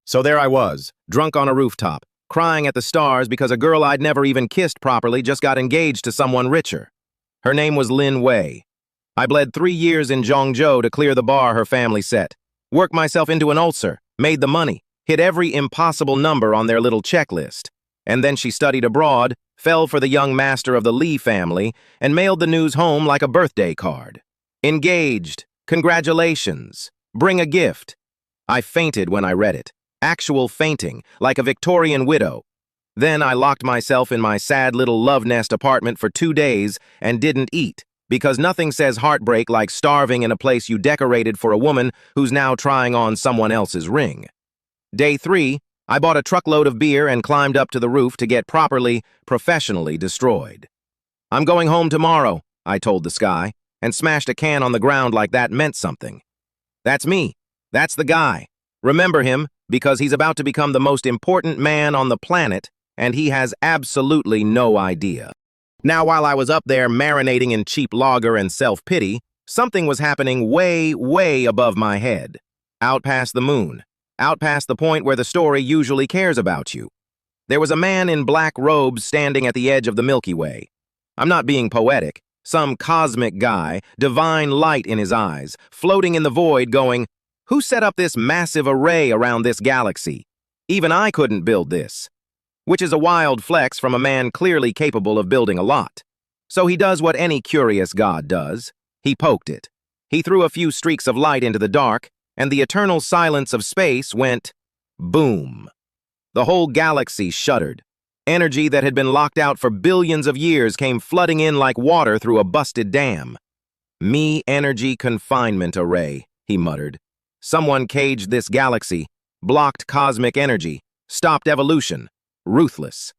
So there I was, drunk on a rooftop, crying at the stars because a girl I'd never even kissed properly just got engaged to someone richer. Her name was Lin Wei. I bled 3 years in Zhongzhou to clear the bar her family set, worked myself into an ulcer, made the money, hit every impossible number on their little checklist. And then she studied abroad, fell for the young master of the Li family, and mailed the news home like a birthday card. Engaged. Congratulations. Bring a gift. I fainted when I read it. Actual fainting, like a Victorian widow. Then I locked myself in my sad little love nest apartment for 2 days and didn't eat, because nothing says heartbreak like starving in a place you decorated for a woman who's now trying on someone else's ring. Day 3, I bought a truckload of beer and climbed up to the roof to get properly, professionally destroyed. I'm going home tomorrow, I told the sky, and smashed a can on the ground like that meant something. That's me. That's the guy. Remember him, because he's about to become the most important man on the planet, and he has absolutely no idea. Now, while I was up there marinating in cheap lager and self-pity, something was happening way, way above my head. Out past the moon. Out past the point where the story usually cares about you. There was a man in black robes standing at the edge of the Milky Way. I'm not being poetic. Some cosmic guy, divine light in his eyes, floating in the void going, "Who set up this massive array around this galaxy? Even I couldn't build this." Which is a wild flex from a man clearly capable of building a lot. So he does what any curious god does. He poked it. He threw a few streaks of light into the dark, and the eternal silence of space went boom. The whole galaxy shuddered. Energy that had been locked out for billions of years came flooding in like water through a busted dam. "Me energy confinement array," he muttered. "Someone caged this galaxy, blocked cosmic energy, stopped evolution. Ruthless."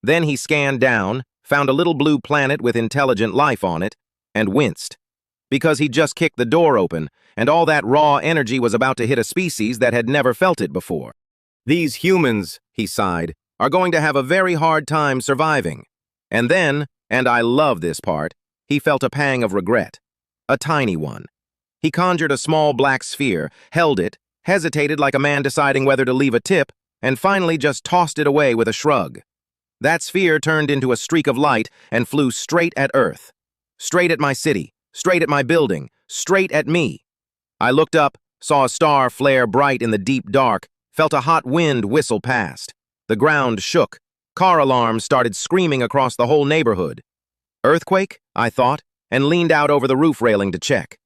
Then he scanned down, found a little blue planet with intelligent life on it, and winced. Because he'd just kicked the door open, and all that raw energy was about to hit a species that had never felt it before. "These humans," he sighed, "are going to have a very hard time surviving." And then, and I love this part, he felt a pang of regret. A tiny one. He conjured a small black sphere, held it, hesitated like a man deciding whether to leave a tip, and finally just tossed it away with a shrug. That sphere turned into a streak of light and flew straight at Earth. Straight at my city, straight at my building, straight at me. I looked up, saw a star flare bright in the deep dark, felt a hot wind whistle past. The ground shook. Car alarms started screaming across the whole neighborhood. Earthquake, I thought, and leaned out over the roof railing to check.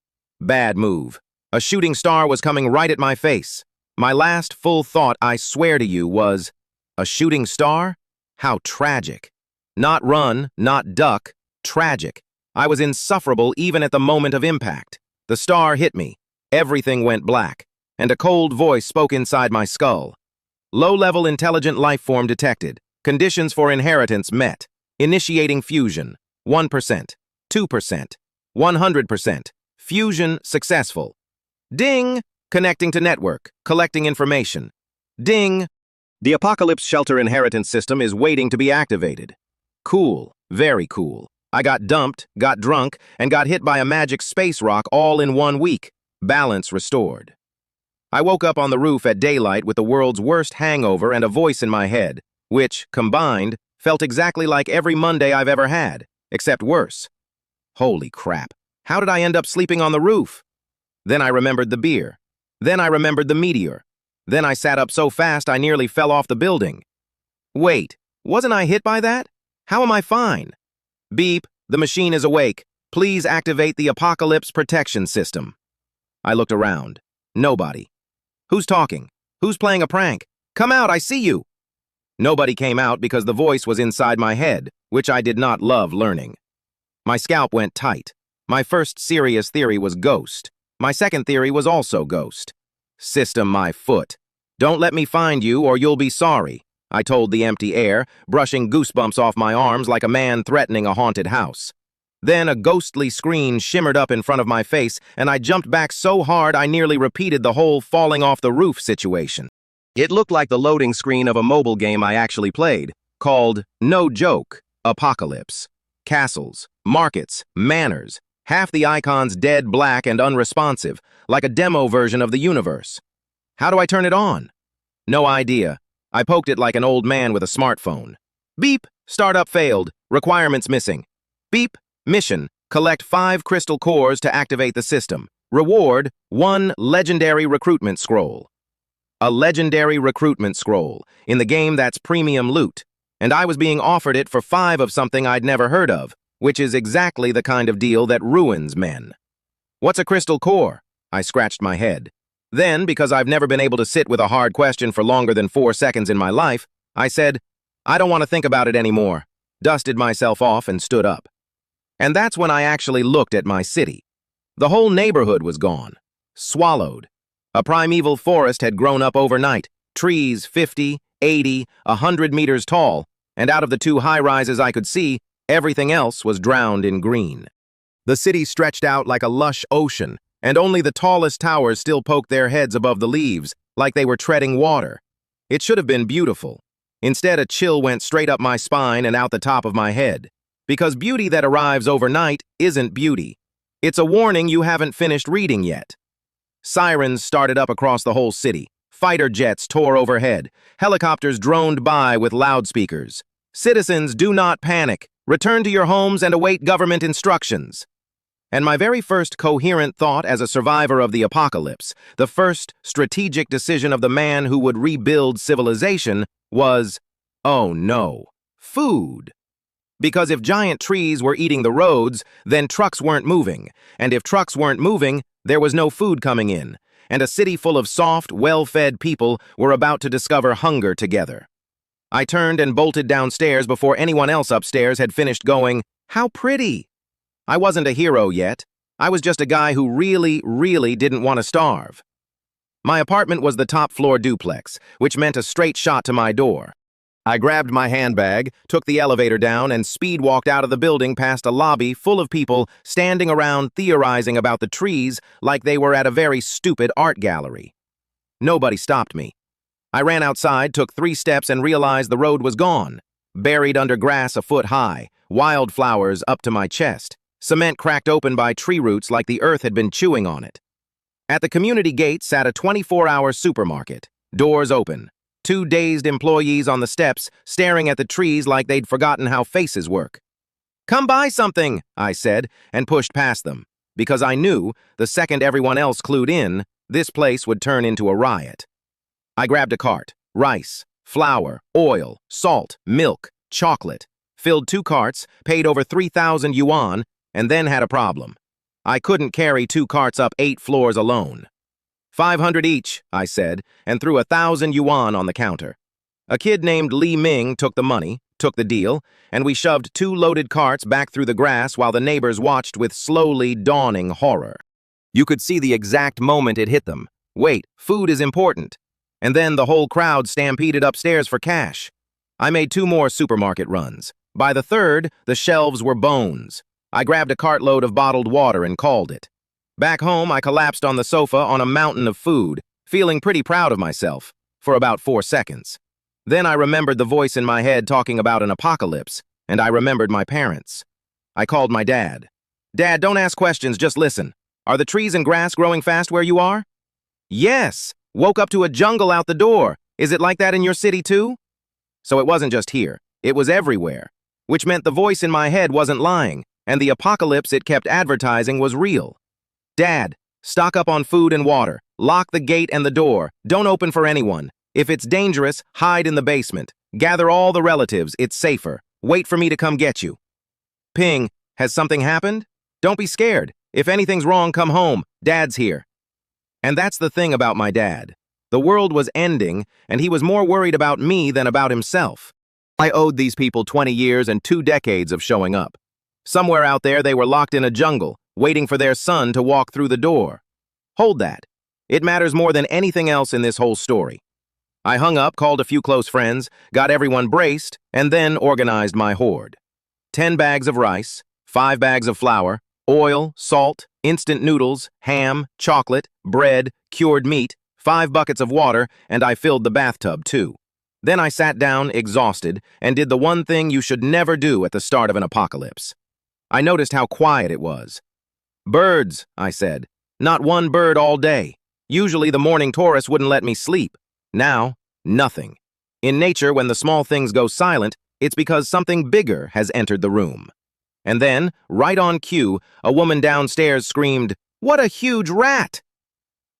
Bad move. A shooting star was coming right at my face. My last full thought, I swear to you, was, a shooting star? How tragic. Not run, not duck, tragic. I was insufferable even at the moment of impact. The star hit me. Everything went black, and a cold voice spoke inside my skull. Low-level intelligent life form detected. Conditions for inheritance met. Initiating fusion. 1%, 2%, 100%. Fusion successful. Ding! Connecting to network, collecting information. Ding! The Apocalypse Shelter inheritance system is waiting to be activated. Cool, very cool. I got dumped, got drunk, and got hit by a magic space rock all in 1 week. Balance restored. I woke up on the roof at daylight with the world's worst hangover and a voice in my head, which, combined, felt exactly like every Monday I've ever had, except worse. Holy crap. How did I end up sleeping on the roof? Then I remembered the beer. Then I remembered the meteor. Then I sat up so fast I nearly fell off the building. Wait, wasn't I hit by that? How am I fine? Beep, the machine is awake. Please activate the Apocalypse Protection System. I looked around. Nobody. Who's talking? Who's playing a prank? Come out, I see you! Nobody came out because the voice was inside my head, which I did not love learning. My scalp went tight. My first serious theory was ghost. My second theory was also ghost. System my foot. Don't let me find you or you'll be sorry, I told the empty air, brushing goosebumps off my arms like a man threatening a haunted house. Then a ghostly screen shimmered up in front of my face, and I jumped back so hard I nearly repeated the whole falling off the roof situation. It looked like the loading screen of a mobile game I actually played, called, no joke, Apocalypse. Castles, markets, manors, half the icons dead black and unresponsive, like a demo version of the universe. How do I turn it on? No idea. I poked it like an old man with a smartphone. Beep! Startup failed. Requirements missing. Beep! Mission. Collect 5 crystal cores to activate the system. Reward, 1 legendary recruitment scroll. A legendary recruitment scroll. In the game, that's premium loot. And I was being offered it for 5 of something I'd never heard of, which is exactly the kind of deal that ruins men. What's a crystal core? I scratched my head. Then, because I've never been able to sit with a hard question for longer than 4 seconds in my life, I said, I don't want to think about it anymore, dusted myself off and stood up. And that's when I actually looked at my city. The whole neighborhood was gone. Swallowed. A primeval forest had grown up overnight, trees 50, 80, 100 meters tall, and out of the 2 high-rises I could see, everything else was drowned in green. The city stretched out like a lush ocean, and only the tallest towers still poked their heads above the leaves, like they were treading water. It should have been beautiful. Instead, a chill went straight up my spine and out the top of my head. Because beauty that arrives overnight isn't beauty. It's a warning you haven't finished reading yet. Sirens started up across the whole city. Fighter jets tore overhead. Helicopters droned by with loudspeakers. Citizens, do not panic. Return to your homes and await government instructions. And my very first coherent thought as a survivor of the apocalypse, the first strategic decision of the man who would rebuild civilization, was, oh no, food. Because if giant trees were eating the roads, then trucks weren't moving. And if trucks weren't moving, there was no food coming in. And a city full of soft, well-fed people were about to discover hunger together. I turned and bolted downstairs before anyone else upstairs had finished going, how pretty! I wasn't a hero yet. I was just a guy who really didn't want to starve. My apartment was the top-floor duplex, which meant a straight shot to my door. I grabbed my handbag, took the elevator down, and speed-walked out of the building past a lobby full of people standing around theorizing about the trees like they were at a very stupid art gallery. Nobody stopped me. I ran outside, took 3 steps, and realized the road was gone. Buried under grass a foot high, wildflowers up to my chest, cement cracked open by tree roots like the earth had been chewing on it. At the community gate sat a 24-hour supermarket, doors open. 2 dazed employees on the steps, staring at the trees like they'd forgotten how faces work. Come buy something, I said, and pushed past them, because I knew, the second everyone else clued in, this place would turn into a riot. I grabbed a cart, rice, flour, oil, salt, milk, chocolate, filled 2 carts, paid over 3,000 yuan, and then had a problem. I couldn't carry 2 carts up 8 floors alone. 500 each, I said, and threw 1,000 yuan on the counter. A kid named Li Ming took the money, took the deal, and we shoved 2 loaded carts back through the grass while the neighbors watched with slowly dawning horror. You could see the exact moment it hit them. Wait, food is important. And then the whole crowd stampeded upstairs for cash. I made 2 more supermarket runs. By the 3rd, the shelves were bones. I grabbed a cartload of bottled water and called it. Back home, I collapsed on the sofa on a mountain of food, feeling pretty proud of myself, for about 4 seconds. Then I remembered the voice in my head talking about an apocalypse, and I remembered my parents. I called my dad. Dad, don't ask questions, just listen. Are the trees and grass growing fast where you are? Yes! Woke up to a jungle out the door. Is it like that in your city too? So it wasn't just here. It was everywhere. Which meant the voice in my head wasn't lying, and the apocalypse it kept advertising was real. Dad, stock up on food and water. Lock the gate and the door. Don't open for anyone. If it's dangerous, hide in the basement. Gather all the relatives. It's safer. Wait for me to come get you. Ping, has something happened? Don't be scared. If anything's wrong, come home. Dad's here. And that's the thing about my dad. The world was ending, and he was more worried about me than about himself. I owed these people 20 years and 2 decades of showing up. Somewhere out there, they were locked in a jungle, waiting for their son to walk through the door. Hold that. It matters more than anything else in this whole story. I hung up, called a few close friends, got everyone braced, and then organized my horde. 10 bags of rice, 5 bags of flour, oil, salt, instant noodles, ham, chocolate, bread, cured meat, 5 buckets of water, and I filled the bathtub too. Then I sat down, exhausted, and did the one thing you should never do at the start of an apocalypse. I noticed how quiet it was. Birds, I said. Not one bird all day. Usually the morning tourist wouldn't let me sleep. Now, Nothing. In nature, when the small things go silent, it's because something bigger has entered the room. And then, right on cue, a woman downstairs screamed, "What a huge rat!"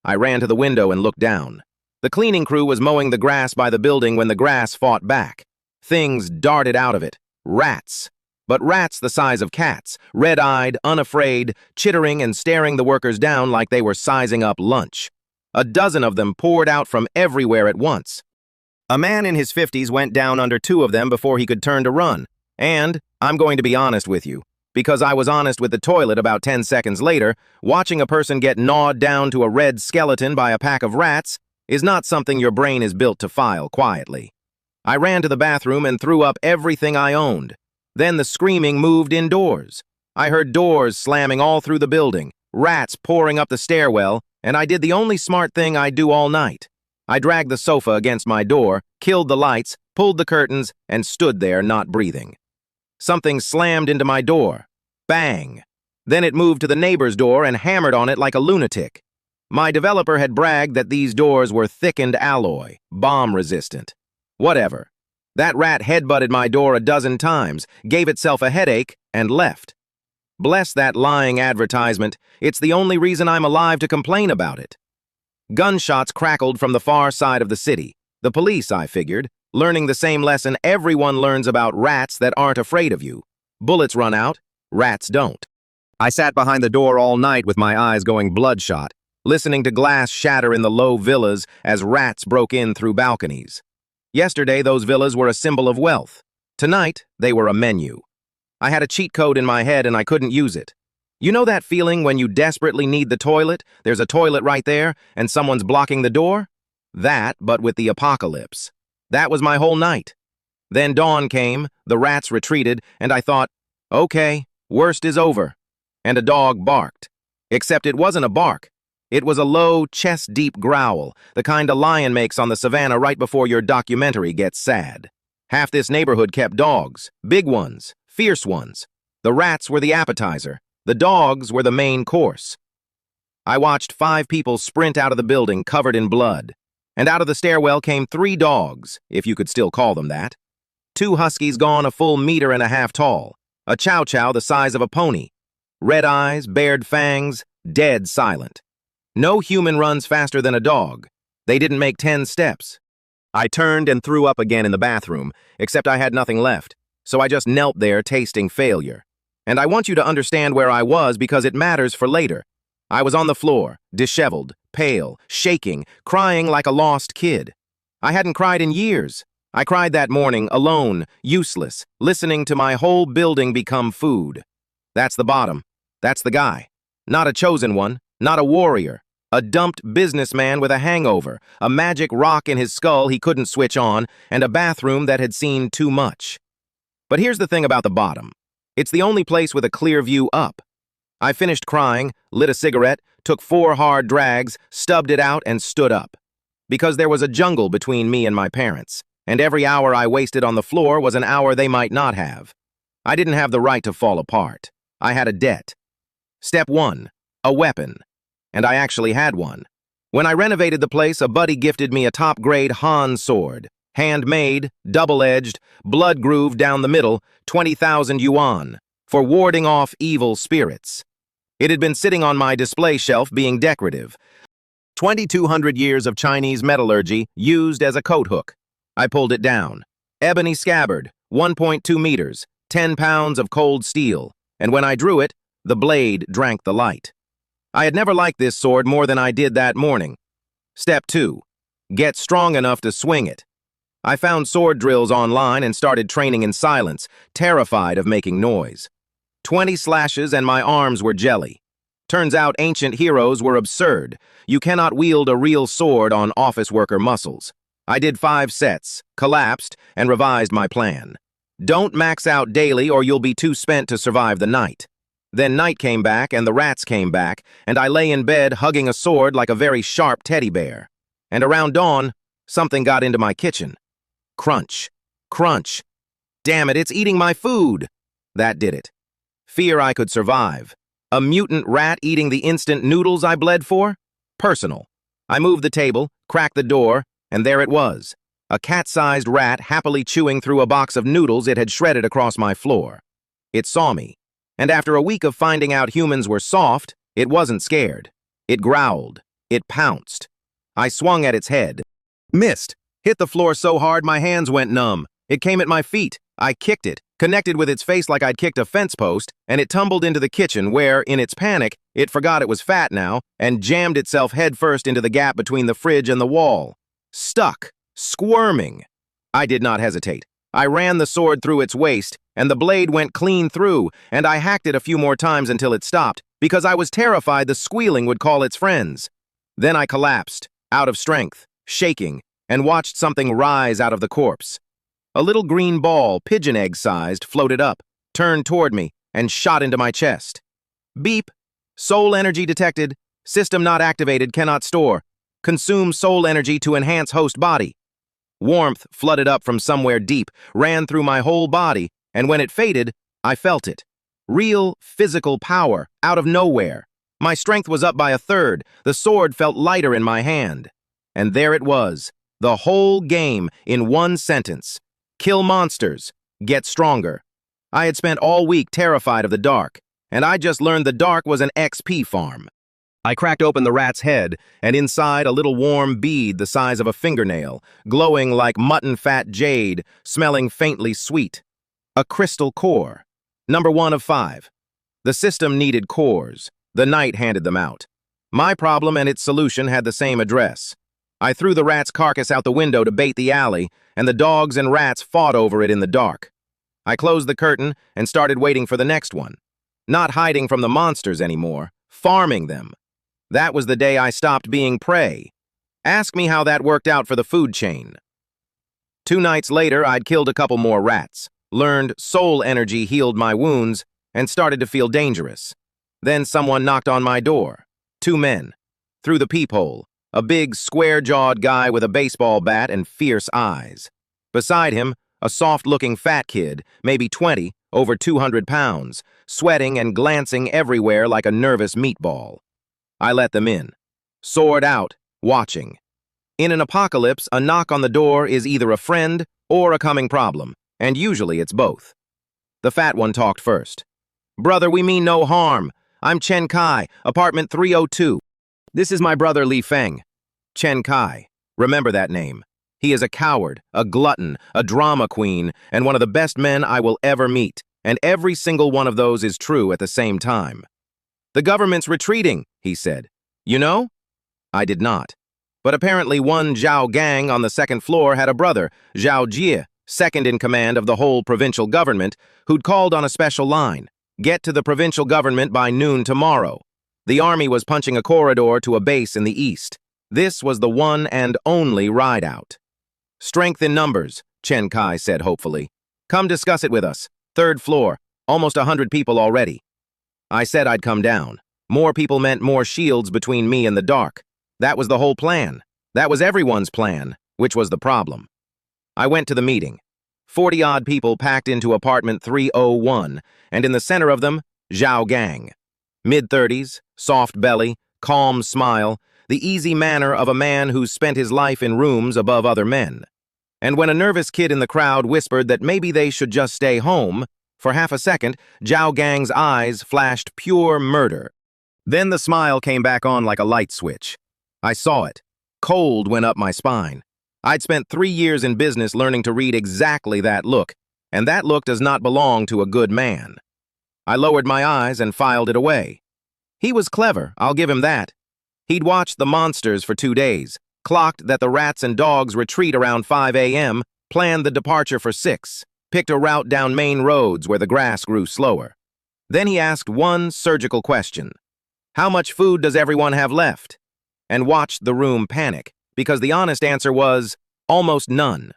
I ran to the window and looked down. The cleaning crew was mowing the grass by the building when the grass fought back. Things darted out of it. Rats. But rats the size of cats, red-eyed, unafraid, chittering and staring the workers down like they were sizing up lunch. A dozen of them poured out from everywhere at once. A man in his 50s went down under two of them before he could turn to run. And, I'm going to be honest with you, because I was honest with the toilet about 10 seconds later, watching a person get gnawed down to a red skeleton by a pack of rats is not something your brain is built to file quietly. I ran to the bathroom and threw up everything I owned. Then the screaming moved indoors. I heard doors slamming all through the building, rats pouring up the stairwell, and I did the only smart thing I do all night. I dragged the sofa against my door, killed the lights, pulled the curtains, and stood there not breathing. Something slammed into my door. Bang! Then it moved to the neighbor's door and hammered on it like a lunatic. My developer had bragged that these doors were thickened alloy, bomb-resistant. Whatever. That rat headbutted my door a dozen times, gave itself a headache, and left. Bless that lying advertisement, it's the only reason I'm alive to complain about it. Gunshots crackled from the far side of the city. The police, I figured, learning the same lesson everyone learns about rats that aren't afraid of you. Bullets run out, rats don't. I sat behind the door all night with my eyes going bloodshot, listening to glass shatter in the low villas as rats broke in through balconies. Yesterday, those villas were a symbol of wealth. Tonight, they were a menu. I had a cheat code in my head and I couldn't use it. You know that feeling when you desperately need the toilet, there's a toilet right there, and someone's blocking the door? That, but with the apocalypse. That was my whole night. Then dawn came, the rats retreated, and I thought, okay, worst is over. And a dog barked. Except it wasn't a bark. It was a low, chest-deep growl, the kind a lion makes on the savannah right before your documentary gets sad. Half this neighborhood kept dogs, big ones, fierce ones. The rats were the appetizer. The dogs were the main course. I watched 5 people sprint out of the building covered in blood. And out of the stairwell came 3 dogs, if you could still call them that. 2 huskies gone a full 1.5 meters tall. A chow chow the size of a pony. Red eyes, bared fangs, dead silent. No human runs faster than a dog. They didn't make 10 steps. I turned and threw up again in the bathroom, except I had nothing left, so I just knelt there tasting failure. And I want you to understand where I was because it matters for later. I was on the floor, disheveled, pale, shaking, crying like a lost kid. I hadn't cried in years. I cried that morning, alone, useless, listening to my whole building become food. That's the bottom. That's the guy. Not a chosen one, not a warrior. A dumped businessman with a hangover, a magic rock in his skull he couldn't switch on, and a bathroom that had seen too much. But here's the thing about the bottom. It's the only place with a clear view up. I finished crying, lit a cigarette, took 4 hard drags, stubbed it out, and stood up. Because there was a jungle between me and my parents, and every hour I wasted on the floor was an hour they might not have. I didn't have the right to fall apart. I had a debt. Step 1, a weapon. And I actually had one. When I renovated the place, a buddy gifted me a top-grade Han sword. Handmade, double-edged, blood-grooved down the middle, 20,000 yuan, for warding off evil spirits. It had been sitting on my display shelf being decorative. 2,200 years of Chinese metallurgy used as a coat hook. I pulled it down. Ebony scabbard, 1.2 meters, 10 pounds of cold steel. And when I drew it, the blade drank the light. I had never liked this sword more than I did that morning. Step 2. Get strong enough to swing it. I found sword drills online and started training in silence, terrified of making noise. 20 slashes and my arms were jelly. Turns out ancient heroes were absurd. You cannot wield a real sword on office worker muscles. I did 5 sets, collapsed, and revised my plan. Don't max out daily or you'll be too spent to survive the night. Then night came back and the rats came back, and I lay in bed hugging a sword like a very sharp teddy bear. And around dawn, something got into my kitchen. Crunch. Crunch. Damn it, it's eating my food. That did it. Fear I could survive. A mutant rat eating the instant noodles I bled for? Personal. I moved the table, cracked the door, and there it was. A cat-sized rat happily chewing through a box of noodles it had shredded across my floor. It saw me, and after a week of finding out humans were soft, it wasn't scared. It growled. It pounced. I swung at its head. Missed. Hit the floor so hard my hands went numb. It came at my feet. I kicked it, connected with its face like I'd kicked a fence post, and it tumbled into the kitchen where, in its panic, it forgot it was fat now and jammed itself headfirst into the gap between the fridge and the wall. Stuck. Squirming. I did not hesitate. I ran the sword through its waist, and the blade went clean through, and I hacked it a few more times until it stopped, because I was terrified the squealing would call its friends. Then I collapsed, out of strength, shaking, and watched something rise out of the corpse. A little green ball, pigeon egg-sized, floated up, turned toward me, and shot into my chest. Beep. Soul energy detected. System not activated, cannot store. Consume soul energy to enhance host body. Warmth flooded up from somewhere deep, ran through my whole body, and when it faded, I felt it. Real, physical power, out of nowhere. My strength was up by a third, the sword felt lighter in my hand. And there it was, the whole game in one sentence. Kill monsters, get stronger. I had spent all week terrified of the dark, and I just learned the dark was an XP farm. I cracked open the rat's head, and inside a little warm bead the size of a fingernail, glowing like mutton fat jade, smelling faintly sweet. A crystal core. Number 1 of 5. The system needed cores. The night handed them out. My problem and its solution had the same address. I threw the rat's carcass out the window to bait the alley, and the dogs and rats fought over it in the dark. I closed the curtain and started waiting for the next one. Not hiding from the monsters anymore, farming them. That was the day I stopped being prey. Ask me how that worked out for the food chain. 2 nights later, I'd killed a couple more rats, learned soul energy healed my wounds, and started to feel dangerous. Then someone knocked on my door. 2 men. Through the peephole, a big, square-jawed guy with a baseball bat and fierce eyes. Beside him, a soft-looking fat kid, maybe 20, over 200 pounds, sweating and glancing everywhere like a nervous meatball. I let them in. Sword out, watching. In an apocalypse, a knock on the door is either a friend or a coming problem, and usually it's both. The fat one talked first. "Brother, we mean no harm. I'm Chen Kai, apartment 302. This is my brother Li Feng." Chen Kai. Remember that name. He is a coward, a glutton, a drama queen, and one of the best men I will ever meet, and every single one of those is true at the same time. "The government's retreating," he said. "You know?" I did not. But apparently one Zhao Gang on the 2nd floor had a brother, Zhao Jie, second in command of the whole provincial government, who'd called on a special line. Get to the provincial government by noon tomorrow. The army was punching a corridor to a base in the east. This was the one and only ride out. "Strength in numbers," Chen Kai said hopefully. "Come discuss it with us. 3rd floor, almost 100 people already." I said I'd come down. More people meant more shields between me and the dark. That was the whole plan. That was everyone's plan, which was the problem. I went to the meeting. 40-odd people packed into apartment 301, and in the center of them, Zhao Gang. Mid-30s, soft belly, calm smile, the easy manner of a man who's spent his life in rooms above other men. And when a nervous kid in the crowd whispered that maybe they should just stay home, for half a second, Zhao Gang's eyes flashed pure murder. Then the smile came back on like a light switch. I saw it. Cold went up my spine. I'd spent 3 years in business learning to read exactly that look, and that look does not belong to a good man. I lowered my eyes and filed it away. He was clever, I'll give him that. He'd watched the monsters for 2 days, clocked that the rats and dogs retreat around 5 a.m., planned the departure for 6, picked a route down main roads where the grass grew slower. Then he asked one surgical question. How much food does everyone have left? And watched the room panic, because the honest answer was, almost none.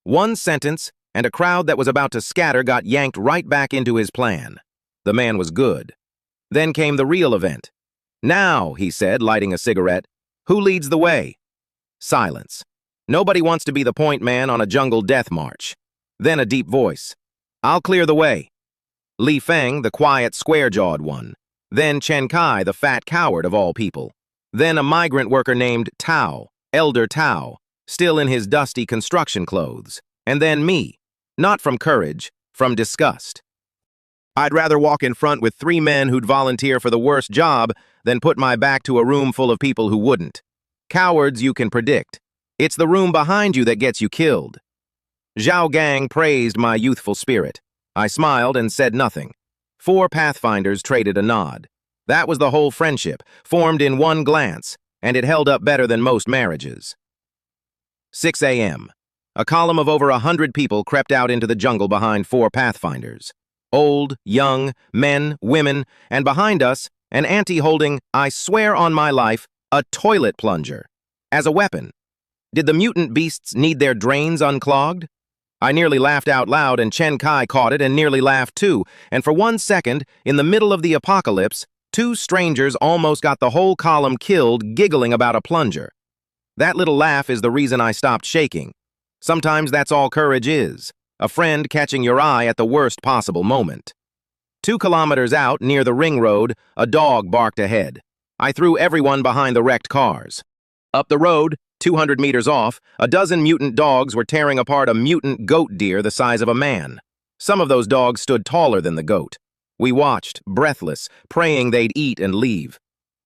One sentence, and a crowd that was about to scatter got yanked right back into his plan. The man was good. Then came the real event. Now, he said, lighting a cigarette, who leads the way? Silence. Nobody wants to be the point man on a jungle death march. Then a deep voice. I'll clear the way. Li Feng, the quiet, square-jawed one. Then Chen Kai, the fat coward of all people. Then a migrant worker named Tao, Elder Tao, still in his dusty construction clothes. And then me. Not from courage, from disgust. I'd rather walk in front with 3 men who'd volunteer for the worst job than put my back to a room full of people who wouldn't. Cowards you can predict. It's the room behind you that gets you killed. Zhao Gang praised my youthful spirit. I smiled and said nothing. 4 pathfinders traded a nod. That was the whole friendship, formed in one glance, and it held up better than most marriages. 6 a.m. A column of over 100 people crept out into the jungle behind 4 pathfinders. Old, young, men, women, and behind us, an auntie holding, I swear on my life, a toilet plunger. As a weapon. Did the mutant beasts need their drains unclogged? I nearly laughed out loud, and Chen Kai caught it and nearly laughed too, and for 1 second, in the middle of the apocalypse, 2 strangers almost got the whole column killed giggling about a plunger. That little laugh is the reason I stopped shaking. Sometimes that's all courage is, a friend catching your eye at the worst possible moment. 2 kilometers out, near the ring road, a dog barked ahead. I threw everyone behind the wrecked cars. Up the road, 200 meters off, a dozen mutant dogs were tearing apart a mutant goat deer the size of a man. Some of those dogs stood taller than the goat. We watched, breathless, praying they'd eat and leave.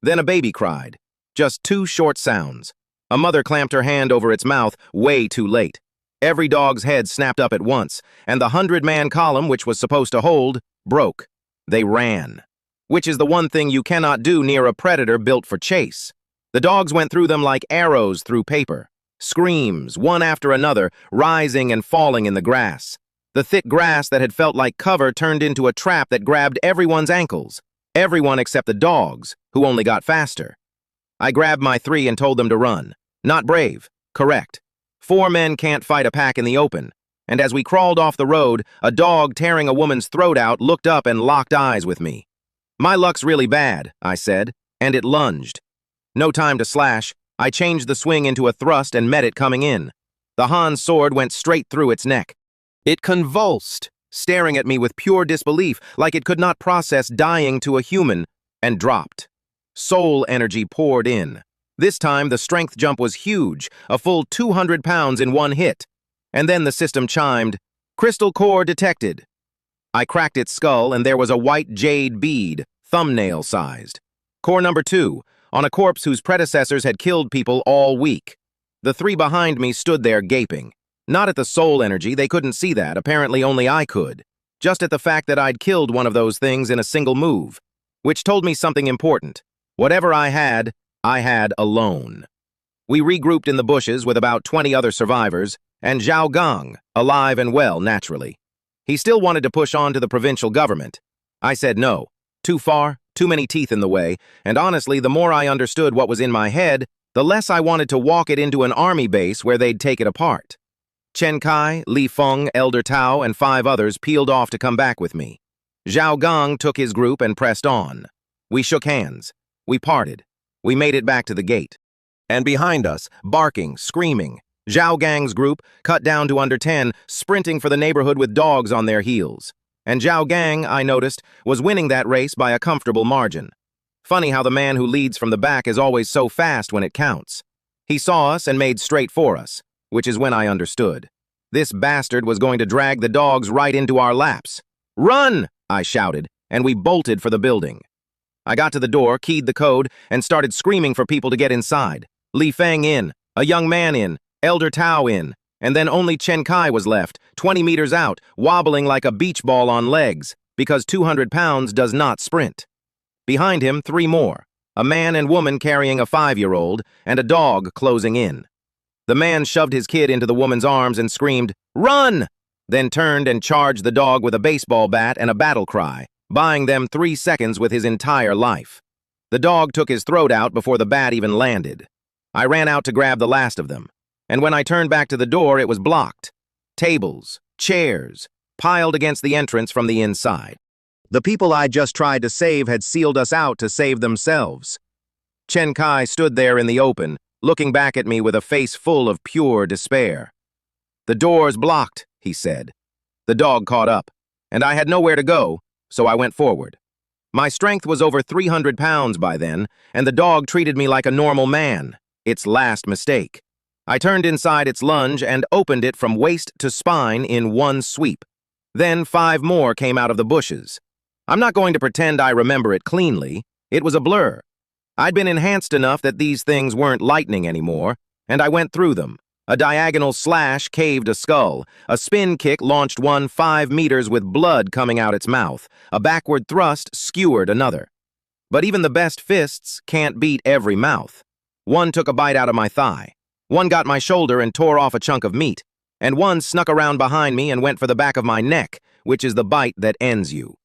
Then a baby cried. Just 2 short sounds. A mother clamped her hand over its mouth, way too late. Every dog's head snapped up at once, and the 100-man column, which was supposed to hold, broke. They ran. Which is the one thing you cannot do near a predator built for chase. The dogs went through them like arrows through paper. Screams, one after another, rising and falling in the grass. The thick grass that had felt like cover turned into a trap that grabbed everyone's ankles. Everyone except the dogs, who only got faster. I grabbed my 3 and told them to run. Not brave. Correct. 4 men can't fight a pack in the open. And as we crawled off the road, a dog tearing a woman's throat out looked up and locked eyes with me. My luck's really bad, I said, and it lunged. No time to slash. I changed the swing into a thrust and met it coming in. The Han's sword went straight through its neck. It convulsed, staring at me with pure disbelief, like it could not process dying to a human, and dropped. Soul energy poured in. This time, the strength jump was huge, a full 200 pounds in one hit. And then the system chimed, "Crystal core detected." I cracked its skull, and there was a white jade bead, thumbnail-sized. Core number 2, on a corpse whose predecessors had killed people all week. The 3 behind me stood there gaping. Not at the soul energy, they couldn't see that, apparently only I could. Just at the fact that I'd killed one of those things in a single move. Which told me something important. Whatever I had alone. We regrouped in the bushes with about 20 other survivors, and Zhao Gang, alive and well, naturally. He still wanted to push on to the provincial government. I said no. Too far, too many teeth in the way, and honestly, the more I understood what was in my head, the less I wanted to walk it into an army base where they'd take it apart. Chen Kai, Li Feng, Elder Tao, and 5 others peeled off to come back with me. Zhao Gang took his group and pressed on. We shook hands. We parted. We made it back to the gate. And behind us, barking, screaming, Zhao Gang's group, cut down to under 10, sprinting for the neighborhood with dogs on their heels. And Zhao Gang, I noticed, was winning that race by a comfortable margin. Funny how the man who leads from the back is always so fast when it counts. He saw us and made straight for us, which is when I understood. This bastard was going to drag the dogs right into our laps. "Run!" I shouted, and we bolted for the building. I got to the door, keyed the code, and started screaming for people to get inside. Li Feng in, a young man in, Elder Tao in, and then only Chen Kai was left, 20 meters out, wobbling like a beach ball on legs, because 200 pounds does not sprint. Behind him, 3 more, a man and woman carrying a 5-year-old, and a dog closing in. The man shoved his kid into the woman's arms and screamed, "Run!" Then turned and charged the dog with a baseball bat and a battle cry, buying them 3 seconds with his entire life. The dog took his throat out before the bat even landed. I ran out to grab the last of them, and when I turned back to the door, it was blocked. Tables, chairs, piled against the entrance from the inside. The people I just tried to save had sealed us out to save themselves. Chen Kai stood there in the open, looking back at me with a face full of pure despair. "The door's blocked," he said. The dog caught up, and I had nowhere to go, so I went forward. My strength was over 300 pounds by then, and the dog treated me like a normal man. Its last mistake. I turned inside its lunge and opened it from waist to spine in one sweep. Then 5 more came out of the bushes. I'm not going to pretend I remember it cleanly. It was a blur. I'd been enhanced enough that these things weren't lightning anymore, and I went through them. A diagonal slash caved a skull. A spin kick launched one 5 meters with blood coming out its mouth. A backward thrust skewered another. But even the best fists can't beat every mouth. One took a bite out of my thigh. One got my shoulder and tore off a chunk of meat. And one snuck around behind me and went for the back of my neck, which is the bite that ends you.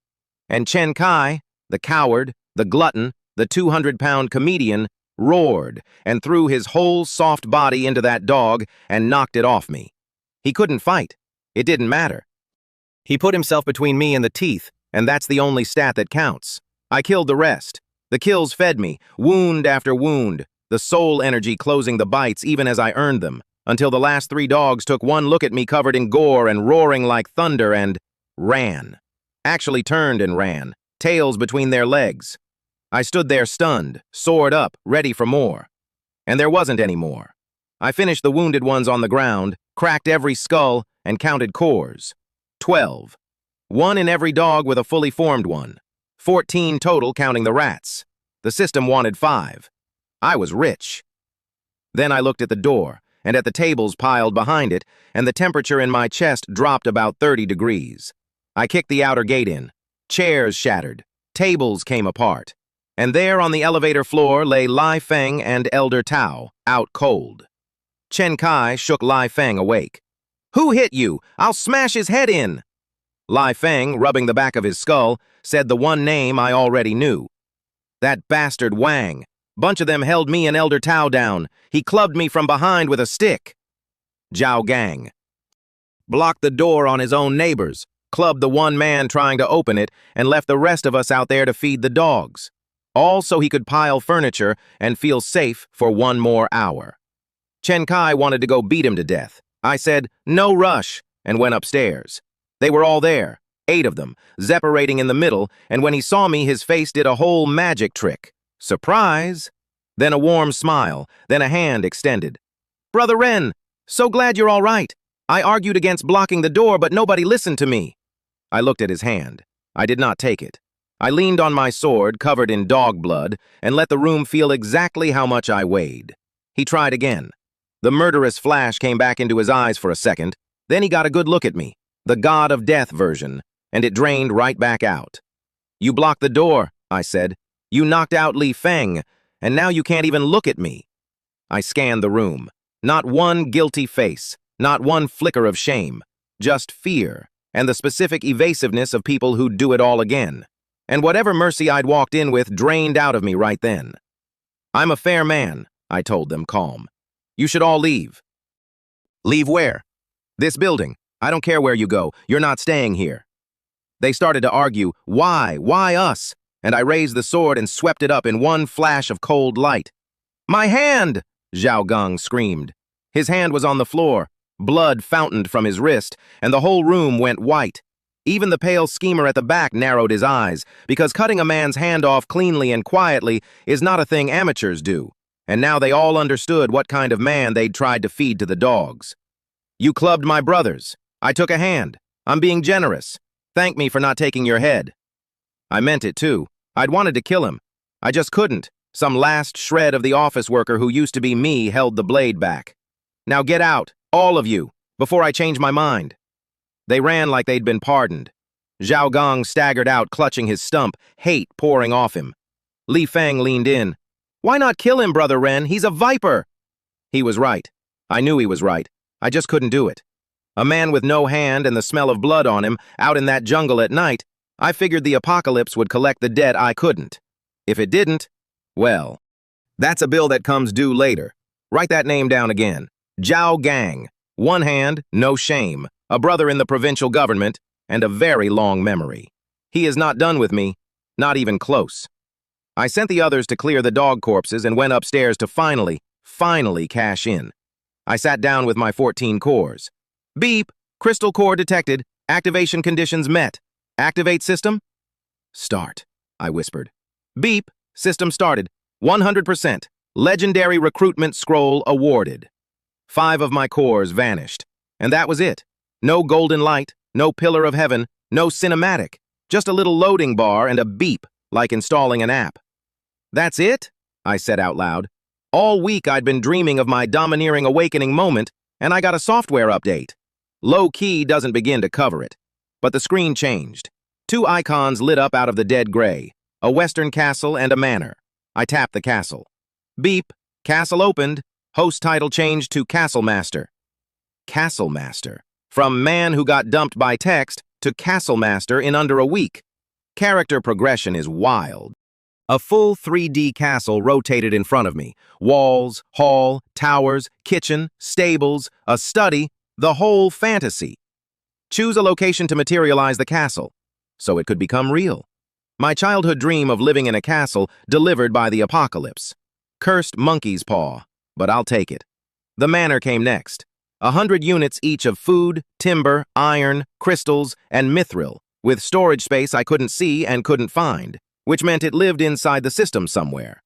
And Chen Kai, the coward, the glutton, the 200-pound comedian, roared and threw his whole soft body into that dog and knocked it off me. He couldn't fight. It didn't matter. He put himself between me and the teeth, and that's the only stat that counts. I killed the rest. The kills fed me, wound after wound, the soul energy closing the bites even as I earned them, until the last 3 dogs took one look at me covered in gore and roaring like thunder and ran. Actually turned and ran, tails between their legs. I stood there stunned, sword up, ready for more. And there wasn't any more. I finished the wounded ones on the ground, cracked every skull, and counted cores. 12. 1 in every dog with a fully formed one. 14 total counting the rats. The system wanted 5. I was rich. Then I looked at the door, and at the tables piled behind it, and the temperature in my chest dropped about 30 degrees. I kicked the outer gate in. Chairs shattered. Tables came apart. And there on the elevator floor lay Lai Feng and Elder Tao, out cold. Chen Kai shook Lai Feng awake. "Who hit you? I'll smash his head in!" Lai Feng, rubbing the back of his skull, said the one name I already knew. "That bastard Wang. Bunch of them held me and Elder Tao down. He clubbed me from behind with a stick." Zhao Gang. "Blocked the door on his own neighbors, clubbed the one man trying to open it, and left the rest of us out there to feed the dogs. All so he could pile furniture and feel safe for 1 more hour." Chen Kai wanted to go beat him to death. I said, "No rush," and went upstairs. They were all there, 8 of them, separating in the middle, and when he saw me, his face did a whole magic trick. Surprise! Then a warm smile, then a hand extended. "Brother Ren, so glad you're all right. I argued against blocking the door, but nobody listened to me." I looked at his hand. I did not take it. I leaned on my sword, covered in dog blood, and let the room feel exactly how much I weighed. He tried again. The murderous flash came back into his eyes for a second. Then he got a good look at me, the God of Death version, and it drained right back out. "You blocked the door," I said. "You knocked out Li Feng, and now you can't even look at me." I scanned the room. Not one guilty face, not one flicker of shame, just fear, and the specific evasiveness of people who'd do it all again. And whatever mercy I'd walked in with drained out of me right then. "I'm a fair man," I told them, calm. "You should all leave." "Leave where?" "This building. I don't care where you go. You're not staying here." They started to argue, why us? And I raised the sword and swept it up in one flash of cold light. "My hand!" Zhao Gang screamed. His hand was on the floor. Blood fountained from his wrist, and the whole room went white. Even the pale schemer at the back narrowed his eyes, because cutting a man's hand off cleanly and quietly is not a thing amateurs do. And now they all understood what kind of man they'd tried to feed to the dogs. "You clubbed my brothers. I took a hand. I'm being generous. Thank me for not taking your head." I meant it too. I'd wanted to kill him. I just couldn't. Some last shred of the office worker who used to be me held the blade back. "Now get out, all of you, before I change my mind." They ran like they'd been pardoned. Zhao Gang staggered out, clutching his stump, hate pouring off him. Li Feng leaned in. "Why not kill him, Brother Ren? He's a viper." He was right. I knew he was right. I just couldn't do it. A man with no hand and the smell of blood on him, out in that jungle at night, I figured the apocalypse would collect the debt I couldn't. If it didn't, well, that's a bill that comes due later. Write that name down again. Zhao Gang. 1 hand, no shame, a brother in the provincial government, and a very long memory. He is not done with me, not even close. I sent the others to clear the dog corpses and went upstairs to finally cash in. I sat down with my 14 cores. "Beep, crystal core detected, activation conditions met. Activate system?" "Start," I whispered. "Beep, system started, 100%, legendary recruitment scroll awarded." 5 of my cores vanished. And that was it. No golden light, no pillar of heaven, no cinematic. Just a little loading bar and a beep, like installing an app. "That's it?" I said out loud. All week I'd been dreaming of my domineering awakening moment, and I got a software update. Low key doesn't begin to cover it. But the screen changed. 2 icons lit up out of the dead gray, a western castle and a manor. I tapped the castle. Beep, castle opened, host title changed to Castle Master. Castle Master. From man who got dumped by text to Castle Master in under a week. Character progression is wild. A full 3D castle rotated in front of me. Walls, hall, towers, kitchen, stables, a study, the whole fantasy. Choose a location to materialize the castle, so it could become real. My childhood dream of living in a castle delivered by the apocalypse. Cursed monkey's paw, but I'll take it. The manor came next. 100 units each of food, timber, iron, crystals, and mithril, with storage space I couldn't see and couldn't find, which meant it lived inside the system somewhere.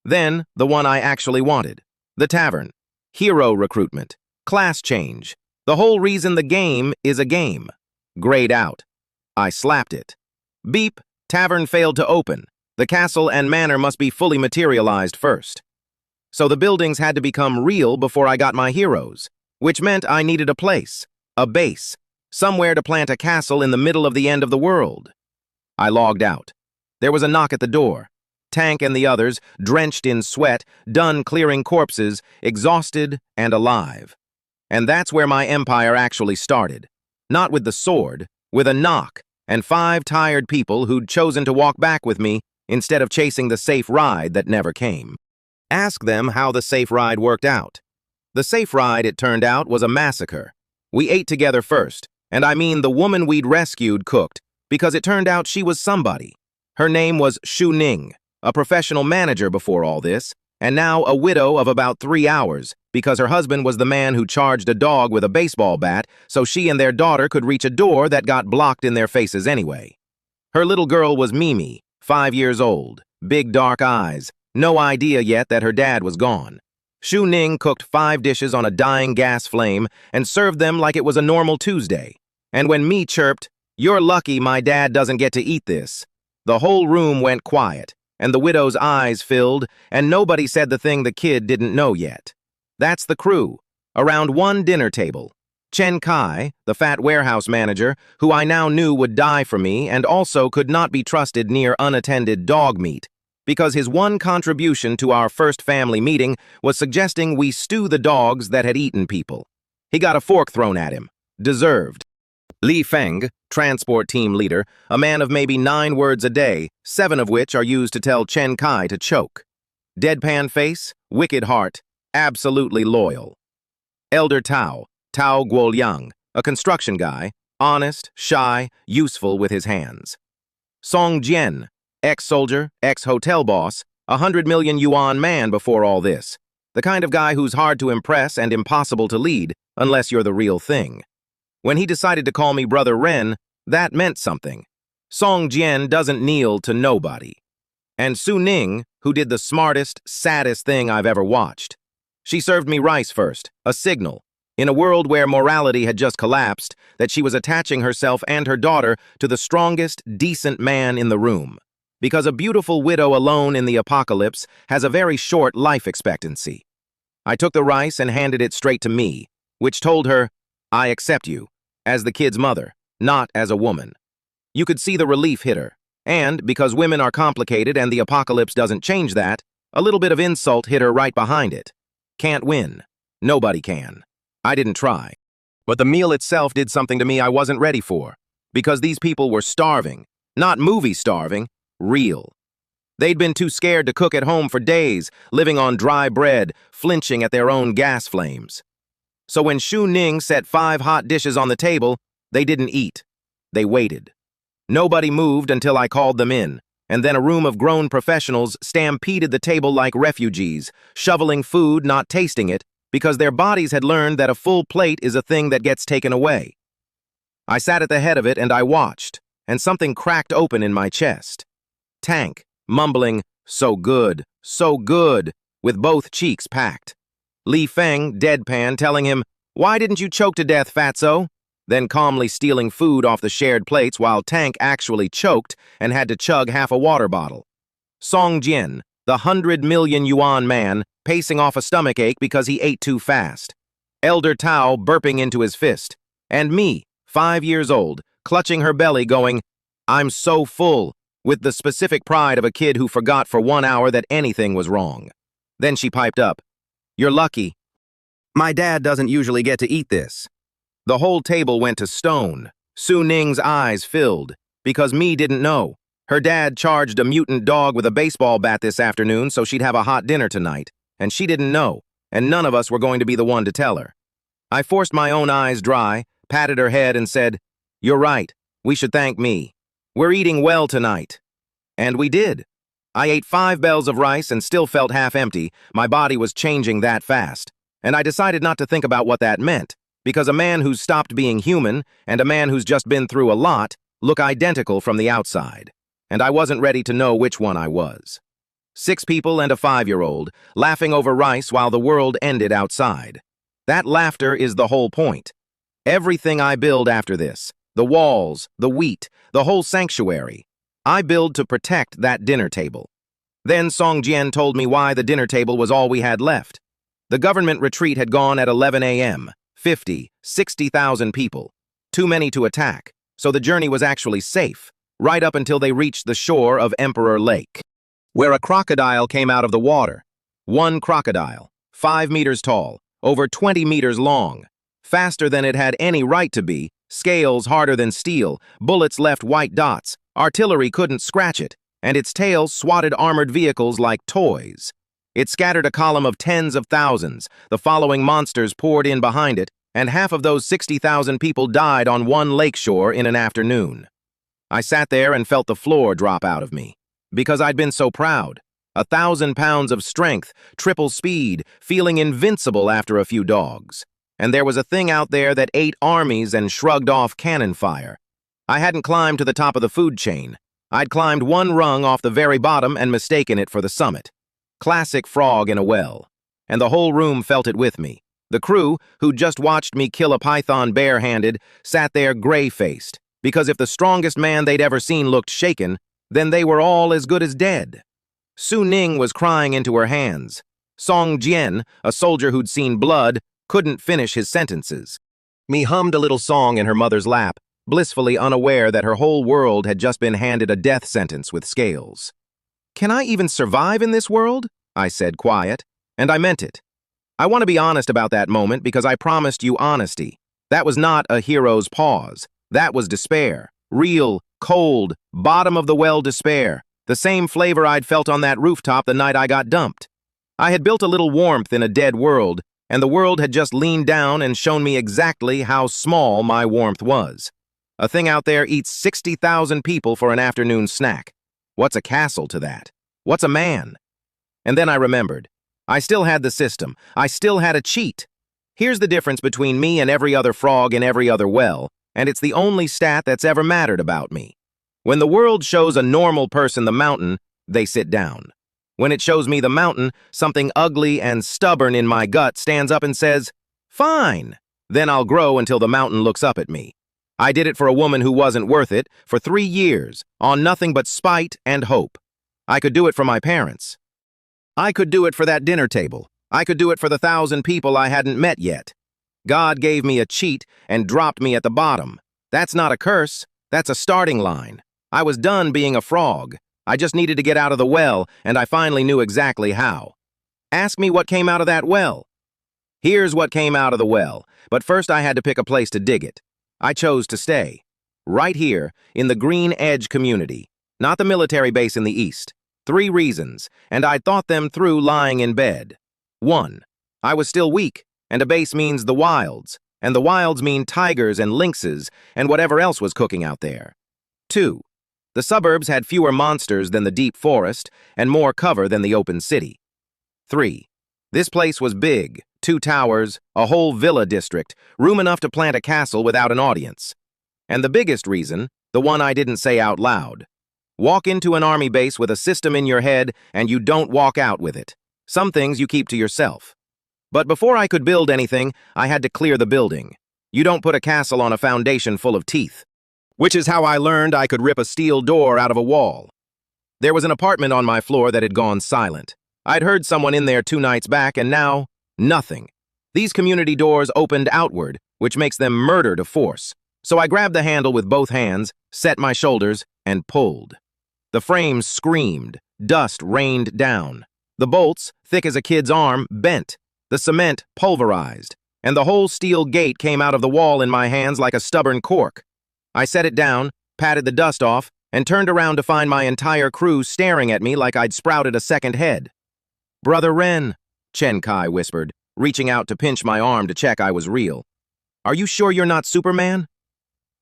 Then, the one I actually wanted. The tavern. Hero recruitment. Class change. The whole reason the game is a game. Grayed out. I slapped it. Beep, tavern failed to open. The castle and manor must be fully materialized first. So the buildings had to become real before I got my heroes, which meant I needed a place, a base, somewhere to plant a castle in the middle of the end of the world. I logged out. There was a knock at the door. Tank and the others, drenched in sweat, done clearing corpses, exhausted and alive. And that's where my empire actually started. Not with the sword, with a knock, and 5 tired people who'd chosen to walk back with me instead of chasing the safe ride that never came. Ask them how the safe ride worked out. The safe ride, it turned out, was a massacre. We ate together first, and I mean the woman we'd rescued cooked, because it turned out she was somebody. Her name was Su Ning, a professional manager before all this, and now a widow of about 3 hours, because her husband was the man who charged a dog with a baseball bat so she and their daughter could reach a door that got blocked in their faces anyway. Her little girl was Mimi, 5 years old, big dark eyes, no idea yet that her dad was gone. Shu Ning cooked 5 dishes on a dying gas flame and served them like it was a normal Tuesday. And when me chirped, "You're lucky my dad doesn't get to eat this," the whole room went quiet, and the widow's eyes filled, and nobody said the thing the kid didn't know yet. That's the crew, around one dinner table. Chen Kai, the fat warehouse manager, who I now knew would die for me and also could not be trusted near unattended dog meat, because his one contribution to our first family meeting was suggesting we stew the dogs that had eaten people. He got a fork thrown at him. Deserved. Li Feng, transport team leader, a man of maybe 9 words a day, 7 of which are used to tell Chen Kai to choke. Deadpan face, wicked heart, absolutely loyal. Elder Tao, Tao Guoliang, a construction guy, honest, shy, useful with his hands. Song Jian, ex-soldier, ex-hotel boss, 100 million yuan man before all this. The kind of guy who's hard to impress and impossible to lead, unless you're the real thing. When he decided to call me Brother Ren, that meant something. Song Jian doesn't kneel to nobody. And Su Ning, who did the smartest, saddest thing I've ever watched. She served me rice first, a signal, in a world where morality had just collapsed, that she was attaching herself and her daughter to the strongest, decent man in the room. Because a beautiful widow alone in the apocalypse has a very short life expectancy. I took the rice and handed it straight to me, which told her, "I accept you, as the kid's mother, not as a woman." You could see the relief hit her, and, because women are complicated and the apocalypse doesn't change that, a little bit of insult hit her right behind it. Can't win. Nobody can. I didn't try. But the meal itself did something to me I wasn't ready for, because these people were starving, not movie starving, real. They'd been too scared to cook at home for days, living on dry bread, flinching at their own gas flames. So when Shu Ning set 5 hot dishes on the table, they didn't eat. They waited. Nobody moved until I called them in, and then a room of grown professionals stampeded the table like refugees, shoveling food, not tasting it, because their bodies had learned that a full plate is a thing that gets taken away. I sat at the head of it and I watched, and something cracked open in my chest. Tank, mumbling, so good, with both cheeks packed. Li Feng, deadpan, telling him, "Why didn't you choke to death, fatso?" Then calmly stealing food off the shared plates while Tank actually choked and had to chug half a water bottle. Song Jian, the 100 million yuan man, pacing off a stomachache because he ate too fast. Elder Tao burping into his fist. And me, 5 years old, clutching her belly going, "I'm so full," with the specific pride of a kid who forgot for 1 hour that anything was wrong. Then she piped up, "You're lucky. My dad doesn't usually get to eat this." The whole table went to stone. Su Ning's eyes filled, because me didn't know. Her dad charged a mutant dog with a baseball bat this afternoon so she'd have a hot dinner tonight, and she didn't know, and none of us were going to be the one to tell her. I forced my own eyes dry, patted her head and said, "You're right, we should thank me. We're eating well tonight." And we did. I ate 5 bells of rice and still felt half empty. My body was changing that fast. And I decided not to think about what that meant, because a man who's stopped being human and a man who's just been through a lot look identical from the outside. And I wasn't ready to know which one I was. 6 people and a 5-year-old, laughing over rice while the world ended outside. That laughter is the whole point. Everything I build after this, the walls, the wheat, the whole sanctuary, I build to protect that dinner table. Then Song Jian told me why the dinner table was all we had left. The government retreat had gone at 11 a.m., 50, 60,000 people. Too many to attack, so the journey was actually safe, right up until they reached the shore of Emperor Lake, where a crocodile came out of the water. One crocodile, 5 meters tall, over 20 meters long, faster than it had any right to be, scales harder than steel, bullets left white dots, artillery couldn't scratch it, and its tail swatted armored vehicles like toys. It scattered a column of tens of thousands, the following monsters poured in behind it, and half of those 60,000 people died on one lakeshore in an afternoon. I sat there and felt the floor drop out of me, because I'd been so proud. 1,000 pounds of strength, triple speed, feeling invincible after a few dogs. And there was a thing out there that ate armies and shrugged off cannon fire. I hadn't climbed to the top of the food chain. I'd climbed one rung off the very bottom and mistaken it for the summit. Classic frog in a well. And the whole room felt it with me. The crew, who'd just watched me kill a python barehanded, sat there gray-faced, because if the strongest man they'd ever seen looked shaken, then they were all as good as dead. Su Ning was crying into her hands. Song Jian, a soldier who'd seen blood, couldn't finish his sentences. Me hummed a little song in her mother's lap, blissfully unaware that her whole world had just been handed a death sentence with scales. "Can I even survive in this world?" I said, quiet, and I meant it. I want to be honest about that moment because I promised you honesty. That was not a hero's pause. That was despair. Real, cold, bottom-of-the-well despair. The same flavor I'd felt on that rooftop the night I got dumped. I had built a little warmth in a dead world, and the world had just leaned down and shown me exactly how small my warmth was. A thing out there eats 60,000 people for an afternoon snack. What's a castle to that? What's a man? And then I remembered. I still had the system. I still had a cheat. Here's the difference between me and every other frog in every other well, and it's the only stat that's ever mattered about me. When the world shows a normal person the mountain, they sit down. When it shows me the mountain, something ugly and stubborn in my gut stands up and says, "Fine." Then I'll grow until the mountain looks up at me. I did it for a woman who wasn't worth it for 3 years, on nothing but spite and hope. I could do it for my parents. I could do it for that dinner table. I could do it for the 1,000 people I hadn't met yet. God gave me a cheat and dropped me at the bottom. That's not a curse. That's a starting line. I was done being a frog. I just needed to get out of the well, and I finally knew exactly how. Ask me what came out of that well. Here's what came out of the well, but first I had to pick a place to dig it. I chose to stay. Right here, in the Green Edge community, not the military base in the east. 3 reasons, and I'd thought them through lying in bed. 1. I was still weak, and a base means the wilds, and the wilds mean tigers and lynxes and whatever else was cooking out there. 2. The suburbs had fewer monsters than the deep forest and more cover than the open city. 3. This place was big, 2 towers, a whole villa district, room enough to plant a castle without an audience. And the biggest reason, the one I didn't say out loud. Walk into an army base with a system in your head and you don't walk out with it. Some things you keep to yourself. But before I could build anything, I had to clear the building. You don't put a castle on a foundation full of teeth. Which is how I learned I could rip a steel door out of a wall. There was an apartment on my floor that had gone silent. I'd heard someone in there 2 nights back, and now, nothing. These community doors opened outward, which makes them murder to force. So I grabbed the handle with both hands, set my shoulders, and pulled. The frames screamed. Dust rained down. The bolts, thick as a kid's arm, bent. The cement pulverized. And the whole steel gate came out of the wall in my hands like a stubborn cork. I set it down, patted the dust off, and turned around to find my entire crew staring at me like I'd sprouted a second head. "Brother Ren," Chen Kai whispered, reaching out to pinch my arm to check I was real. "Are you sure you're not Superman?"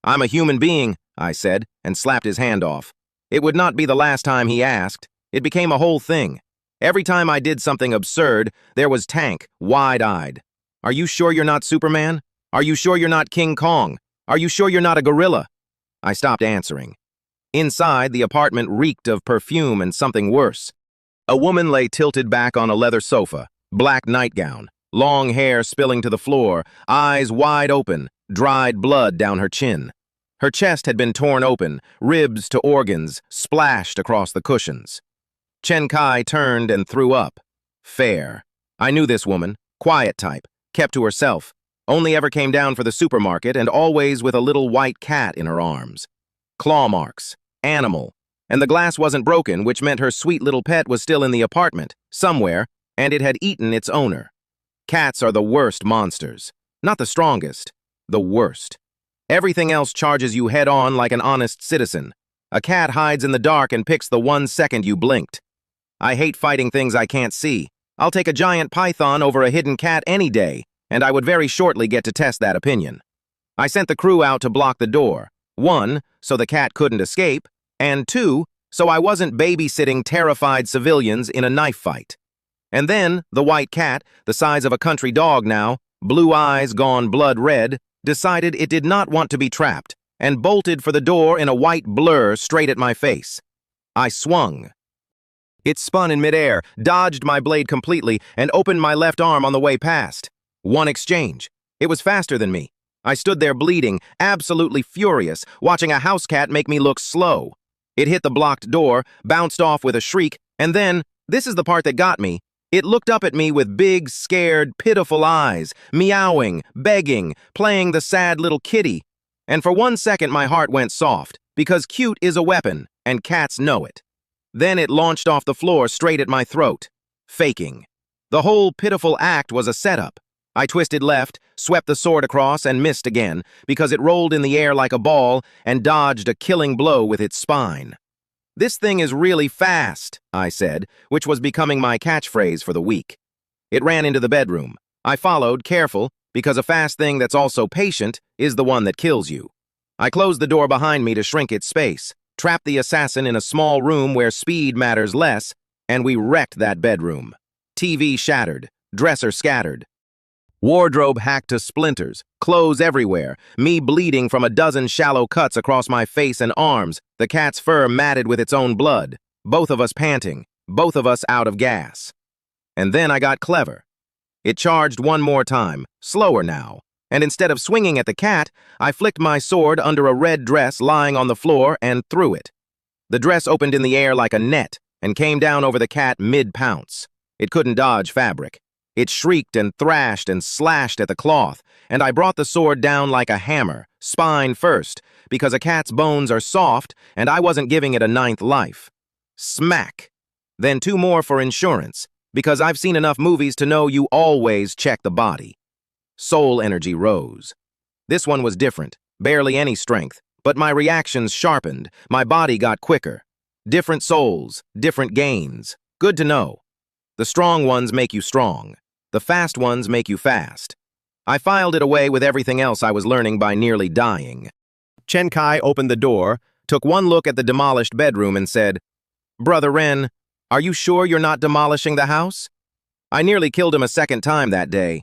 "I'm a human being," I said, and slapped his hand off. It would not be the last time he asked. It became a whole thing. Every time I did something absurd, there was Tank, wide-eyed. "Are you sure you're not Superman? Are you sure you're not King Kong? Are you sure you're not a gorilla?" I stopped answering. Inside, the apartment reeked of perfume and something worse. A woman lay tilted back on a leather sofa, black nightgown, long hair spilling to the floor, eyes wide open, dried blood down her chin. Her chest had been torn open, ribs to organs splashed across the cushions. Chen Kai turned and threw up. Fair. I knew this woman, quiet type, kept to herself, only ever came down for the supermarket and always with a little white cat in her arms. Claw marks, animal, and the glass wasn't broken, which meant her sweet little pet was still in the apartment, somewhere, and it had eaten its owner. Cats are the worst monsters. Not the strongest, the worst. Everything else charges you head-on like an honest citizen. A cat hides in the dark and picks the 1 second you blinked. I hate fighting things I can't see. I'll take a giant python over a hidden cat any day, and I would very shortly get to test that opinion. I sent the crew out to block the door. 1, so the cat couldn't escape, and 2, so I wasn't babysitting terrified civilians in a knife fight. And then, the white cat, the size of a country dog now, blue eyes gone blood red, decided it did not want to be trapped, and bolted for the door in a white blur straight at my face. I swung. It spun in midair, dodged my blade completely, and opened my left arm on the way past. 1 exchange. It was faster than me. I stood there bleeding, absolutely furious, watching a house cat make me look slow. It hit the blocked door, bounced off with a shriek, and then, this is the part that got me, it looked up at me with big, scared, pitiful eyes, meowing, begging, playing the sad little kitty. And for 1 second my heart went soft, because cute is a weapon, and cats know it. Then it launched off the floor straight at my throat. Faking. The whole pitiful act was a setup. I twisted left, swept the sword across, and missed again, because it rolled in the air like a ball and dodged a killing blow with its spine. "This thing is really fast," I said, which was becoming my catchphrase for the week. It ran into the bedroom. I followed, careful, because a fast thing that's also patient is the one that kills you. I closed the door behind me to shrink its space, trapped the assassin in a small room where speed matters less, and we wrecked that bedroom. TV shattered, dresser scattered. Wardrobe hacked to splinters, clothes everywhere, me bleeding from a dozen shallow cuts across my face and arms, the cat's fur matted with its own blood, both of us panting, both of us out of gas. And then I got clever. It charged 1 more time, slower now, and instead of swinging at the cat, I flicked my sword under a red dress lying on the floor and threw it. The dress opened in the air like a net and came down over the cat mid-pounce. It couldn't dodge fabric. It shrieked and thrashed and slashed at the cloth, and I brought the sword down like a hammer, spine first, because a cat's bones are soft, and I wasn't giving it a 9th life. Smack! Then 2 more for insurance, because I've seen enough movies to know you always check the body. Soul energy rose. This one was different, barely any strength, but my reactions sharpened, my body got quicker. Different souls, different gains. Good to know. The strong ones make you strong. The fast ones make you fast. I filed it away with everything else I was learning by nearly dying. Chen Kai opened the door, took 1 look at the demolished bedroom and said, "Brother Ren, are you sure you're not demolishing the house?" I nearly killed him a 2nd time that day.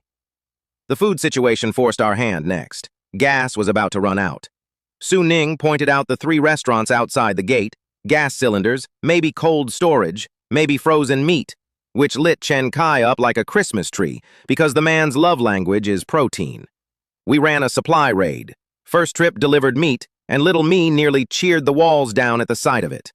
The food situation forced our hand next. Gas was about to run out. Su Ning pointed out the 3 restaurants outside the gate, gas cylinders, maybe cold storage, maybe frozen meat. which lit Chen Kai up like a Christmas tree because the man's love language is protein. We ran a supply raid. First trip delivered meat, and little me nearly cheered the walls down at the sight of it.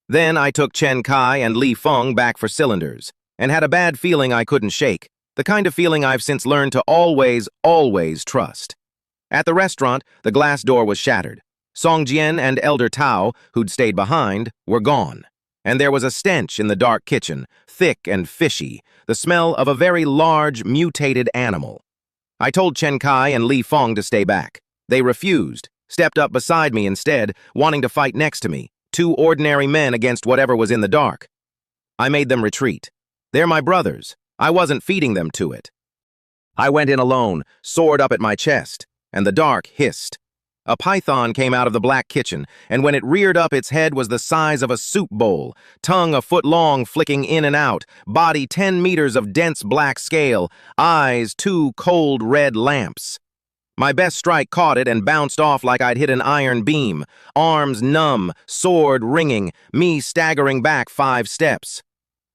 Then I took Chen Kai and Li Feng back for cylinders, and had a bad feeling I couldn't shake, the kind of feeling I've since learned to always trust. At the restaurant, the glass door was shattered. Song Jian and Elder Tao, who'd stayed behind, were gone. And there was a stench in the dark kitchen, thick and fishy, the smell of a very large, mutated animal. I told Chen Kai and Li Feng to stay back. They refused, stepped up beside me instead, wanting to fight next to me, two ordinary men against whatever was in the dark. I made them retreat. They're my brothers. I wasn't feeding them to it. I went in alone, sword up at my chest, and the dark hissed. A python came out of the black kitchen, and when it reared up, its head was the size of a soup bowl, tongue a foot long flicking in and out, body 10 meters of dense black scale, eyes 2 cold red lamps. My best strike caught it and bounced off like I'd hit an iron beam, arms numb, sword ringing, me staggering back 5 steps.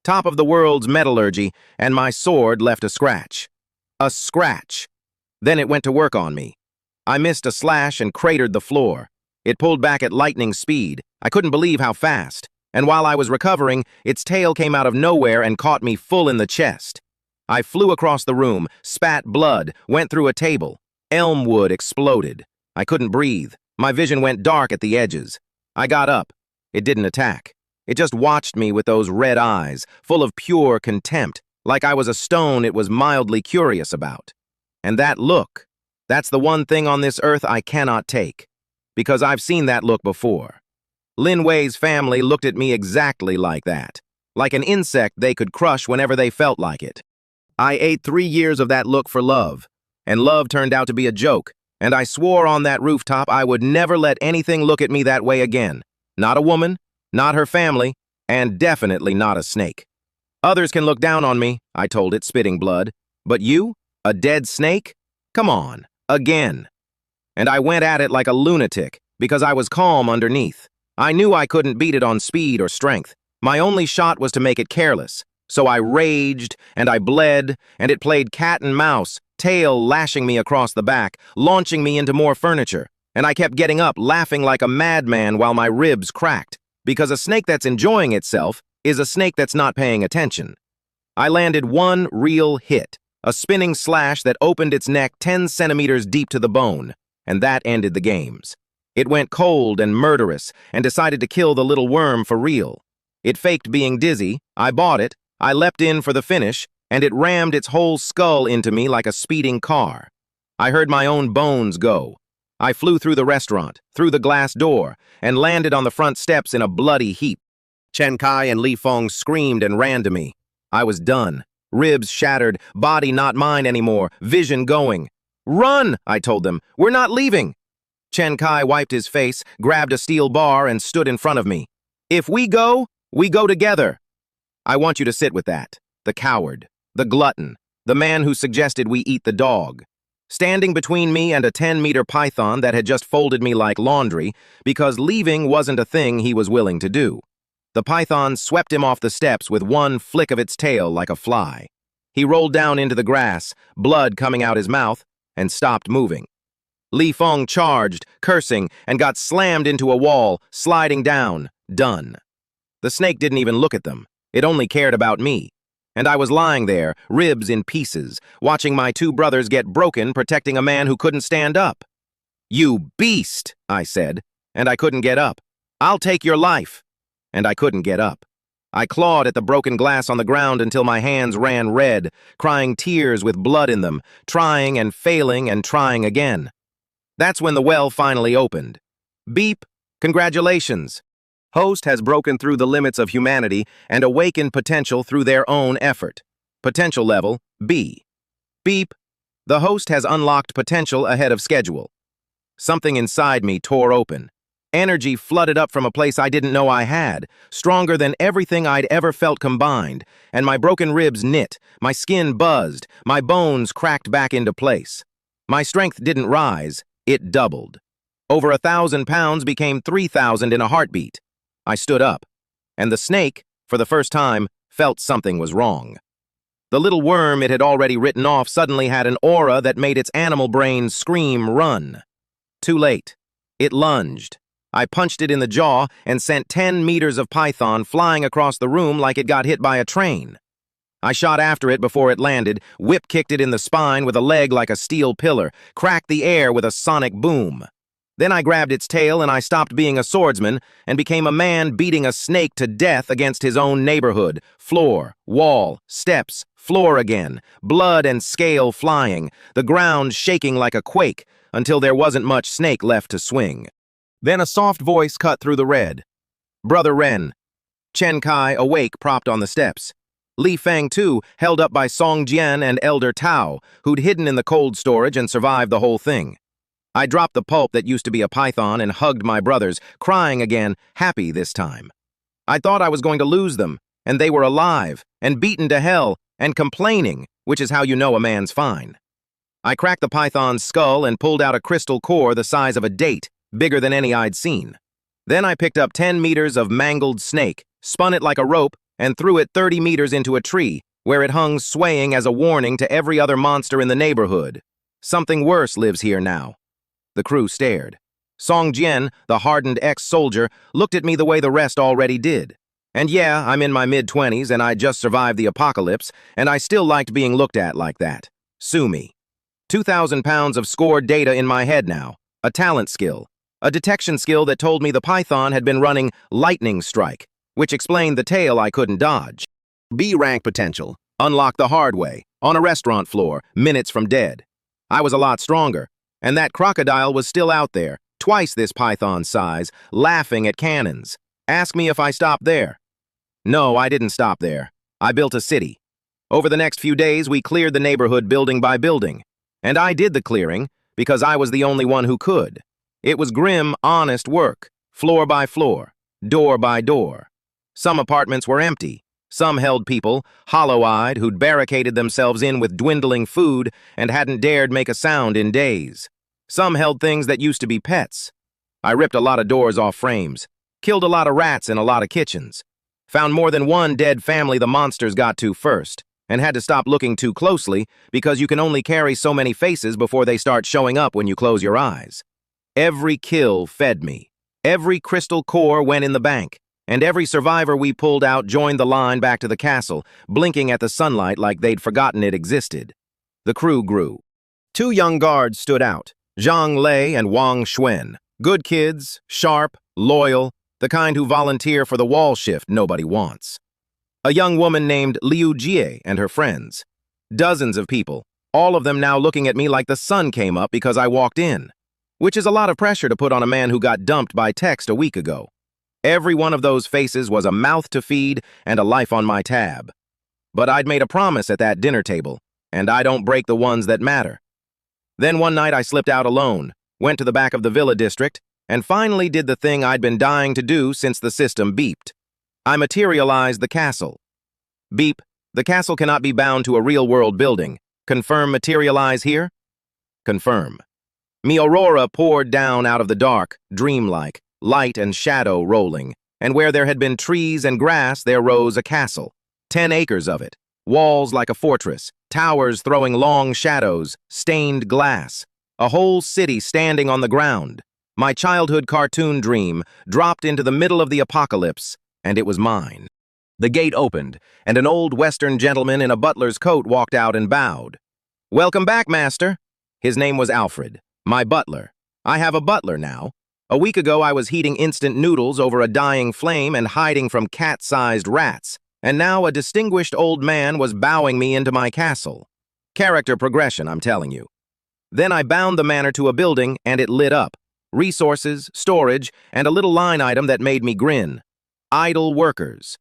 Top of the world's metallurgy, and my sword left a scratch. A scratch. Then it went to work on me. I missed a slash and cratered the floor. It pulled back at lightning speed. I couldn't believe how fast. And while I was recovering, its tail came out of nowhere and caught me full in the chest. I flew across the room, spat blood, went through a table. Elm wood exploded. I couldn't breathe. My vision went dark at the edges. I got up. It didn't attack. It just watched me with those red eyes, full of pure contempt, like I was a stone it was mildly curious about. And that look, that's the one thing on this earth I cannot take, because I've seen that look before. Lin Wei's family looked at me exactly like that, like an insect they could crush whenever they felt like it. I ate 3 years of that look for love, and love turned out to be a joke, and I swore on that rooftop I would never let anything look at me that way again. Not a woman, not her family, and definitely not a snake. Others can look down on me, I told it, spitting blood, but you, a dead snake? Come on. Again. And I went at it like a lunatic, because I was calm underneath. I knew I couldn't beat it on speed or strength. My only shot was to make it careless. So I raged, and I bled, and it played cat and mouse, tail lashing me across the back, launching me into more furniture. And I kept getting up, laughing like a madman while my ribs cracked, because a snake that's enjoying itself is a snake that's not paying attention. I landed one real hit. A spinning slash that opened its neck 10 centimeters deep to the bone, and that ended the games. It went cold and murderous and decided to kill the little worm for real. It faked being dizzy, I bought it, I leapt in for the finish, and it rammed its whole skull into me like a speeding car. I heard my own bones go. I flew through the restaurant, through the glass door, and landed on the front steps in a bloody heap. Chen Kai and Li Feng screamed and ran to me. I was done. Ribs shattered, body not mine anymore, vision going. Run, I told them. We're not leaving. Chen Kai wiped his face, grabbed a steel bar, and stood in front of me. If we go together. I want you to sit with that. The coward, the glutton, the man who suggested we eat the dog. Standing between me and a 10-meter python that had just folded me like laundry, because leaving wasn't a thing he was willing to do. The python swept him off the steps with one flick of its tail like a fly. He rolled down into the grass, blood coming out his mouth, and stopped moving. Li Feng charged, cursing, and got slammed into a wall, sliding down, done. The snake didn't even look at them. It only cared about me. And I was lying there, ribs in pieces, watching my 2 brothers get broken protecting a man who couldn't stand up. You beast, I said, and I couldn't get up. I'll take your life. And I couldn't get up. I clawed at the broken glass on the ground until my hands ran red, crying tears with blood in them, trying and failing and trying again. That's when the well finally opened. Beep, congratulations. Host has broken through the limits of humanity and awakened potential through their own effort. Potential level, B. Beep, the host has unlocked potential ahead of schedule. Something inside me tore open. Energy flooded up from a place I didn't know I had, stronger than everything I'd ever felt combined, and my broken ribs knit, my skin buzzed, my bones cracked back into place. My strength didn't rise, it doubled. Over 1,000 pounds became 3,000 in a heartbeat. I stood up, and the snake, for the first time, felt something was wrong. The little worm it had already written off suddenly had an aura that made its animal brain scream run. Too late. It lunged. I punched it in the jaw and sent 10 meters of python flying across the room like it got hit by a train. I shot after it before it landed, whip-kicked it in the spine with a leg like a steel pillar, cracked the air with a sonic boom. Then I grabbed its tail and I stopped being a swordsman and became a man beating a snake to death against his own neighborhood. Floor, wall, steps, floor again, blood and scale flying, the ground shaking like a quake until there wasn't much snake left to swing. Then a soft voice cut through the red. Brother Ren. Chen Kai awake propped on the steps. Li Feng too, held up by Song Jian and Elder Tao, who'd hidden in the cold storage and survived the whole thing. I dropped the pulp that used to be a python and hugged my brothers, crying again, happy this time. I thought I was going to lose them, and they were alive, and beaten to hell, and complaining, which is how you know a man's fine. I cracked the python's skull and pulled out a crystal core the size of a date, bigger than any I'd seen. Then I picked up 10 meters of mangled snake, spun it like a rope, and threw it 30 meters into a tree, where it hung swaying as a warning to every other monster in the neighborhood. Something worse lives here now. The crew stared. Song Jian, the hardened ex-soldier, looked at me the way the rest already did. And yeah, I'm in my mid-20s and I just survived the apocalypse, and I still liked being looked at like that. Sue me. 2,000 pounds of scored data in my head now. A talent skill. A detection skill that told me the python had been running lightning strike, which explained the tail I couldn't dodge. B-rank potential. Unlocked the hard way, on a restaurant floor, minutes from dead. I was a lot stronger, and that crocodile was still out there, twice this python's size, laughing at cannons. Ask me if I stopped there. No, I didn't stop there. I built a city. Over the next few days, we cleared the neighborhood building by building. And I did the clearing because I was the only one who could. It was grim, honest work, floor by floor, door by door. Some apartments were empty. Some held people, hollow-eyed, who'd barricaded themselves in with dwindling food and hadn't dared make a sound in days. Some held things that used to be pets. I ripped a lot of doors off frames, killed a lot of rats in a lot of kitchens, found more than one dead family the monsters got to first, and had to stop looking too closely because you can only carry so many faces before they start showing up when you close your eyes. Every kill fed me. Every crystal core went in the bank, and every survivor we pulled out joined the line back to the castle, blinking at the sunlight like they'd forgotten it existed. The crew grew. 2 young guards stood out, Zhang Lei and Wang Xuan. Good kids, sharp, loyal, the kind who volunteer for the wall shift nobody wants. A young woman named Liu Jie and her friends. Dozens of people, all of them now looking at me like the sun came up because I walked in. Which is a lot of pressure to put on a man who got dumped by text a week ago. Every one of those faces was a mouth to feed and a life on my tab. But I'd made a promise at that dinner table, and I don't break the ones that matter. Then one night I slipped out alone, went to the back of the villa district, and finally did the thing I'd been dying to do since the system beeped. I materialized the castle. Beep, the castle cannot be bound to a real-world building. Confirm materialize here? Confirm. Me aurora poured down out of the dark, dreamlike, light and shadow rolling, and where there had been trees and grass there rose a castle, 10 acres of it, walls like a fortress, towers throwing long shadows, stained glass, a whole city standing on the ground. My childhood cartoon dream dropped into the middle of the apocalypse, and it was mine. The gate opened, and an old Western gentleman in a butler's coat walked out and bowed. "Welcome back, master." His name was Alfred. My butler. I have a butler now. A week ago I was heating instant noodles over a dying flame and hiding from cat-sized rats, and now a distinguished old man was bowing me into my castle. Character progression, I'm telling you. Then I bound the manor to a building and it lit up. Resources, storage, and a little line item that made me grin. Idle workers.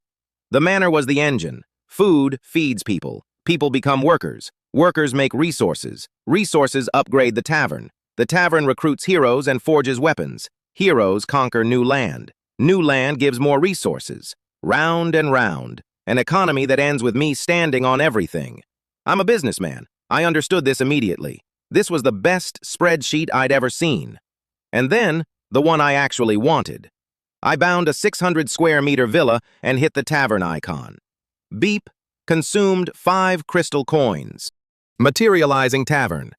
The manor was the engine. Food feeds people. People become workers. Workers make resources. Resources upgrade the tavern. The tavern recruits heroes and forges weapons. Heroes conquer new land. New land gives more resources. Round and round. An economy that ends with me standing on everything. I'm a businessman. I understood this immediately. This was the best spreadsheet I'd ever seen. And then, the one I actually wanted. I bound a 600 square meter villa and hit the tavern icon. Beep. Consumed 5 crystal coins. Materializing tavern.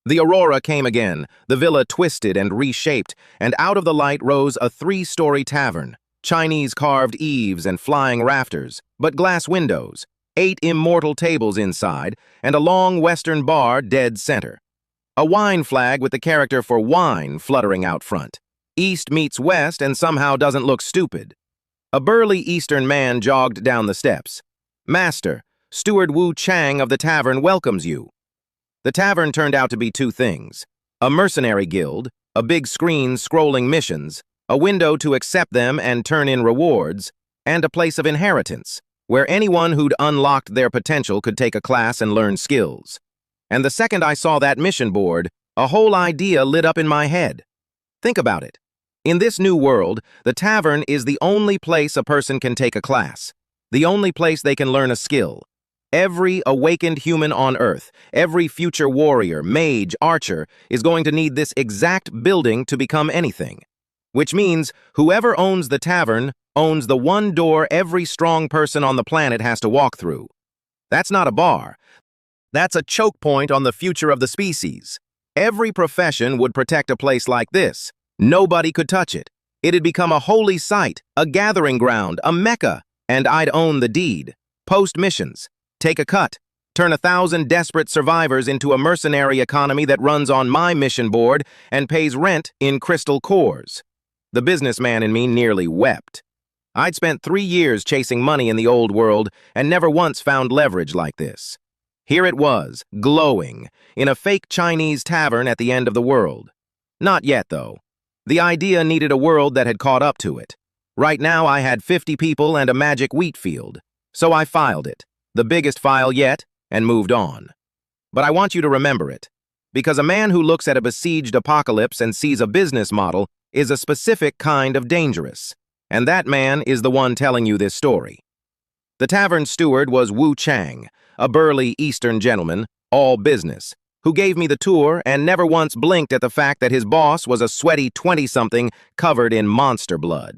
The aurora came again, the villa twisted and reshaped, and out of the light rose a 3-story tavern. Chinese carved eaves and flying rafters, but glass windows, 8 immortal tables inside, and a long western bar dead center. A wine flag with the character for wine fluttering out front. East meets west and somehow doesn't look stupid. A burly Eastern man jogged down the steps. "Master, Steward Wu Chang of the tavern welcomes you." The tavern turned out to be 2 things: a mercenary guild, a big screen scrolling missions, a window to accept them and turn in rewards, and a place of inheritance, where anyone who'd unlocked their potential could take a class and learn skills. And the second I saw that mission board, a whole idea lit up in my head. Think about it. In this new world, the tavern is the only place a person can take a class, the only place they can learn a skill. Every awakened human on Earth, every future warrior, mage, archer, is going to need this exact building to become anything. Which means whoever owns the tavern owns the one door every strong person on the planet has to walk through. That's not a bar. That's a choke point on the future of the species. Every profession would protect a place like this. Nobody could touch it. It'd become a holy site, a gathering ground, a mecca, and I'd own the deed. Post missions. Take a cut. Turn 1,000 desperate survivors into a mercenary economy that runs on my mission board and pays rent in crystal cores. The businessman in me nearly wept. I'd spent 3 years chasing money in the old world and never once found leverage like this. Here it was, glowing, in a fake Chinese tavern at the end of the world. Not yet, though. The idea needed a world that had caught up to it. Right now I had 50 people and a magic wheat field. So I filed it, the biggest file yet, and moved on. But I want you to remember it, because a man who looks at a besieged apocalypse and sees a business model is a specific kind of dangerous. And that man is the one telling you this story. The tavern steward was Wu Chang, a burly Eastern gentleman, all business, who gave me the tour and never once blinked at the fact that his boss was a sweaty 20-something covered in monster blood.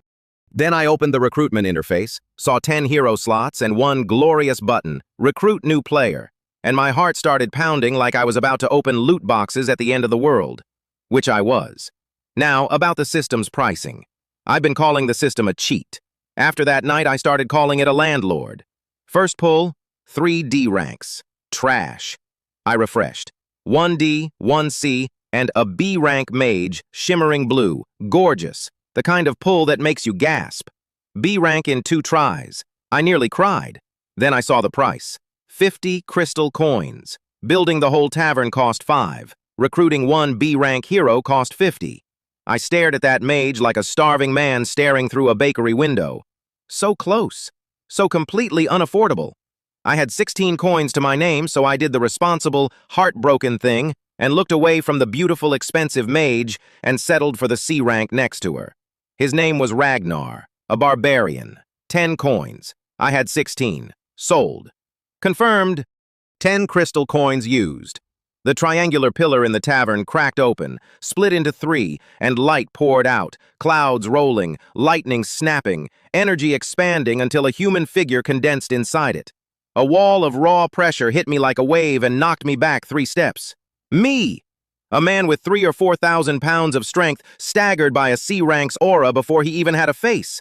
Then I opened the recruitment interface, saw 10 hero slots and one glorious button, Recruit New Player, and my heart started pounding like I was about to open loot boxes at the end of the world, which I was. Now, about the system's pricing. I've been calling the system a cheat. After that night, I started calling it a landlord. First pull, 3 D ranks. Trash. I refreshed. 1D, 1C, and a B rank mage, shimmering blue, gorgeous, the kind of pull that makes you gasp. B rank in 2 tries. I nearly cried. Then I saw the price. 50 crystal coins. Building the whole tavern cost 5. Recruiting 1 B rank hero cost 50. I stared at that mage like a starving man staring through a bakery window. So close. So completely unaffordable. I had 16 coins to my name, so I did the responsible, heartbroken thing and looked away from the beautiful, expensive mage and settled for the C rank next to her. His name was Ragnar, a barbarian. 10 coins. I had 16. Sold. Confirmed. 10 crystal coins used. The triangular pillar in the tavern cracked open, split into 3, and light poured out, clouds rolling, lightning snapping, energy expanding until a human figure condensed inside it. A wall of raw pressure hit me like a wave and knocked me back 3 steps. Me! A man with 3,000 or 4,000 pounds of strength staggered by a C-rank's aura before he even had a face.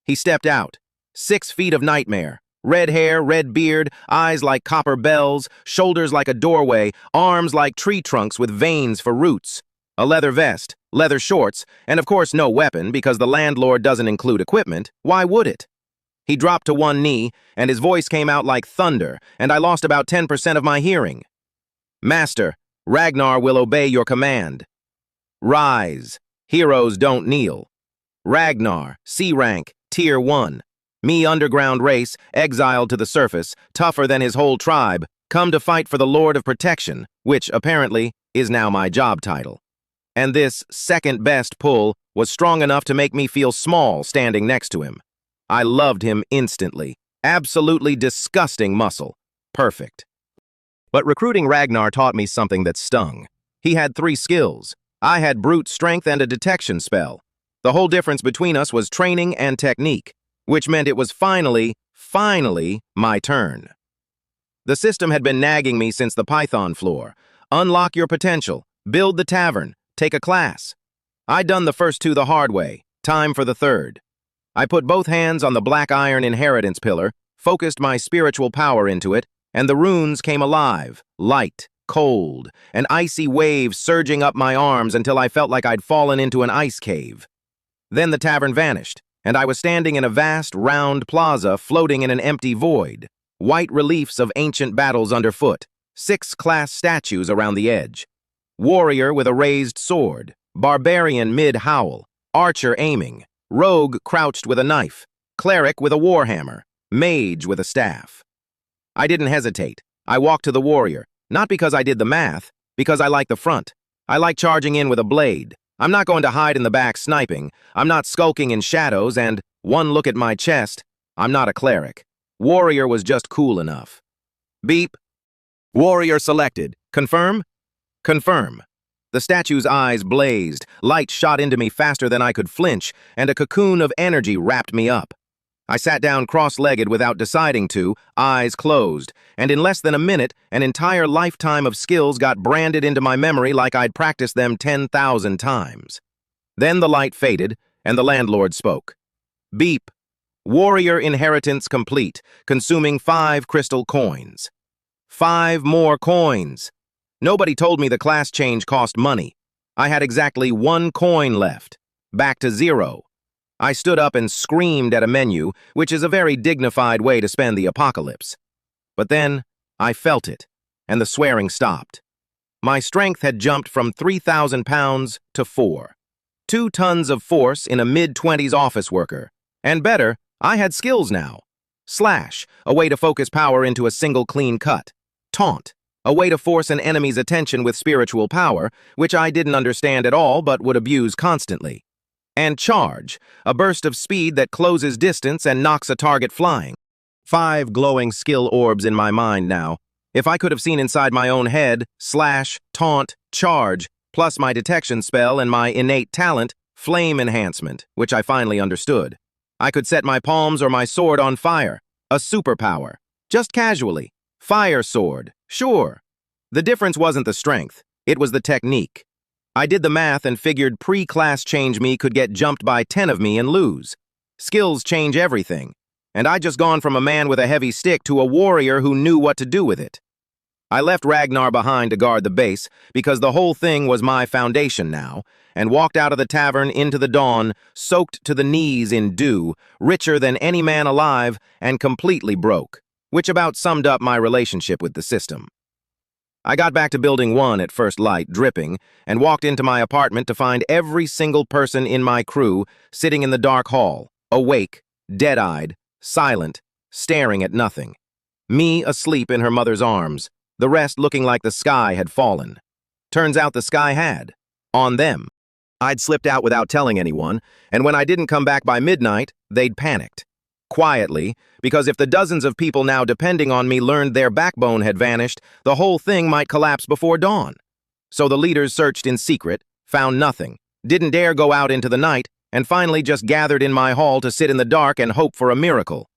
He stepped out. 6 feet of nightmare. Red hair, red beard, eyes like copper bells, shoulders like a doorway, arms like tree trunks with veins for roots. A leather vest, leather shorts, and of course no weapon because the landlord doesn't include equipment. Why would it? He dropped to one knee, and his voice came out like thunder, and I lost about 10% of my hearing. Master, Ragnar will obey your command. Rise. Heroes don't kneel. Ragnar, C rank, tier 1. Me underground race, exiled to the surface, tougher than his whole tribe, come to fight for the Lord of Protection, which, apparently, is now my job title. And this second best pull was strong enough to make me feel small standing next to him. I loved him instantly. Absolutely disgusting muscle. Perfect. But recruiting Ragnar taught me something that stung. He had 3 skills. I had brute strength and a detection spell. The whole difference between us was training and technique, which meant it was finally Finally, my turn. The system had been nagging me since the Python floor. Unlock your potential, build the tavern, take a class. I'd done the first two the hard way. Time for the third. I put both hands on the black iron inheritance pillar, focused my spiritual power into it, and the runes came alive, light, cold, an icy wave surging up my arms until I felt like I'd fallen into an ice cave. Then the tavern vanished, and I was standing in a vast, round plaza floating in an empty void. White reliefs of ancient battles underfoot, 6 class statues around the edge. Warrior with a raised sword, barbarian mid-howl, archer aiming, rogue crouched with a knife, cleric with a warhammer, mage with a staff. I didn't hesitate. I walked to the warrior, not because I did the math, because I like the front. I like charging in with a blade. I'm not going to hide in the back sniping. I'm not skulking in shadows, and one look at my chest, I'm not a cleric. Warrior was just cool enough. Beep. Warrior selected. Confirm? Confirm. The statue's eyes blazed, light shot into me faster than I could flinch, and a cocoon of energy wrapped me up. I sat down cross-legged without deciding to, eyes closed, and in less than a minute, an entire lifetime of skills got branded into my memory like I'd practiced them 10,000 times. Then the light faded, and the landlord spoke. Beep. Warrior inheritance complete, consuming 5 crystal coins. 5 more coins. Nobody told me the class change cost money. I had exactly 1 coin left. Back to 0. I stood up and screamed at a menu, which is a very dignified way to spend the apocalypse. But then, I felt it, and the swearing stopped. My strength had jumped from 3,000 pounds to 4. 2 tons of force in a mid-20s office worker. And better, I had skills now. Slash, a way to focus power into a single clean cut. Taunt, a way to force an enemy's attention with spiritual power, which I didn't understand at all but would abuse constantly. And charge, a burst of speed that closes distance and knocks a target flying. 5 glowing skill orbs in my mind now. If I could have seen inside my own head, slash, taunt, charge, plus my detection spell and my innate talent, flame enhancement, which I finally understood. I could set my palms or my sword on fire. A superpower. Just casually. Fire sword. Sure. The difference wasn't the strength. It was the technique. I did the math and figured pre-class change me could get jumped by 10 of me and lose. Skills change everything. And I'd just gone from a man with a heavy stick to a warrior who knew what to do with it. I left Ragnar behind to guard the base because the whole thing was my foundation now, and walked out of the tavern into the dawn, soaked to the knees in dew, richer than any man alive, and completely broke, which about summed up my relationship with the system. I got back to Building 1 at first light, dripping, and walked into my apartment to find every single person in my crew sitting in the dark hall, awake, dead-eyed, silent, staring at nothing. Me asleep in her mother's arms, the rest looking like the sky had fallen. Turns out the sky had. On them. I'd slipped out without telling anyone, and when I didn't come back by midnight, they'd panicked. Quietly, because if the dozens of people now depending on me learned their backbone had vanished, the whole thing might collapse before dawn. So the leaders searched in secret, found nothing, didn't dare go out into the night, and finally just gathered in my hall to sit in the dark and hope for a miracle.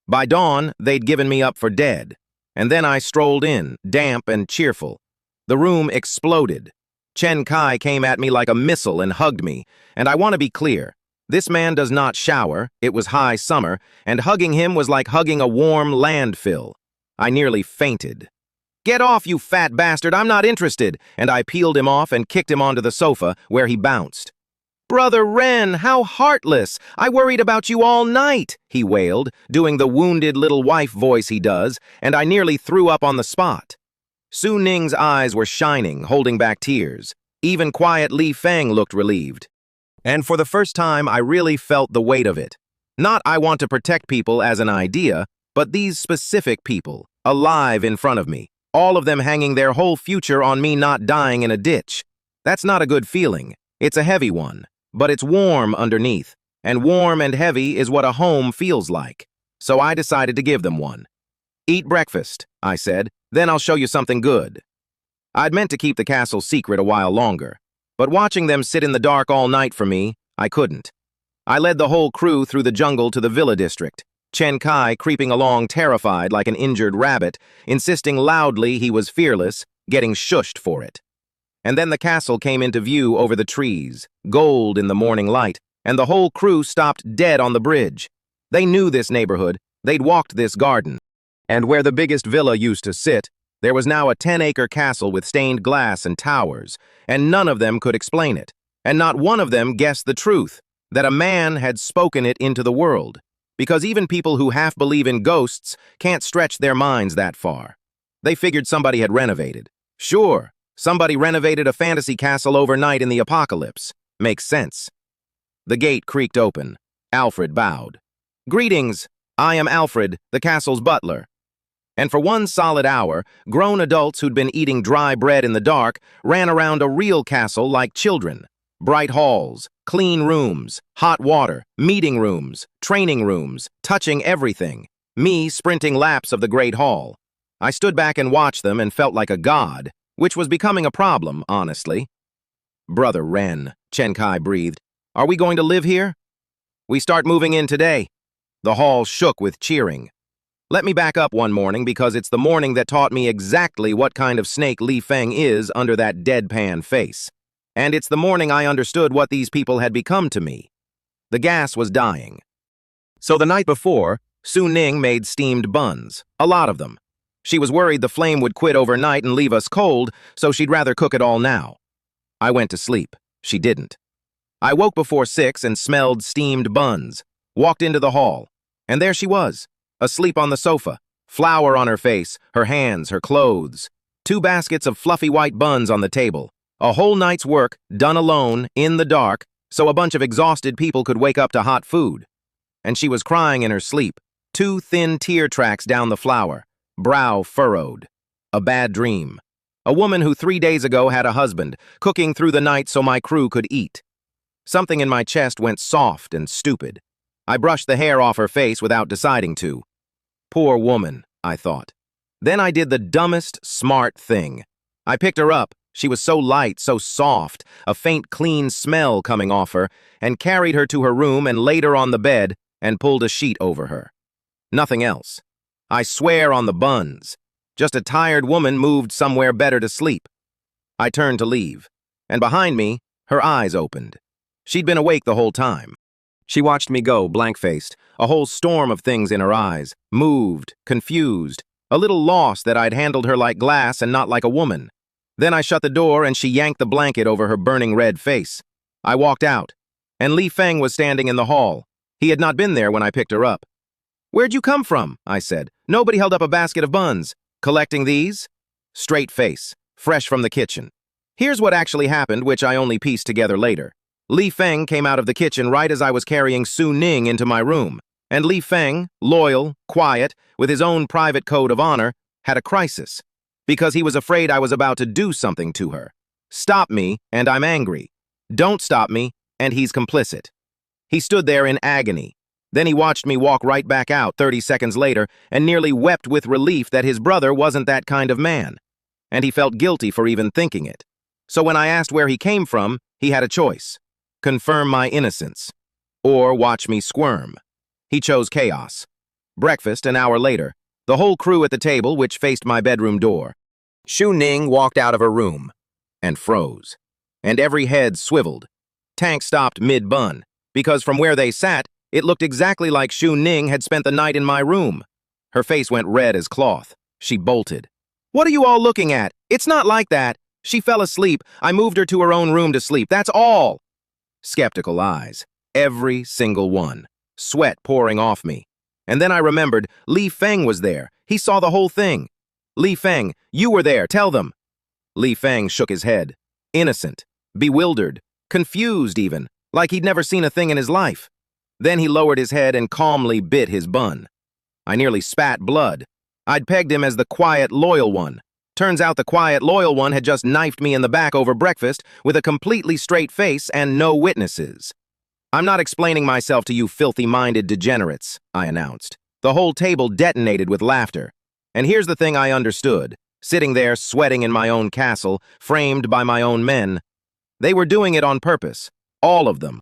By dawn, they'd given me up for dead. And then I strolled in, damp and cheerful. The room exploded. Chen Kai came at me like a missile and hugged me, and I want to be clear. This man does not shower, it was high summer, and hugging him was like hugging a warm landfill. I nearly fainted. "Get off, you fat bastard, I'm not interested," and I peeled him off and kicked him onto the sofa, where he bounced. "Brother Ren, how heartless! I worried about you all night," he wailed, doing the wounded little wife voice he does, and I nearly threw up on the spot. Su Ning's eyes were shining, holding back tears. Even quiet Li Feng looked relieved. And for the first time, I really felt the weight of it. Not I want to protect people as an idea, but these specific people, alive in front of me, all of them hanging their whole future on me not dying in a ditch. That's not a good feeling. It's a heavy one, but it's warm underneath, and warm and heavy is what a home feels like. So I decided to give them one. "Eat breakfast," I said, "then I'll show you something good." I'd meant to keep the castle secret a while longer, but watching them sit in the dark all night for me, I couldn't. I led the whole crew through the jungle to the villa district, Chen Kai creeping along terrified like an injured rabbit, insisting loudly he was fearless, getting shushed for it. And then the castle came into view over the trees, gold in the morning light, and the whole crew stopped dead on the bridge. They knew this neighborhood, they'd walked this garden. And where the biggest villa used to sit, there was now a 10-acre castle with stained glass and towers, and none of them could explain it. And not one of them guessed the truth, that a man had spoken it into the world. Because even people who half believe in ghosts can't stretch their minds that far. They figured somebody had renovated. Sure, somebody renovated a fantasy castle overnight in the apocalypse. Makes sense. The gate creaked open. Alfred bowed. "Greetings, I am Alfred, the castle's butler." And for 1 solid hour, grown adults who'd been eating dry bread in the dark ran around a real castle like children. Bright halls, clean rooms, hot water, meeting rooms, training rooms, touching everything. Me sprinting laps of the great hall. I stood back and watched them and felt like a god, which was becoming a problem, honestly. "Brother Ren," Chen Kai breathed, "are we going to live here?" "We start moving in today." The hall shook with cheering. Let me back up one morning because it's the morning that taught me exactly what kind of snake Li Feng is under that deadpan face. And it's the morning I understood what these people had become to me. The gas was dying. So the night before, Su Ning made steamed buns, a lot of them. She was worried the flame would quit overnight and leave us cold, so she'd rather cook it all now. I went to sleep. She didn't. I woke before 6 and smelled steamed buns, walked into the hall, and there she was, asleep on the sofa, flour on her face, her hands, her clothes, 2 baskets of fluffy white buns on the table, a whole night's work done alone, in the dark, so a bunch of exhausted people could wake up to hot food. And she was crying in her sleep, 2 thin tear tracks down the flour, brow furrowed. A bad dream. A woman who 3 days ago had a husband, cooking through the night so my crew could eat. Something in my chest went soft and stupid. I brushed the hair off her face without deciding to. Poor woman, I thought. Then I did the dumbest, smart thing. I picked her up. She was so light, so soft, a faint, clean smell coming off her, and carried her to her room and laid her on the bed and pulled a sheet over her. Nothing else. I swear on the buns. Just a tired woman moved somewhere better to sleep. I turned to leave, and behind me, her eyes opened. She'd been awake the whole time. She watched me go, blank-faced, a whole storm of things in her eyes, moved, confused, a little lost that I'd handled her like glass and not like a woman. Then I shut the door and she yanked the blanket over her burning red face. I walked out, and Li Feng was standing in the hall. He had not been there when I picked her up. "Where'd you come from?" I said. "Nobody held up a basket of buns. Collecting these?" Straight face, fresh from the kitchen. Here's what actually happened, which I only pieced together later. Li Feng came out of the kitchen right as I was carrying Su Ning into my room. And Li Feng, loyal, quiet, with his own private code of honor, had a crisis. Because he was afraid I was about to do something to her. Stop me, and I'm angry. Don't stop me, and he's complicit. He stood there in agony. Then he watched me walk right back out 30 seconds later and nearly wept with relief that his brother wasn't that kind of man. And he felt guilty for even thinking it. So when I asked where he came from, he had a choice. Confirm my innocence. Or watch me squirm. He chose chaos. Breakfast an hour later. The whole crew at the table, which faced my bedroom door. Su Ning walked out of her room. And froze. And every head swiveled. Tank stopped mid-bun. Because from where they sat, it looked exactly like Su Ning had spent the night in my room. Her face went red as cloth. She bolted. "What are you all looking at? It's not like that. She fell asleep. I moved her to her own room to sleep. That's all." Skeptical eyes. Every single one. Sweat pouring off me. And then I remembered Li Feng was there. He saw the whole thing. "Li Feng, you were there. Tell them." Li Feng shook his head. Innocent. Bewildered. Confused even. Like he'd never seen a thing in his life. Then he lowered his head and calmly bit his bun. I nearly spat blood. I'd pegged him as the quiet, loyal one. Turns out the quiet, loyal one had just knifed me in the back over breakfast with a completely straight face and no witnesses. "I'm not explaining myself to you filthy-minded degenerates," I announced. The whole table detonated with laughter. And here's the thing I understood, sitting there sweating in my own castle, framed by my own men. They were doing it on purpose. All of them.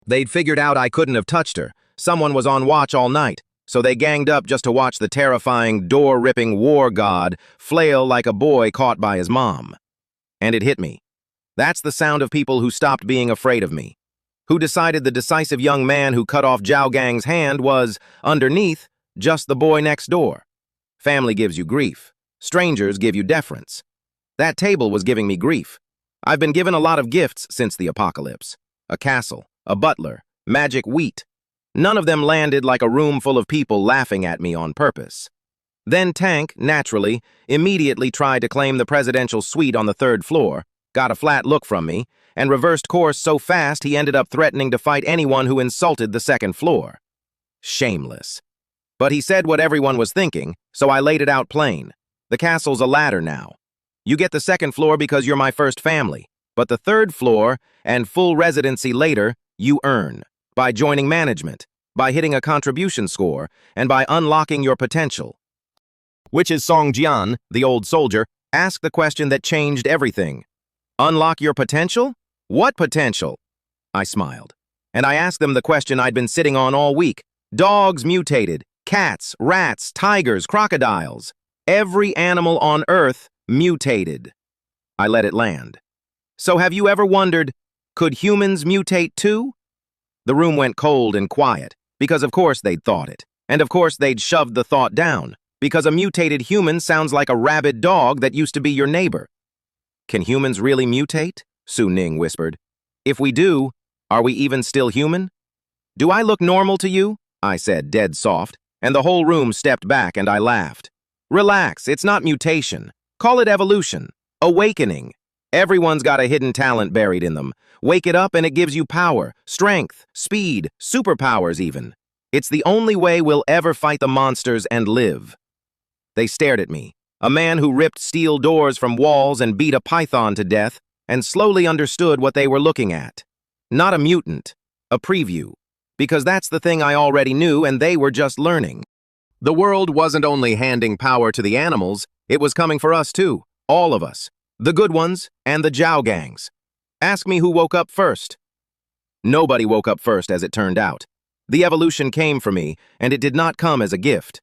They'd figured out I couldn't have touched her. Someone was on watch all night. so they ganged up just to watch the terrifying, door-ripping war god flail like a boy caught by his mom. And it hit me. That's the sound of people who stopped being afraid of me, who decided the decisive young man who cut off Zhao Gang's hand was, underneath, just the boy next door. Family gives you grief. Strangers give you deference. That table was giving me grief. I've been given a lot of gifts since the apocalypse. A castle, a butler, magic wheat. None of them landed like a room full of people laughing at me on purpose. Then Tank, naturally, immediately tried to claim the presidential suite on the 3rd floor, got a flat look from me, and reversed course so fast he ended up threatening to fight anyone who insulted the 2nd floor. Shameless. But he said what everyone was thinking, so I laid it out plain. The castle's a ladder now. You get the 2nd floor because you're my first family, but the 3rd floor, and full residency later, you earn. By joining management, by hitting a contribution score, and by unlocking your potential. Which is Song Jian, the old soldier, asked the question that changed everything. Unlock your potential? What potential? I smiled. And I asked them the question I'd been sitting on all week. Dogs mutated, cats, rats, tigers, crocodiles. Every animal on Earth mutated. I let it land. So have you ever wondered, could humans mutate too? The room went cold and quiet, because of course they'd thought it. And of course they'd shoved the thought down, because a mutated human sounds like a rabid dog that used to be your neighbor. Can humans really mutate? Su Ning whispered. If we do, are we even still human? Do I look normal to you? I said, dead soft, and the whole room stepped back and I laughed. Relax, it's not mutation. Call it evolution. Awakening. Everyone's got a hidden talent buried in them. Wake it up and it gives you power, strength, speed, superpowers even. It's the only way we'll ever fight the monsters and live. They stared at me, a man who ripped steel doors from walls and beat a python to death, and slowly understood what they were looking at. Not a mutant, a preview, because that's the thing I already knew and they were just learning. The world wasn't only handing power to the animals, it was coming for us too, all of us. The good ones, and the Zhao gangs. Ask me who woke up first. Nobody woke up first, as it turned out. The evolution came for me, and it did not come as a gift.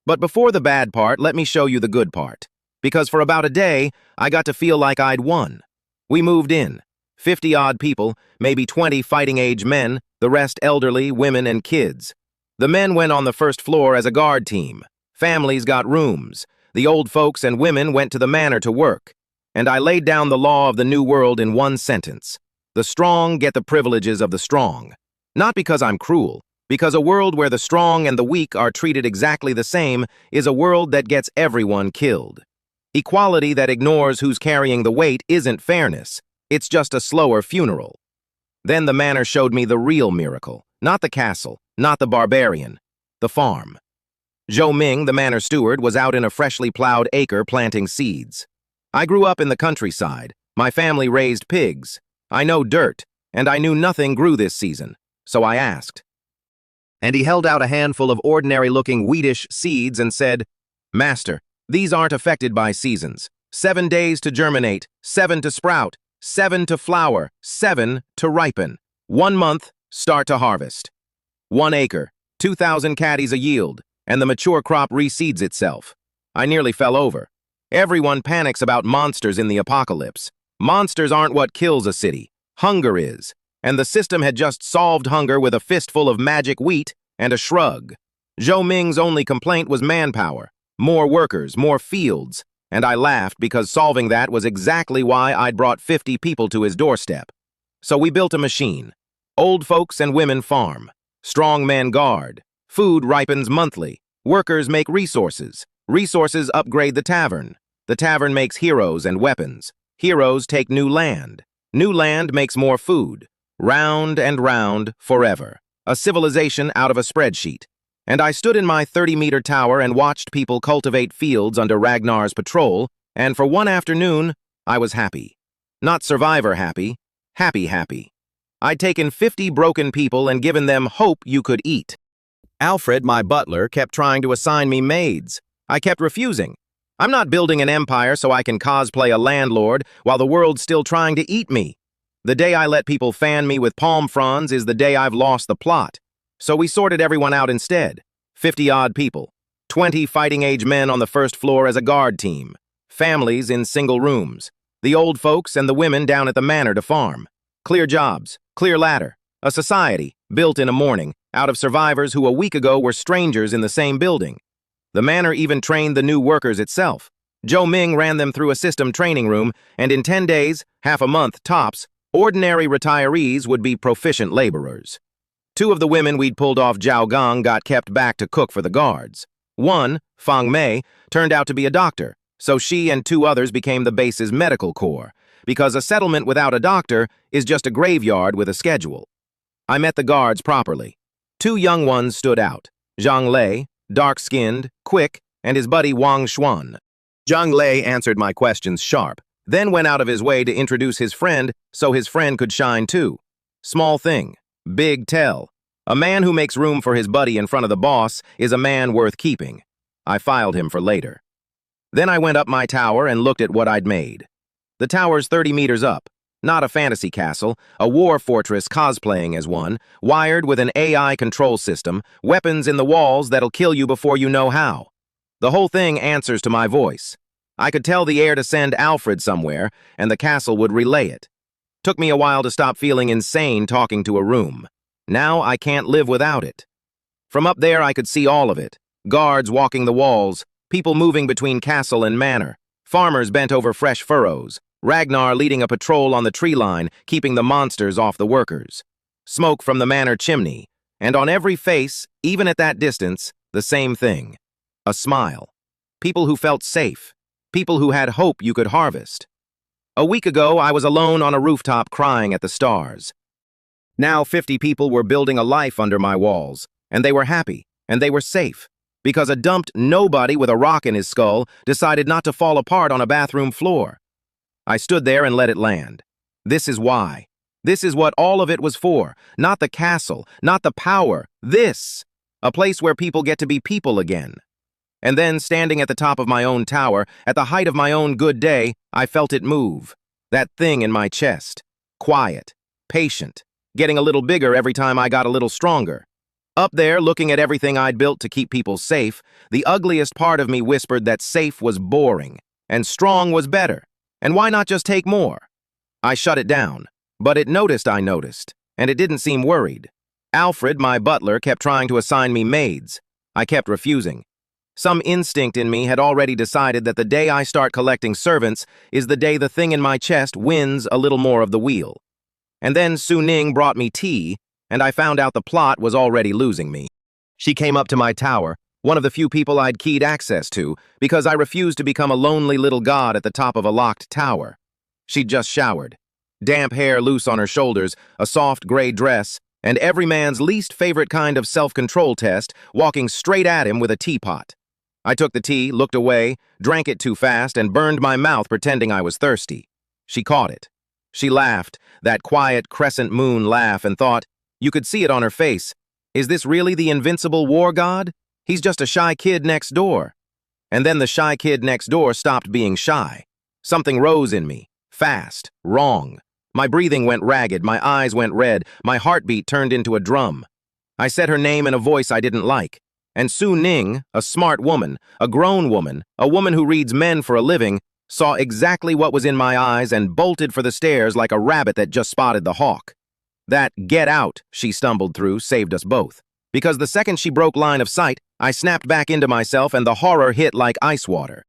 But before the bad part, let me show you the good part. Because for about a day, I got to feel like I'd won. We moved in. 50-odd people, maybe 20 fighting-age men, the rest elderly, women, and kids. The men went on the 1st floor as a guard team. Families got rooms. The old folks and women went to the manor to work. And I laid down the law of the new world in one sentence. The strong get the privileges of the strong. Not because I'm cruel, because a world where the strong and the weak are treated exactly the same is a world that gets everyone killed. Equality that ignores who's carrying the weight isn't fairness. It's just a slower funeral. Then the manor showed me the real miracle. Not the castle, not the barbarian. The farm. Zhou Ming, the manor steward, was out in a freshly plowed acre planting seeds. I grew up in the countryside. My family raised pigs. I know dirt, and I knew nothing grew this season, so I asked. And he held out a handful of ordinary-looking wheatish seeds and said, Master, these aren't affected by seasons. 7 days to germinate, 7 to sprout, 7 to flower, 7 to ripen. 1 month, start to harvest. 1 acre, 2,000 caddies a yield, and the mature crop reseeds itself. I nearly fell over. Everyone panics about monsters in the apocalypse. Monsters aren't what kills a city. Hunger is. And the system had just solved hunger with a fistful of magic wheat and a shrug. Zhou Ming's only complaint was manpower. More workers, more fields. And I laughed because solving that was exactly why I'd brought 50 people to his doorstep. So we built a machine. Old folks and women farm. Strong men guard. Food ripens monthly. Workers make resources. Resources upgrade the tavern. The tavern makes heroes and weapons. Heroes take new land. New land makes more food. Round and round, forever. A civilization out of a spreadsheet. And I stood in my 30-meter tower and watched people cultivate fields under Ragnar's patrol, and for one afternoon, I was happy. Not survivor happy, happy. I'd taken 50 broken people and given them hope you could eat. Alfred, my butler, kept trying to assign me maids. I kept refusing. I'm not building an empire so I can cosplay a landlord while the world's still trying to eat me. The day I let people fan me with palm fronds is the day I've lost the plot. So we sorted everyone out instead. 50-odd people. 20 fighting-age men on the first floor as a guard team. Families in single rooms. The old folks and the women down at the manor to farm. Clear jobs, clear ladder. A society, built in a morning, out of survivors who a week ago were strangers in the same building. The manor even trained the new workers itself. Zhou Ming ran them through a system training room, and in 10 days, half a month tops, ordinary retirees would be proficient laborers. 2 of the women we'd pulled off Jiaogang got kept back to cook for the guards. One, Fang Mei, turned out to be a doctor, so she and 2 others became the base's medical corps, because a settlement without a doctor is just a graveyard with a schedule. I met the guards properly. 2 young ones stood out. Zhang Lei, dark-skinned, quick, and his buddy Wang Xuan. Zhang Lei answered my questions sharp, then went out of his way to introduce his friend so his friend could shine too. Small thing, big tell. A man who makes room for his buddy in front of the boss is a man worth keeping. I filed him for later. Then I went up my tower and looked at what I'd made. The tower's 30 meters up. Not a fantasy castle, a war fortress cosplaying as one, wired with an AI control system, weapons in the walls that'll kill you before you know how. The whole thing answers to my voice. I could tell the air to send Alfred somewhere, and the castle would relay it. Took me a while to stop feeling insane talking to a room. Now I can't live without it. From up there I could see all of it. Guards walking the walls, people moving between castle and manor, farmers bent over fresh furrows, Ragnar leading a patrol on the tree line, keeping the monsters off the workers. Smoke from the manor chimney, and on every face, even at that distance, the same thing. A smile. People who felt safe. People who had hope you could harvest. A week ago, I was alone on a rooftop crying at the stars. Now 50 people were building a life under my walls, and they were happy, and they were safe, because a dumped nobody with a rock in his skull decided not to fall apart on a bathroom floor. I stood there and let it land. This is why. This is what all of it was for. Not the castle, not the power. This. A place where people get to be people again. And then, standing at the top of my own tower, at the height of my own good day, I felt it move. That thing in my chest. Quiet. Patient. Getting a little bigger every time I got a little stronger. Up there, looking at everything I'd built to keep people safe, the ugliest part of me whispered that safe was boring, and strong was better. And why not just take more? I shut it down, but it noticed I noticed, and it didn't seem worried. Alfred, my butler, kept trying to assign me maids. I kept refusing. Some instinct in me had already decided that the day I start collecting servants is the day the thing in my chest wins a little more of the wheel. And then Su Ning brought me tea, and I found out the plot was already losing me. She came up to my tower, one of the few people I'd keyed access to, because I refused to become a lonely little god at the top of a locked tower. She'd just showered. Damp hair loose on her shoulders, a soft gray dress, and every man's least favorite kind of self-control test, walking straight at him with a teapot. I took the tea, looked away, drank it too fast, and burned my mouth pretending I was thirsty. She caught it. She laughed, that quiet crescent moon laugh, and thought, you could see it on her face, is this really the invincible war god? He's just a shy kid next door. And then the shy kid next door stopped being shy. Something rose in me, fast, wrong. My breathing went ragged, my eyes went red, my heartbeat turned into a drum. I said her name in a voice I didn't like. And Su Ning, a smart woman, a grown woman, a woman who reads men for a living, saw exactly what was in my eyes and bolted for the stairs like a rabbit that just spotted the hawk. That "get out" she stumbled through saved us both. Because the second she broke line of sight, I snapped back into myself and the horror hit like ice water.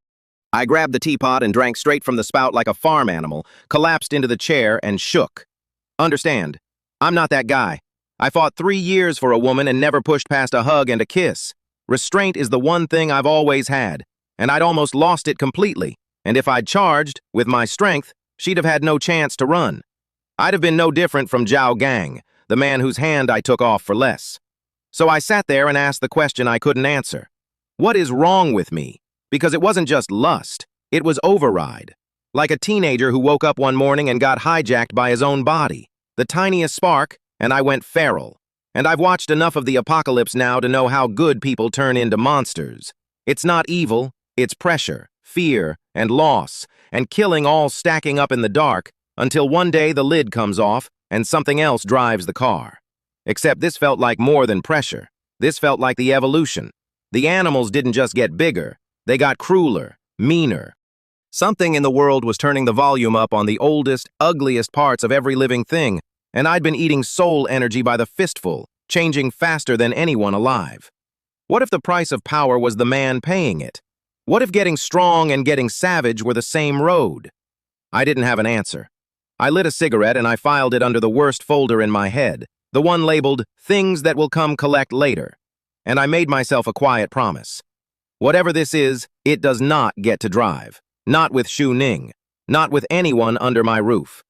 I grabbed the teapot and drank straight from the spout like a farm animal, collapsed into the chair and shook. Understand, I'm not that guy. I fought 3 years for a woman and never pushed past a hug and a kiss. Restraint is the one thing I've always had, and I'd almost lost it completely. And if I'd charged, with my strength, she'd have had no chance to run. I'd have been no different from Zhao Gang, the man whose hand I took off for less. So I sat there and asked the question I couldn't answer. What is wrong with me? Because it wasn't just lust, it was override. Like a teenager who woke up one morning and got hijacked by his own body. The tiniest spark, and I went feral. And I've watched enough of the apocalypse now to know how good people turn into monsters. It's not evil, it's pressure, fear, and loss, and killing all stacking up in the dark, until one day the lid comes off and something else drives the car. Except this felt like more than pressure. This felt like the evolution. The animals didn't just get bigger, they got crueler, meaner. Something in the world was turning the volume up on the oldest, ugliest parts of every living thing, and I'd been eating soul energy by the fistful, changing faster than anyone alive. What if the price of power was the man paying it? What if getting strong and getting savage were the same road? I didn't have an answer. I lit a cigarette and I filed it under the worst folder in my head, the one labeled Things That Will Come Collect Later. And I made myself a quiet promise. Whatever this is, it does not get to drive. Not with Xu Ning. Not with anyone under my roof.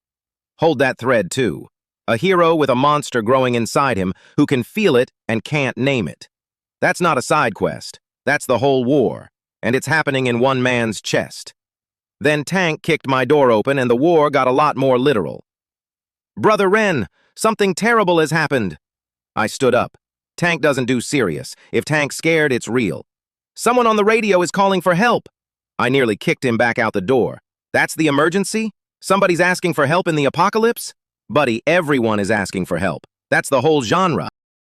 Hold that thread, too. A hero with a monster growing inside him who can feel it and can't name it. That's not a side quest. That's the whole war. And it's happening in one man's chest. Then Tank kicked my door open and the war got a lot more literal. "Brother Ren, something terrible has happened." I stood up. Tank doesn't do serious. If Tank's scared, it's real. "Someone on the radio is calling for help." I nearly kicked him back out the door. "That's the emergency? Somebody's asking for help in the apocalypse?" "Buddy, everyone is asking for help. That's the whole genre."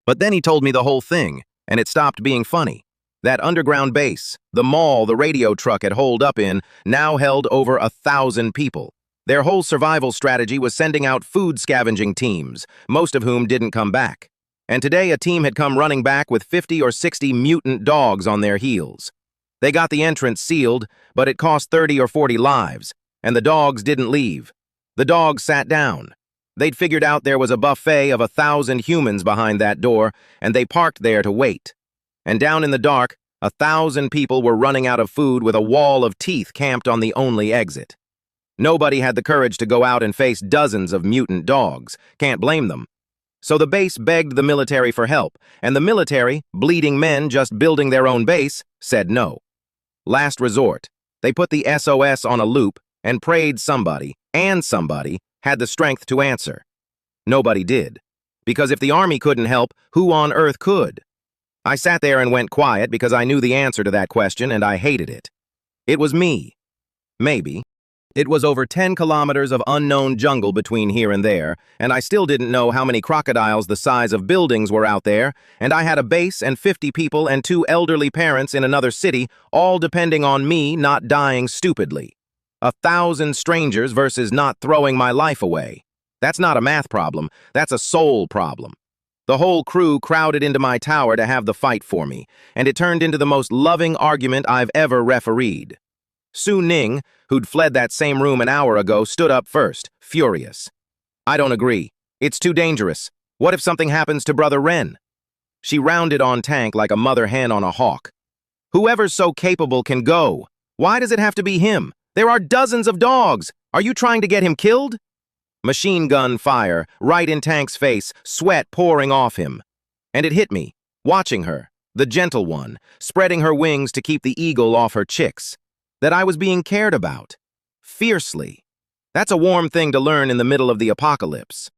But then he told me the whole thing, and it stopped being funny. That underground base, the mall the radio truck had holed up in, now held over 1,000 people. Their whole survival strategy was sending out food scavenging teams, most of whom didn't come back. And today a team had come running back with 50 or 60 mutant dogs on their heels. They got the entrance sealed, but it cost 30 or 40 lives, and the dogs didn't leave. The dogs sat down. They'd figured out there was a buffet of 1,000 humans behind that door, and they parked there to wait. And down in the dark, 1,000 people were running out of food with a wall of teeth camped on the only exit. Nobody had the courage to go out and face dozens of mutant dogs. Can't blame them. So the base begged the military for help, and the military, bleeding men just building their own base, said no. Last resort, they put the SOS on a loop and prayed somebody, and somebody, had the strength to answer. Nobody did. Because if the army couldn't help, who on earth could? I sat there and went quiet because I knew the answer to that question and I hated it. It was me. Maybe. It was over 10 kilometers of unknown jungle between here and there, and I still didn't know how many crocodiles the size of buildings were out there, and I had a base and 50 people and 2 elderly parents in another city, all depending on me not dying stupidly. 1,000 strangers versus not throwing my life away. That's not a math problem, that's a soul problem. The whole crew crowded into my tower to have the fight for me, and it turned into the most loving argument I've ever refereed. Su Ning, who'd fled that same room an hour ago, stood up first, furious. "I don't agree. It's too dangerous. What if something happens to Brother Ren?" She rounded on Tank like a mother hen on a hawk. "Whoever's so capable can go. Why does it have to be him? There are dozens of dogs. Are you trying to get him killed?" Machine gun fire, right in Tank's face, sweat pouring off him. And it hit me, watching her, the gentle one, spreading her wings to keep the eagle off her chicks, that I was being cared about. Fiercely. That's a warm thing to learn in the middle of the apocalypse.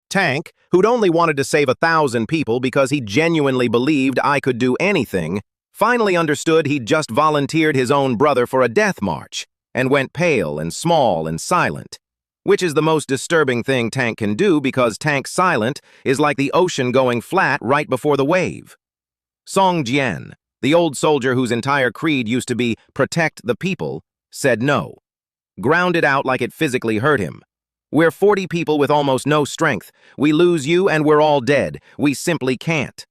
Tank, who'd only wanted to save 1,000 people because he genuinely believed I could do anything, finally understood he'd just volunteered his own brother for a death march, and went pale and small and silent. Which is the most disturbing thing Tank can do because Tank silent is like the ocean going flat right before the wave. Song Jian, the old soldier whose entire creed used to be protect the people, said no. Grounded out like it physically hurt him. "We're 40 people with almost no strength. We lose you and we're all dead. We simply can't."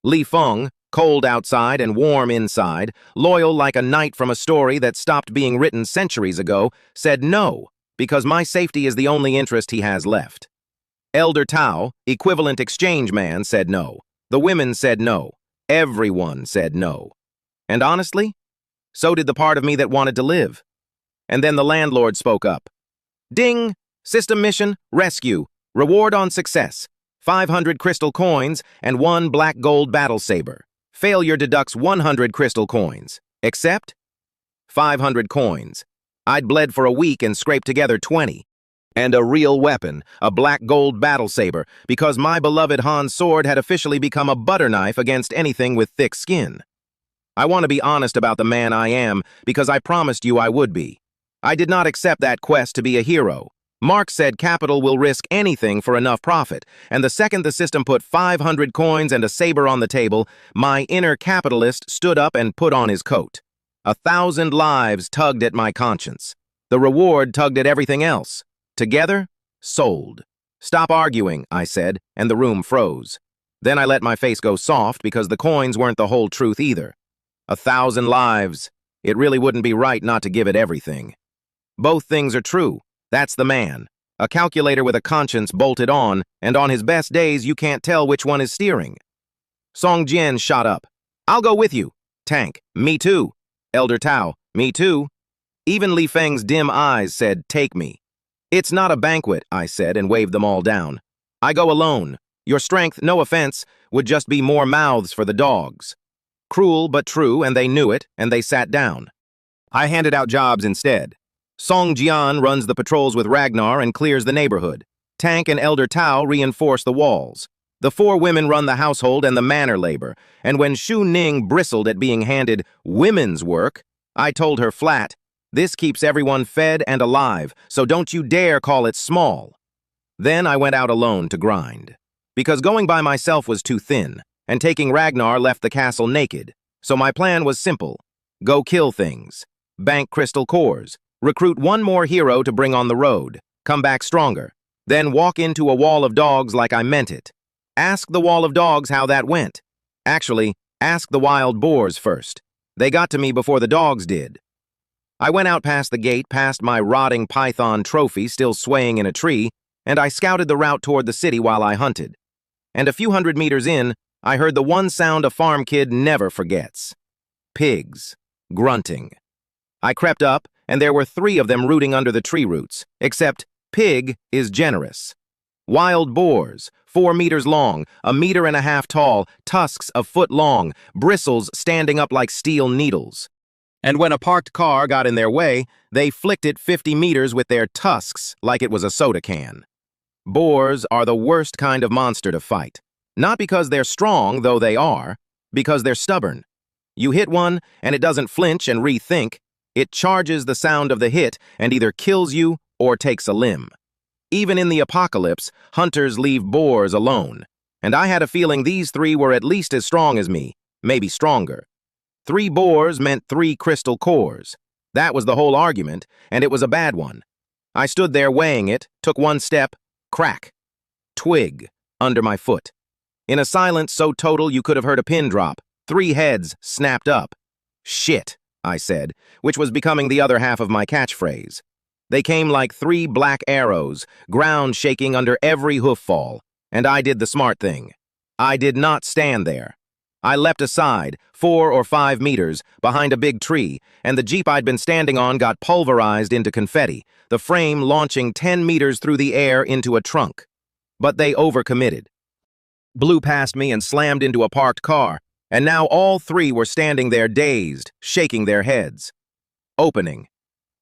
Li Feng, cold outside and warm inside, loyal like a knight from a story that stopped being written centuries ago, said no. Because my safety is the only interest he has left. Elder Tao, equivalent exchange man, said no. The women said no. Everyone said no. And honestly, so did the part of me that wanted to live. And then the landlord spoke up. "Ding! System mission, rescue. Reward on success. 500 crystal coins and 1 black gold battle saber. Failure deducts 100 crystal coins. Accept?" 500 coins. I'd bled for a week and scraped together 20. And a real weapon, a black gold battle saber, because my beloved Han's sword had officially become a butter knife against anything with thick skin. I want to be honest about the man I am, because I promised you I would be. I did not accept that quest to be a hero. Marx said capital will risk anything for enough profit, and the second the system put 500 coins and a saber on the table, my inner capitalist stood up and put on his coat. 1,000 lives tugged at my conscience. The reward tugged at everything else. Together, sold. Stop arguing, I said, and the room froze. Then I let my face go soft because the coins weren't the whole truth either. 1,000 lives. It really wouldn't be right not to give it everything. Both things are true. That's the man. A calculator with a conscience bolted on, and on his best days you can't tell which one is steering. Song Jian shot up. I'll go with you. Tank, me too. Elder Tao, me too. Even Li Feng's dim eyes said, take me. It's not a banquet, I said, and waved them all down. I go alone. Your strength, no offense, would just be more mouths for the dogs. Cruel but true, and they knew it, and they sat down. I handed out jobs instead. Song Jian runs the patrols with Ragnar and clears the neighborhood. Tank and Elder Tao reinforce the walls. The 4 women run the household and the manor labor, and when Shu Ning bristled at being handed women's work, I told her flat, this keeps everyone fed and alive, so don't you dare call it small. Then I went out alone to grind. Because going by myself was too thin, and taking Ragnar left the castle naked, so my plan was simple. Go kill things. Bank crystal cores. Recruit 1 more hero to bring on the road. Come back stronger. Then walk into a wall of dogs like I meant it. Ask the wall of dogs how that went. Actually, ask the wild boars first. They got to me before the dogs did. I went out past the gate, past my rotting python trophy still swaying in a tree, and I scouted the route toward the city while I hunted. And a few hundred meters in, I heard the one sound a farm kid never forgets. Pigs. Grunting. I crept up, and there were 3 of them rooting under the tree roots, except pig is generous. Wild boars, 4 meters long, 1.5 meters tall, tusks a foot long, bristles standing up like steel needles. And when a parked car got in their way, they flicked it 50 meters with their tusks like it was a soda can. Boars are the worst kind of monster to fight. Not because they're strong, though they are, because they're stubborn. You hit one, and it doesn't flinch and rethink. It charges the sound of the hit and either kills you or takes a limb. Even in the apocalypse, hunters leave boars alone. And I had a feeling these 3 were at least as strong as me, maybe stronger. 3 boars meant 3 crystal cores. That was the whole argument, and it was a bad one. I stood there weighing it, took 1 step, crack. Twig, under my foot. In a silence so total you could have heard a pin drop. 3 heads snapped up. Shit, I said, which was becoming the other half of my catchphrase. They came like 3 black arrows, ground shaking under every hoof fall, and I did the smart thing. I did not stand there. I leapt aside, 4 or 5 meters, behind a big tree, and the jeep I'd been standing on got pulverized into confetti, the frame launching 10 meters through the air into a trunk. But they overcommitted. Blew past me and slammed into a parked car, and now all 3 were standing there dazed, shaking their heads. Opening.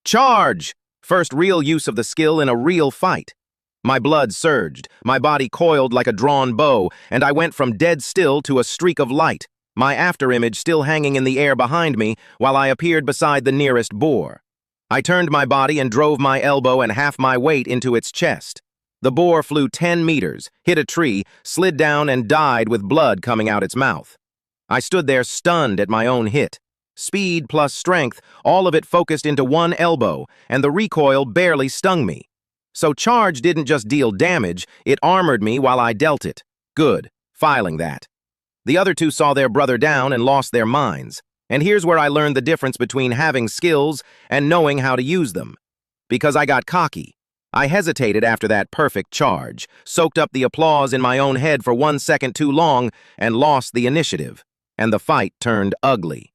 Charge! First real use of the skill in a real fight. My blood surged, my body coiled like a drawn bow, and I went from dead still to a streak of light, my afterimage still hanging in the air behind me while I appeared beside the nearest boar. I turned my body and drove my elbow and half my weight into its chest. The boar flew 10 meters, hit a tree, slid down and died with blood coming out its mouth. I stood there stunned at my own hit. Speed plus strength, all of it focused into 1 elbow, and the recoil barely stung me. So charge didn't just deal damage, it armored me while I dealt it. Good, filing that. The other 2 saw their brother down and lost their minds. And here's where I learned the difference between having skills and knowing how to use them. Because I got cocky. I hesitated after that perfect charge, soaked up the applause in my own head for 1 second too long, and lost the initiative. And the fight turned ugly.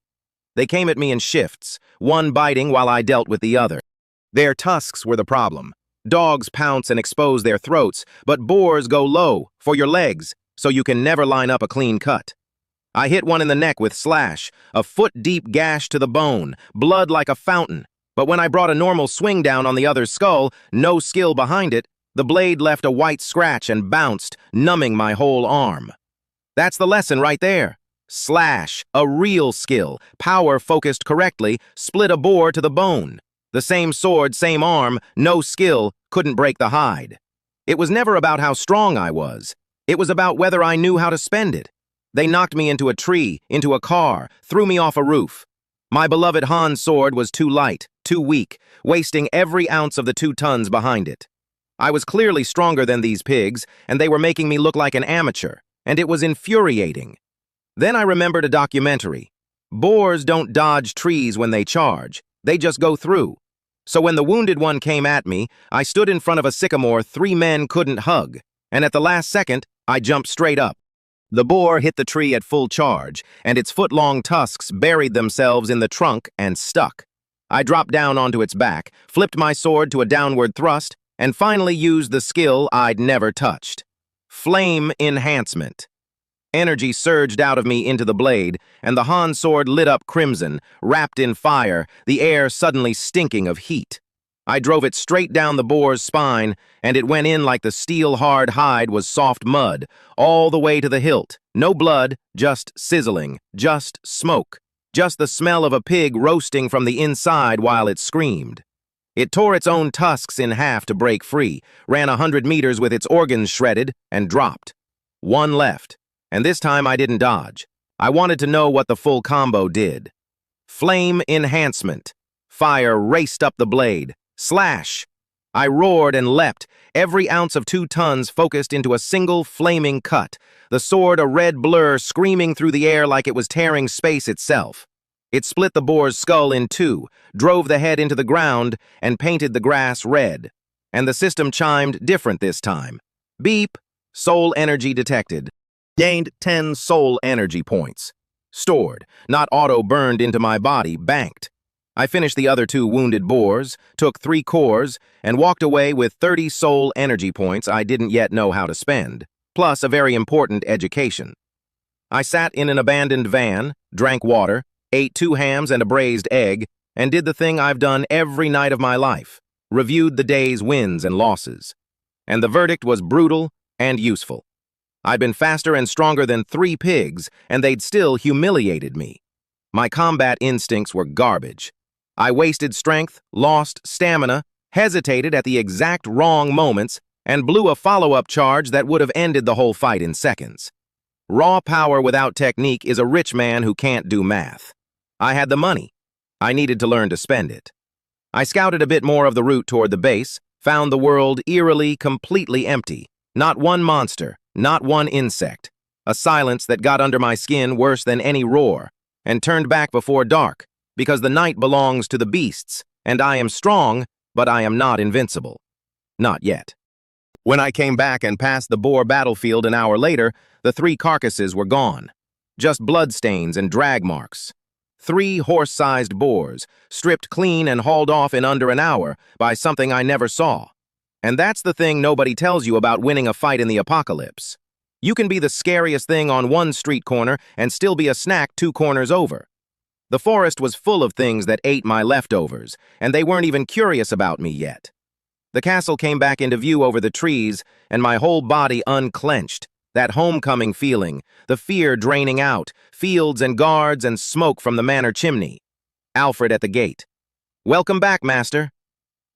They came at me in shifts, one biting while I dealt with the other. Their tusks were the problem. Dogs pounce and expose their throats, but boars go low, for your legs, so you can never line up a clean cut. I hit one in the neck with slash, a foot-deep gash to the bone, blood like a fountain. But when I brought a normal swing down on the other's skull, no skill behind it, the blade left a white scratch and bounced, numbing my whole arm. That's the lesson right there. Slash, a real skill, power focused correctly, split a boar to the bone. The same sword, same arm, no skill, couldn't break the hide. It was never about how strong I was. It was about whether I knew how to spend it. They knocked me into a tree, into a car, threw me off a roof. My beloved Han's sword was too light, too weak, wasting every ounce of the 2 tons behind it. I was clearly stronger than these pigs, and they were making me look like an amateur, and it was infuriating. Then I remembered a documentary. Boars don't dodge trees when they charge, they just go through. So when the wounded one came at me, I stood in front of a sycamore 3 men couldn't hug, and at the last second, I jumped straight up. The boar hit the tree at full charge, and its foot-long tusks buried themselves in the trunk and stuck. I dropped down onto its back, flipped my sword to a downward thrust, and finally used the skill I'd never touched. Flame enhancement. Energy surged out of me into the blade, and the Han sword lit up crimson, wrapped in fire, the air suddenly stinking of heat. I drove it straight down the boar's spine, and it went in like the steel-hard hide was soft mud, all the way to the hilt. No blood, just sizzling, just smoke, just the smell of a pig roasting from the inside while it screamed. It tore its own tusks in half to break free, ran 100 meters with its organs shredded, and dropped. One left, and this time I didn't dodge. I wanted to know what the full combo did. Flame enhancement. Fire raced up the blade. Slash! I roared and leapt, every ounce of 2 tons focused into a single flaming cut, the sword a red blur screaming through the air like it was tearing space itself. It split the boar's skull in 2, drove the head into the ground, and painted the grass red. And the system chimed different this time. Beep! Soul energy detected. Gained 10 soul energy points. Stored, not auto-burned into my body, banked. I finished the other 2 wounded boars, took 3 cores, and walked away with 30 soul energy points I didn't yet know how to spend, plus a very important education. I sat in an abandoned van, drank water, ate 2 hams and a braised egg, and did the thing I've done every night of my life, reviewed the day's wins and losses. And the verdict was brutal and useful. I'd been faster and stronger than 3 pigs, and they'd still humiliated me. My combat instincts were garbage. I wasted strength, lost stamina, hesitated at the exact wrong moments, and blew a follow-up charge that would have ended the whole fight in seconds. Raw power without technique is a rich man who can't do math. I had the money. I needed to learn to spend it. I scouted a bit more of the route toward the base, found the world eerily, completely empty. Not one monster, not one insect. A silence that got under my skin worse than any roar, and turned back before dark, because the night belongs to the beasts, and I am strong, but I am not invincible. Not yet. When I came back and passed the boar battlefield an hour later, the 3 carcasses were gone. Just bloodstains and drag marks. 3 horse-sized boars, stripped clean and hauled off in under an hour by something I never saw. And that's the thing nobody tells you about winning a fight in the apocalypse. You can be the scariest thing on one street corner and still be a snack 2 corners over. The forest was full of things that ate my leftovers, and they weren't even curious about me yet. The castle came back into view over the trees, and my whole body unclenched. That homecoming feeling, the fear draining out, fields and guards and smoke from the manor chimney. Alfred at the gate. "Welcome back, master."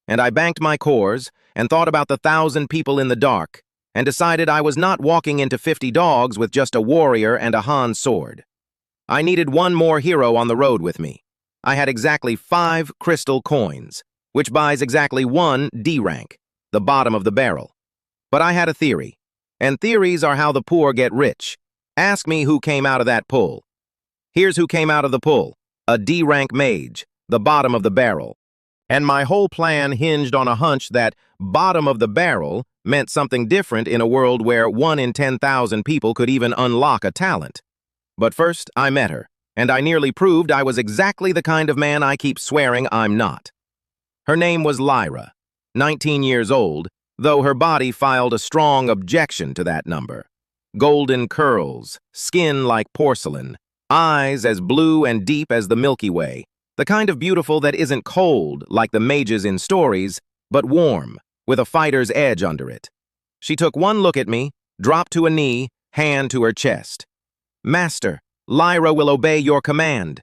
And I banked my cores, and thought about the 1,000 people in the dark, and decided I was not walking into 50 dogs with just a warrior and a Han sword. I needed one more hero on the road with me. I had exactly 5 crystal coins, which buys exactly 1 D rank, the bottom of the barrel. But I had a theory, and theories are how the poor get rich. Ask me who came out of that pull. Here's who came out of the pull, a D rank mage, the bottom of the barrel. And my whole plan hinged on a hunch that bottom of the barrel meant something different in a world where 1 in 10,000 people could even unlock a talent. But first, I met her, and I nearly proved I was exactly the kind of man I keep swearing I'm not. Her name was Lyra, 19 years old, though her body filed a strong objection to that number. Golden curls, skin like porcelain, eyes as blue and deep as the Milky Way, the kind of beautiful that isn't cold like the mages in stories, but warm, with a fighter's edge under it. She took one look at me, dropped to a knee, hand to her chest. "Master, Lyra will obey your command."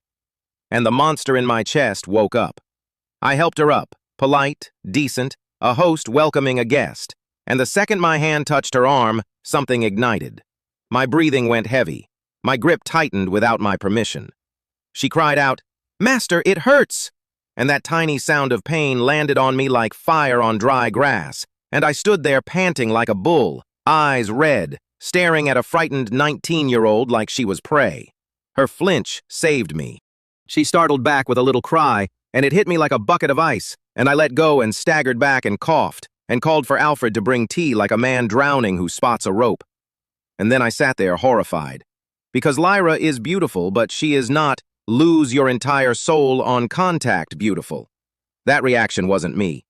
And the monster in my chest woke up. I helped her up, polite, decent, a host welcoming a guest, and the second my hand touched her arm, something ignited. My breathing went heavy. My grip tightened without my permission. She cried out, "Master, it hurts!" And that tiny sound of pain landed on me like fire on dry grass, and I stood there panting like a bull, eyes red, staring at a frightened 19-year-old like she was prey. Her flinch saved me. She startled back with a little cry, and it hit me like a bucket of ice, and I let go and staggered back and coughed, and called for Alfred to bring tea like a man drowning who spots a rope. And then I sat there horrified. Because Lyra is beautiful, but she is not lose your entire soul on contact beautiful. That reaction wasn't me.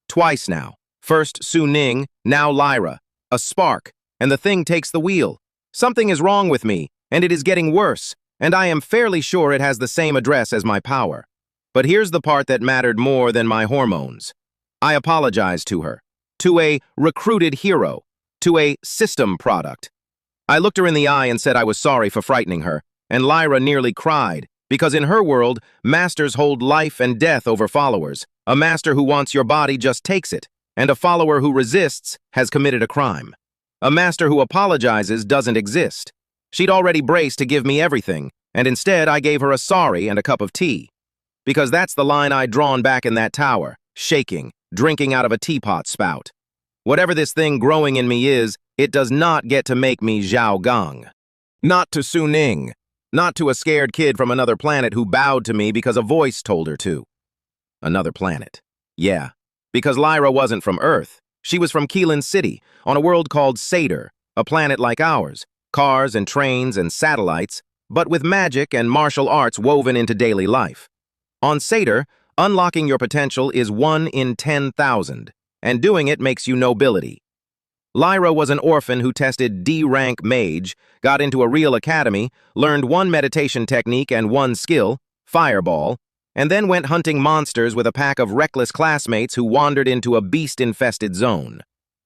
Twice now. First Su Ning, now Lyra. A spark, and the thing takes the wheel. Something is wrong with me, and it is getting worse, and I am fairly sure it has the same address as my power. But here's the part that mattered more than my hormones. I apologized to her, to a recruited hero, to a system product. I looked her in the eye and said I was sorry for frightening her, and Lyra nearly cried, because in her world, masters hold life and death over followers. A master who wants your body just takes it, and a follower who resists has committed a crime. A master who apologizes doesn't exist. She'd already braced to give me everything, and instead I gave her a sorry and a cup of tea. Because that's the line I'd drawn back in that tower, shaking, drinking out of a teapot spout. Whatever this thing growing in me is, it does not get to make me Zhao Gang. Not to Su Ning. Not to a scared kid from another planet who bowed to me because a voice told her to. Another planet. Yeah, because Lyra wasn't from Earth. She was from Keelan City, on a world called Sator, a planet like ours. Cars and trains and satellites, but with magic and martial arts woven into daily life. On Sator, unlocking your potential is 1 in 10,000, and doing it makes you nobility. Lyra was an orphan who tested D-rank mage, got into a real academy, learned one meditation technique and one skill, fireball, and then went hunting monsters with a pack of reckless classmates who wandered into a beast-infested zone.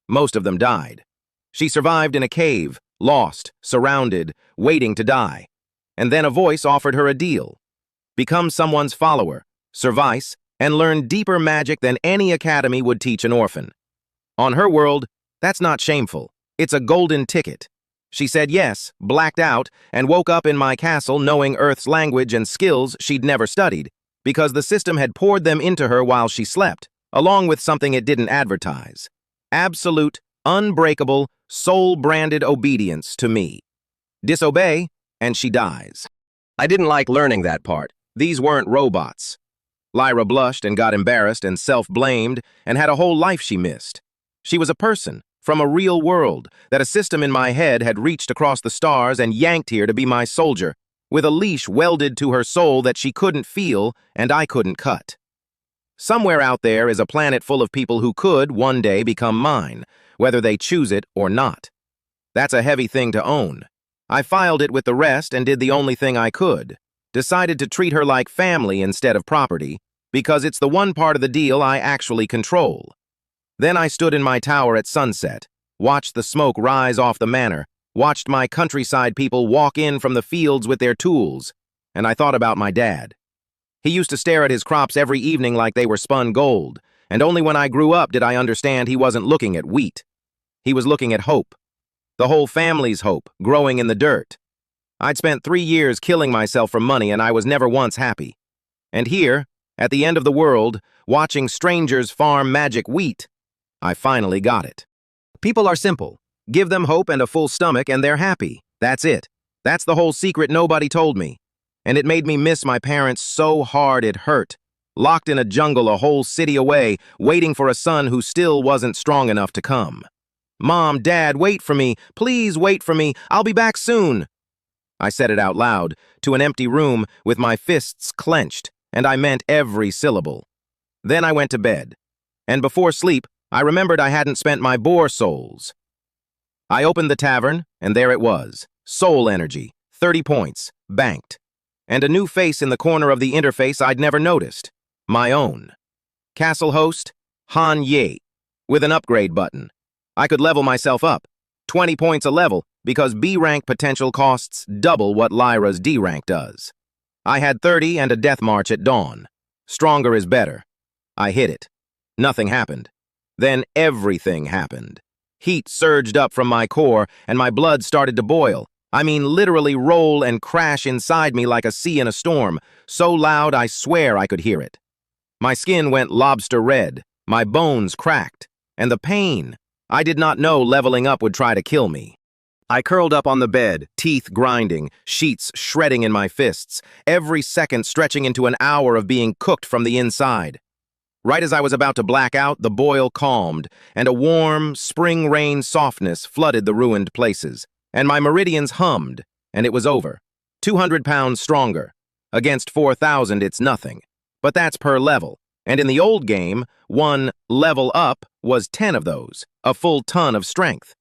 Most of them died. She survived in a cave, lost, surrounded, waiting to die. And then a voice offered her a deal. Become someone's follower, service, and learn deeper magic than any academy would teach an orphan. On her world, that's not shameful. It's a golden ticket. She said yes, blacked out, and woke up in my castle knowing Earth's language and skills she'd never studied, because the system had poured them into her while she slept, along with something it didn't advertise. Absolute, unbreakable, soul-branded obedience to me. Disobey, and she dies. I didn't like learning that part. These weren't robots. Lyra blushed and got embarrassed and self-blamed and had a whole life she missed. She was a person, from a real world, that a system in my head had reached across the stars and yanked here to be my soldier, with a leash welded to her soul that she couldn't feel and I couldn't cut. Somewhere out there is a planet full of people who could, one day, become mine, whether they choose it or not. That's a heavy thing to own. I filed it with the rest and did the only thing I could. Decided to treat her like family instead of property, because it's the one part of the deal I actually control. Then I stood in my tower at sunset, watched the smoke rise off the manor, watched my countryside people walk in from the fields with their tools, and I thought about my dad. He used to stare at his crops every evening like they were spun gold, and only when I grew up did I understand he wasn't looking at wheat. He was looking at hope. The whole family's hope, growing in the dirt. I'd spent 3 years killing myself for money and I was never once happy. And here, at the end of the world, watching strangers farm magic wheat, I finally got it. People are simple. Give them hope and a full stomach and they're happy. That's it. That's the whole secret nobody told me. And it made me miss my parents so hard it hurt. Locked in a jungle a whole city away, waiting for a son who still wasn't strong enough to come. Mom, Dad, wait for me. Please wait for me. I'll be back soon. I said it out loud, to an empty room with my fists clenched, and I meant every syllable. Then I went to bed. And before sleep, I remembered I hadn't spent my boar souls. I opened the tavern, and there it was. Soul energy, 30 points, banked. And a new face in the corner of the interface I'd never noticed. My own. Castle host, Han Ye, with an upgrade button. I could level myself up. 20 points a level, because B-rank potential costs double what Lyra's D-rank does. I had 30 and a death march at dawn. Stronger is better. I hit it. Nothing happened. Then everything happened. Heat surged up from my core, and my blood started to boil. I mean, literally roll and crash inside me like a sea in a storm, so loud I swear I could hear it. My skin went lobster red, my bones cracked, and the pain. I did not know leveling up would try to kill me. I curled up on the bed, teeth grinding, sheets shredding in my fists, every second stretching into an hour of being cooked from the inside. Right as I was about to black out, the boil calmed, and a warm, spring rain softness flooded the ruined places. And my meridians hummed, and it was over. 200 pounds stronger. Against 4,000, it's nothing. But that's per level. And in the old game, one level up was 10 of those, a full ton of strength.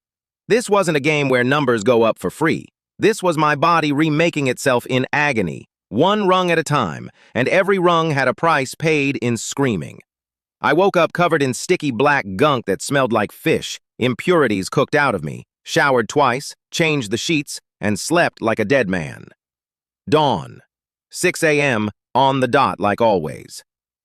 This wasn't a game where numbers go up for free. This was my body remaking itself in agony, one rung at a time, and every rung had a price paid in screaming. I woke up covered in sticky black gunk that smelled like fish, impurities cooked out of me, showered twice, changed the sheets, and slept like a dead man. Dawn. 6 a.m., on the dot like always.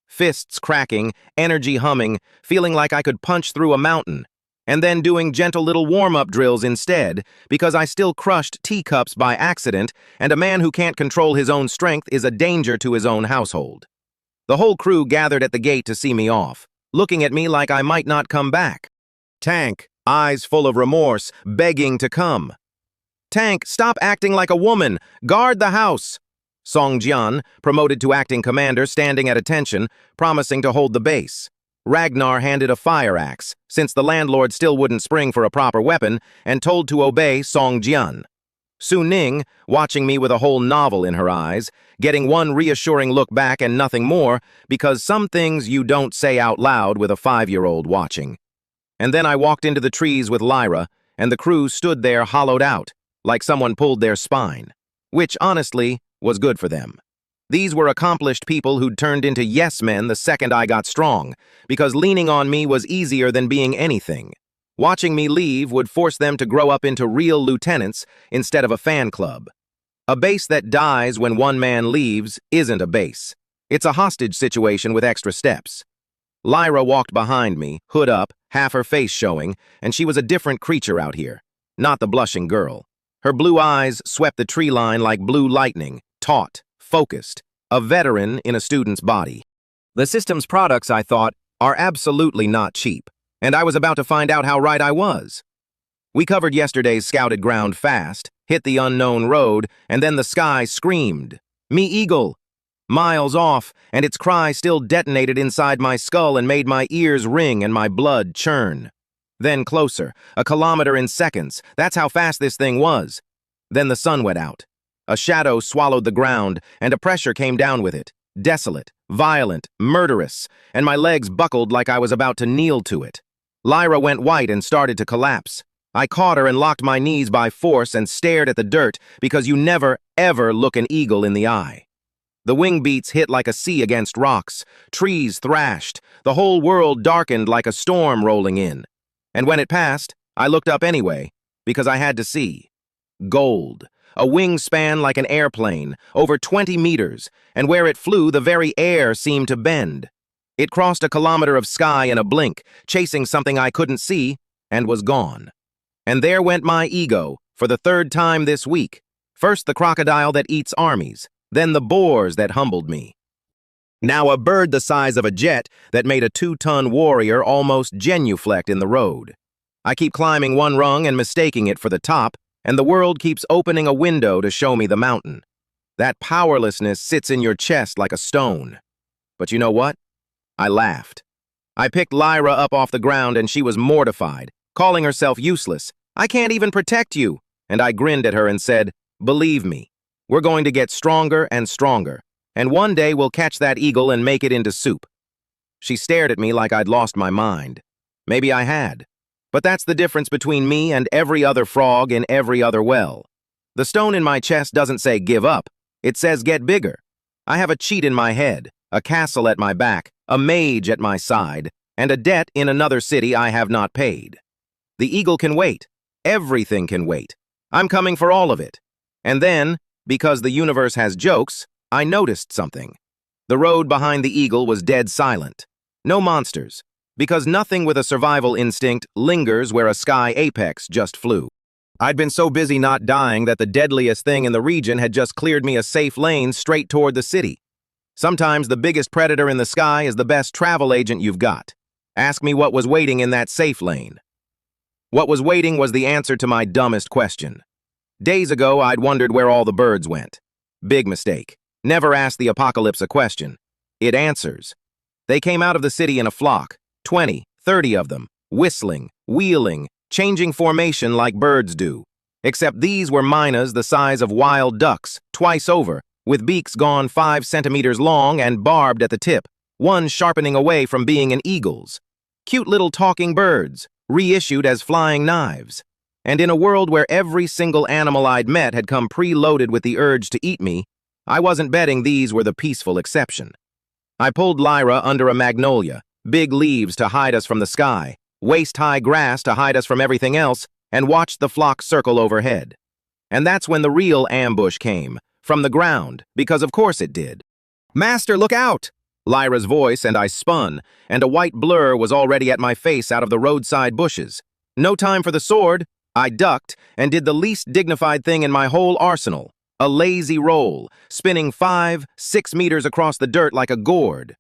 Fists cracking, energy humming, feeling like I could punch through a mountain, and then doing gentle little warm-up drills instead, because I still crushed teacups by accident, and a man who can't control his own strength is a danger to his own household. The whole crew gathered at the gate to see me off, looking at me like I might not come back. Tank, eyes full of remorse, begging to come. Tank, stop acting like a woman! Guard the house! Song Jian, promoted to acting commander, standing at attention, promising to hold the base. Ragnar handed a fire axe, since the landlord still wouldn't spring for a proper weapon, and told to obey Song Jian. Su Ning, watching me with a whole novel in her eyes, getting one reassuring look back and nothing more, because some things you don't say out loud with a 5-year-old watching. And then I walked into the trees with Lyra, and the crew stood there hollowed out, like someone pulled their spine, which, honestly, was good for them. These were accomplished people who'd turned into yes-men the second I got strong, because leaning on me was easier than being anything. Watching me leave would force them to grow up into real lieutenants instead of a fan club. A base that dies when one man leaves isn't a base. It's a hostage situation with extra steps. Lyra walked behind me, hood up, half her face showing, and she was a different creature out here, not the blushing girl. Her blue eyes swept the tree line like blue lightning, taut, focused, a veteran in a student's body. The system's products, I thought, are absolutely not cheap, and I was about to find out how right I was. We covered yesterday's scouted ground fast, hit the unknown road, and then the sky screamed, "Me eagle!" Miles off, and its cry still detonated inside my skull and made my ears ring and my blood churn. Then closer, a kilometer in seconds, that's how fast this thing was. Then the sun went out. A shadow swallowed the ground, and a pressure came down with it, desolate, violent, murderous, and my legs buckled like I was about to kneel to it. Lyra went white and started to collapse. I caught her and locked my knees by force and stared at the dirt because you never, ever look an eagle in the eye. The wing beats hit like a sea against rocks, trees thrashed, the whole world darkened like a storm rolling in. And when it passed, I looked up anyway, because I had to see. Gold, a wingspan like an airplane, over 20 meters, and where it flew the very air seemed to bend. It crossed a kilometer of sky in a blink, chasing something I couldn't see, and was gone. And there went my ego, for the 3rd time this week. First the crocodile that eats armies, then the boars that humbled me. Now a bird the size of a jet that made a 2-ton warrior almost genuflect in the road. I keep climbing one rung and mistaking it for the top, and the world keeps opening a window to show me the mountain. That powerlessness sits in your chest like a stone. But you know what? I laughed. I picked Lyra up off the ground and she was mortified, calling herself useless. I can't even protect you. And I grinned at her and said, believe me, we're going to get stronger and stronger, and one day we'll catch that eagle and make it into soup. She stared at me like I'd lost my mind. Maybe I had. But that's the difference between me and every other frog in every other well. The stone in my chest doesn't say give up. It says get bigger. I have a cheat in my head, a castle at my back, a mage at my side, and a debt in another city I have not paid. The eagle can wait. Everything can wait. I'm coming for all of it. And then, because the universe has jokes, I noticed something. The road behind the eagle was dead silent. No monsters, because nothing with a survival instinct lingers where a sky apex just flew. I'd been so busy not dying that the deadliest thing in the region had just cleared me a safe lane straight toward the city. Sometimes the biggest predator in the sky is the best travel agent you've got. Ask me what was waiting in that safe lane. What was waiting was the answer to my dumbest question. Days ago, I'd wondered where all the birds went. Big mistake. Never ask the apocalypse a question. It answers. They came out of the city in a flock, 20, 30 of them, whistling, wheeling, changing formation like birds do. Except these were mynas the size of wild ducks, twice over, with beaks gone 5 centimeters long and barbed at the tip, one sharpening away from being an eagle's. Cute little talking birds, reissued as flying knives. And in a world where every single animal I'd met had come preloaded with the urge to eat me, I wasn't betting these were the peaceful exception. I pulled Lyra under a magnolia, big leaves to hide us from the sky, waist-high grass to hide us from everything else, and watched the flock circle overhead. And that's when the real ambush came, from the ground, because of course it did. "Master, look out!" Lyra's voice, and I spun, and a white blur was already at my face out of the roadside bushes. No time for the sword. I ducked and did the least dignified thing in my whole arsenal, a lazy roll, spinning 5, 6 meters across the dirt like a gourd.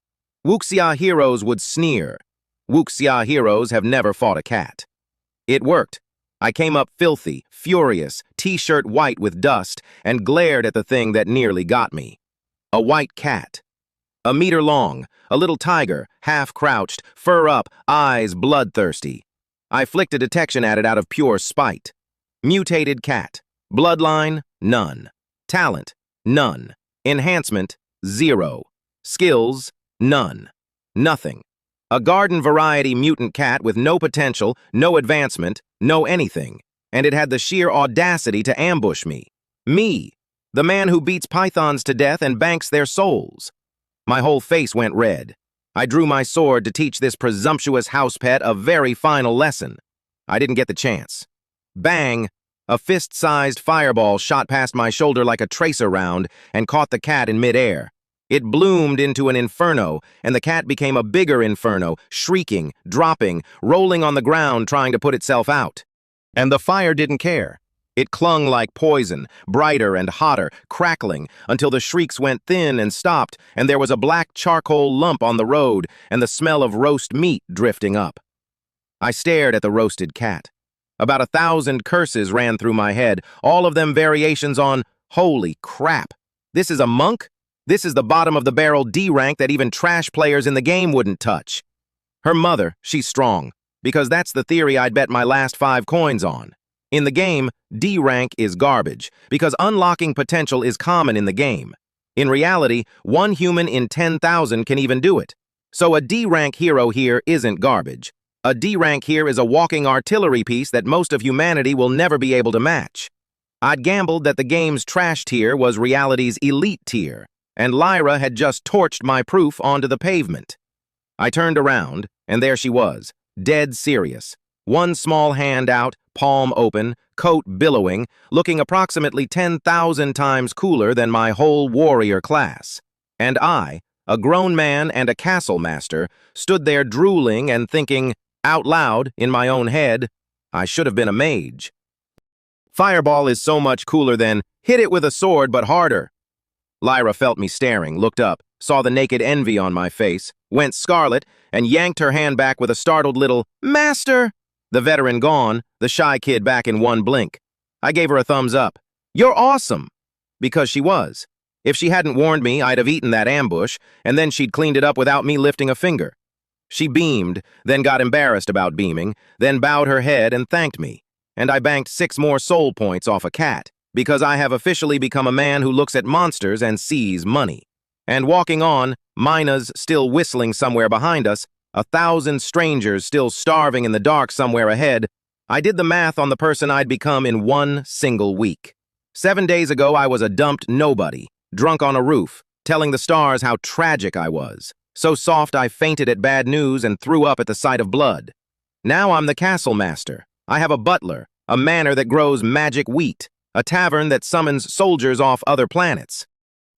Wuxia heroes would sneer. Wuxia heroes have never fought a cat. It worked. I came up filthy, furious, t-shirt white with dust, and glared at the thing that nearly got me. A white cat. A meter long, a little tiger, half-crouched, fur up, eyes bloodthirsty. I flicked a detection at it out of pure spite. Mutated cat. Bloodline, none. Talent, none. Enhancement, 0. Skills, none. Nothing. A garden-variety mutant cat with no potential, no advancement, no anything. And it had the sheer audacity to ambush me. Me, the man who beats pythons to death and banks their souls. My whole face went red. I drew my sword to teach this presumptuous house pet a very final lesson. I didn't get the chance. Bang! A fist-sized fireball shot past my shoulder like a tracer round and caught the cat in midair. It bloomed into an inferno, and the cat became a bigger inferno, shrieking, dropping, rolling on the ground trying to put itself out. And the fire didn't care. It clung like poison, brighter and hotter, crackling, until the shrieks went thin and stopped, and there was a black charcoal lump on the road and the smell of roast meat drifting up. I stared at the roasted cat. About 1,000 curses ran through my head, all of them variations on, "Holy crap, this is a monk? This is the bottom-of-the-barrel D rank that even trash players in the game wouldn't touch." Her mother, she's strong, because that's the theory I'd bet my last 5 coins on. In the game, D rank is garbage, because unlocking potential is common in the game. In reality, 1 human in 10,000 can even do it. So a D rank hero here isn't garbage. A D rank here is a walking artillery piece that most of humanity will never be able to match. I'd gambled that the game's trash tier was reality's elite tier, and Lyra had just torched my proof onto the pavement. I turned around, and there she was, dead serious. One small hand out, palm open, coat billowing, looking approximately 10,000 times cooler than my whole warrior class. And I, a grown man and a castle master, stood there drooling and thinking, out loud, in my own head, I should have been a mage. Fireball is so much cooler than, hit it with a sword but harder. Lyra felt me staring, looked up, saw the naked envy on my face, went scarlet, and yanked her hand back with a startled little, "Master!" The veteran gone, the shy kid back in one blink. I gave her a thumbs up. "You're awesome!" Because she was. If she hadn't warned me, I'd have eaten that ambush, and then she'd cleaned it up without me lifting a finger. She beamed, then got embarrassed about beaming, then bowed her head and thanked me. And I banked 6 more soul points off a cat, because I have officially become a man who looks at monsters and sees money. And walking on, mynas still whistling somewhere behind us, 1,000 strangers still starving in the dark somewhere ahead, I did the math on the person I'd become in 1 single week. 7 days ago, I was a dumped nobody, drunk on a roof, telling the stars how tragic I was. So soft I fainted at bad news and threw up at the sight of blood. Now I'm the castle master. I have a butler, a manor that grows magic wheat, a tavern that summons soldiers off other planets.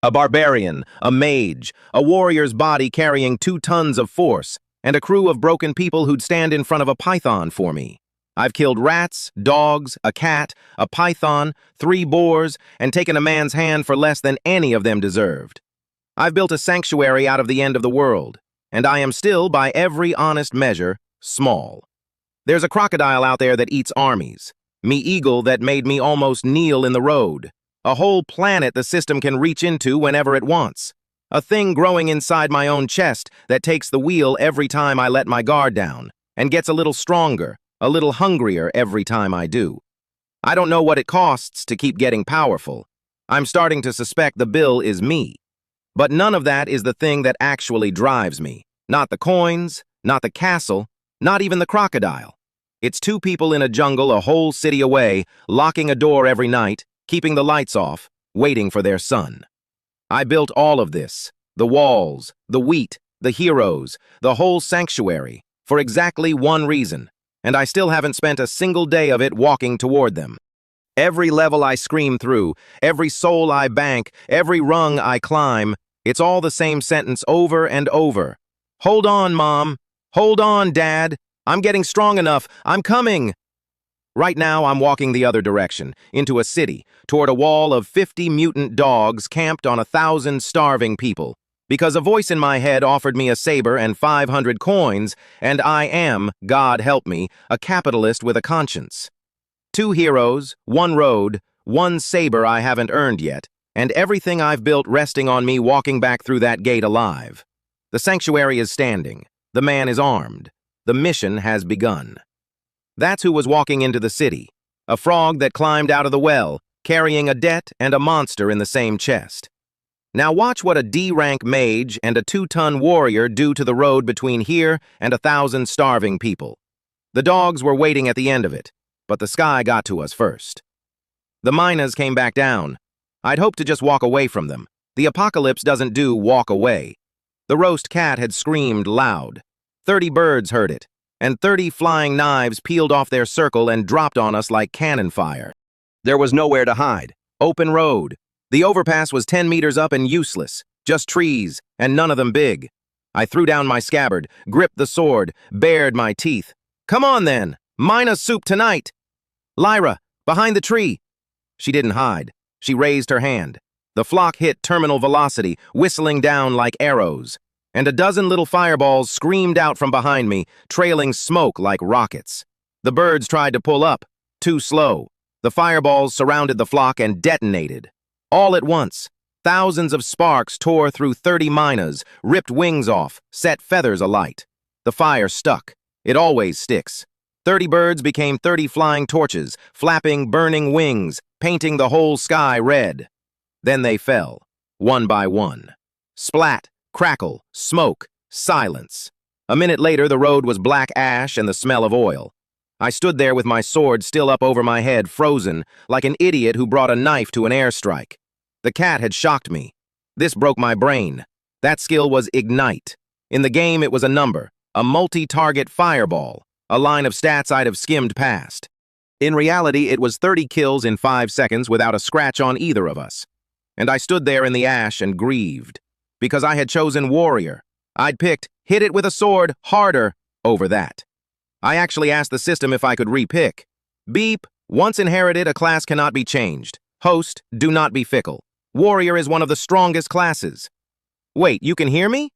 A barbarian, a mage, a warrior's body carrying 2 tons of force, and a crew of broken people who'd stand in front of a python for me. I've killed rats, dogs, a cat, a python, 3 boars, and taken a man's hand for less than any of them deserved. I've built a sanctuary out of the end of the world, and I am still, by every honest measure, small. There's a crocodile out there that eats armies, me eagle that made me almost kneel in the road, a whole planet the system can reach into whenever it wants, a thing growing inside my own chest that takes the wheel every time I let my guard down, and gets a little stronger, a little hungrier every time I do. I don't know what it costs to keep getting powerful. I'm starting to suspect the bill is me. But none of that is the thing that actually drives me. Not the coins, not the castle, not even the crocodile. It's 2 people in a jungle a whole city away, locking a door every night, keeping the lights off, waiting for their son. I built all of this, the walls, the wheat, the heroes, the whole sanctuary, for exactly one reason, and I still haven't spent a single day of it walking toward them. Every level I scream through, every soul I bank, every rung I climb, it's all the same sentence over and over. Hold on, Mom. Hold on, Dad. I'm getting strong enough. I'm coming. Right now, I'm walking the other direction, into a city, toward a wall of 50 mutant dogs camped on 1,000 starving people, because a voice in my head offered me a saber and 500 coins, and I am, God help me, a capitalist with a conscience. 2 heroes, 1 road, 1 saber I haven't earned yet, and everything I've built resting on me walking back through that gate alive. The sanctuary is standing. The man is armed. The mission has begun. That's who was walking into the city, a frog that climbed out of the well, carrying a debt and a monster in the same chest. Now watch what a D-rank mage and a 2-ton warrior do to the road between here and 1,000 starving people. The dogs were waiting at the end of it, but the sky got to us first. The miners came back down. I'd hoped to just walk away from them. The apocalypse doesn't do walk away. The roast cat had screamed loud. 30 birds heard it, and 30 flying knives peeled off their circle and dropped on us like cannon fire. There was nowhere to hide. Open road. The overpass was 10 meters up and useless. Just trees, and none of them big. I threw down my scabbard, gripped the sword, bared my teeth. Come on then! Mina soup tonight! Lyra, behind the tree! She didn't hide. She raised her hand. The flock hit terminal velocity, whistling down like arrows, and a dozen little fireballs screamed out from behind me, trailing smoke like rockets. The birds tried to pull up, too slow. The fireballs surrounded the flock and detonated. All at once, thousands of sparks tore through 30 minas, ripped wings off, set feathers alight. The fire stuck. It always sticks. 30 birds became 30 flying torches, flapping, burning wings, painting the whole sky red. Then they fell, one by one. Splat, crackle, smoke, silence. A minute later, the road was black ash and the smell of oil. I stood there with my sword still up over my head, frozen, like an idiot who brought a knife to an airstrike. The cat had shocked me. This broke my brain. That skill was Ignite. In the game, it was a number, a multi-target fireball, a line of stats I'd have skimmed past. In reality, it was 30 kills in 5 seconds without a scratch on either of us. And I stood there in the ash and grieved, because I had chosen warrior. I'd picked hit it with a sword harder over that. I actually asked the system if I could repick. Beep, once inherited, a class cannot be changed. Host, do not be fickle. Warrior is one of the strongest classes. Wait, you can hear me?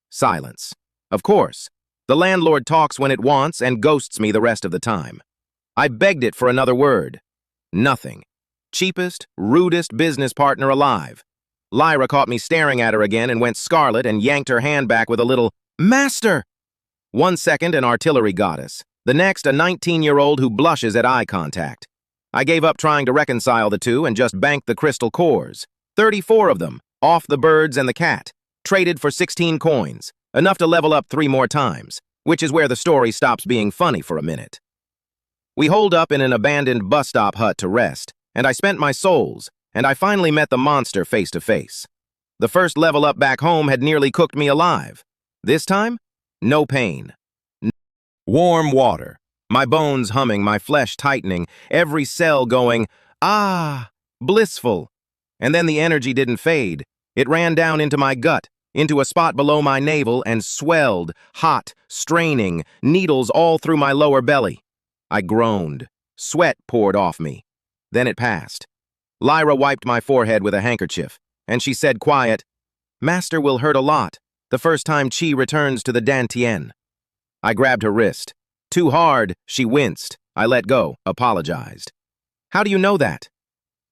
Silence. Of course. The landlord talks when it wants and ghosts me the rest of the time. I begged it for another word. Nothing. Cheapest, rudest business partner alive. Lyra caught me staring at her again and went scarlet and yanked her hand back with a little, "Master!" 1 second, an artillery goddess. The next, a 19-year-old who blushes at eye contact. I gave up trying to reconcile the two and just banked the crystal cores. 34 of them, off the birds and the cat. Traded for 16 coins, enough to level up 3 more times, which is where the story stops being funny for a minute. We holed up in an abandoned bus stop hut to rest, and I spent my souls, and I finally met the monster face to face. The first level up back home had nearly cooked me alive. This time, no pain. Warm water, my bones humming, my flesh tightening, every cell going, ah, blissful. And then the energy didn't fade. It ran down into my gut, into a spot below my navel and swelled, hot, straining, needles all through my lower belly. I groaned. Sweat poured off me. Then it passed. Lyra wiped my forehead with a handkerchief, and she said quiet, "Master will hurt a lot the first time Chi returns to the Dantian." I grabbed her wrist. Too hard, she winced. I let go, apologized. "How do you know that?"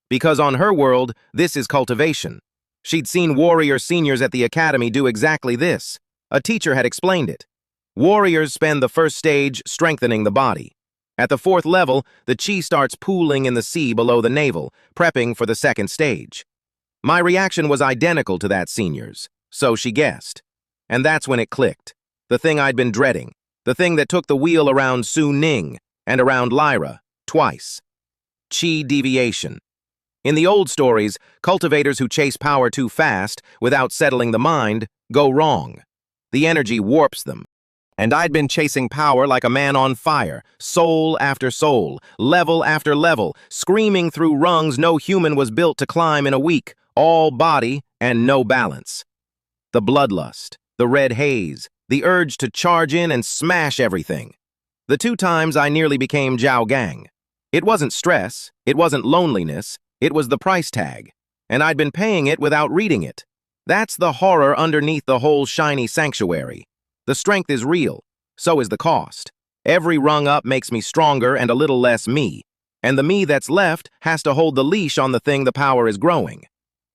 "Because on her world, this is cultivation. She'd seen warrior seniors at the academy do exactly this. A teacher had explained it. Warriors spend the first stage strengthening the body. At the fourth level, the chi starts pooling in the sea below the navel, prepping for the second stage. My reaction was identical to that senior's, so she guessed. And that's when it clicked. The thing I'd been dreading. The thing that took the wheel around Su Ning and around Lyra, twice. Chi deviation. In the old stories, cultivators who chase power too fast, without settling the mind, go wrong. The energy warps them. And I'd been chasing power like a man on fire, soul after soul, level after level, screaming through rungs no human was built to climb in a week, all body and no balance. The bloodlust, the red haze, the urge to charge in and smash everything. The 2 times I nearly became Zhao Gang. It wasn't stress, it wasn't loneliness, it was the price tag. And I'd been paying it without reading it. That's the horror underneath the whole shiny sanctuary. The strength is real, so is the cost. Every rung up makes me stronger and a little less me, and the me that's left has to hold the leash on the thing the power is growing.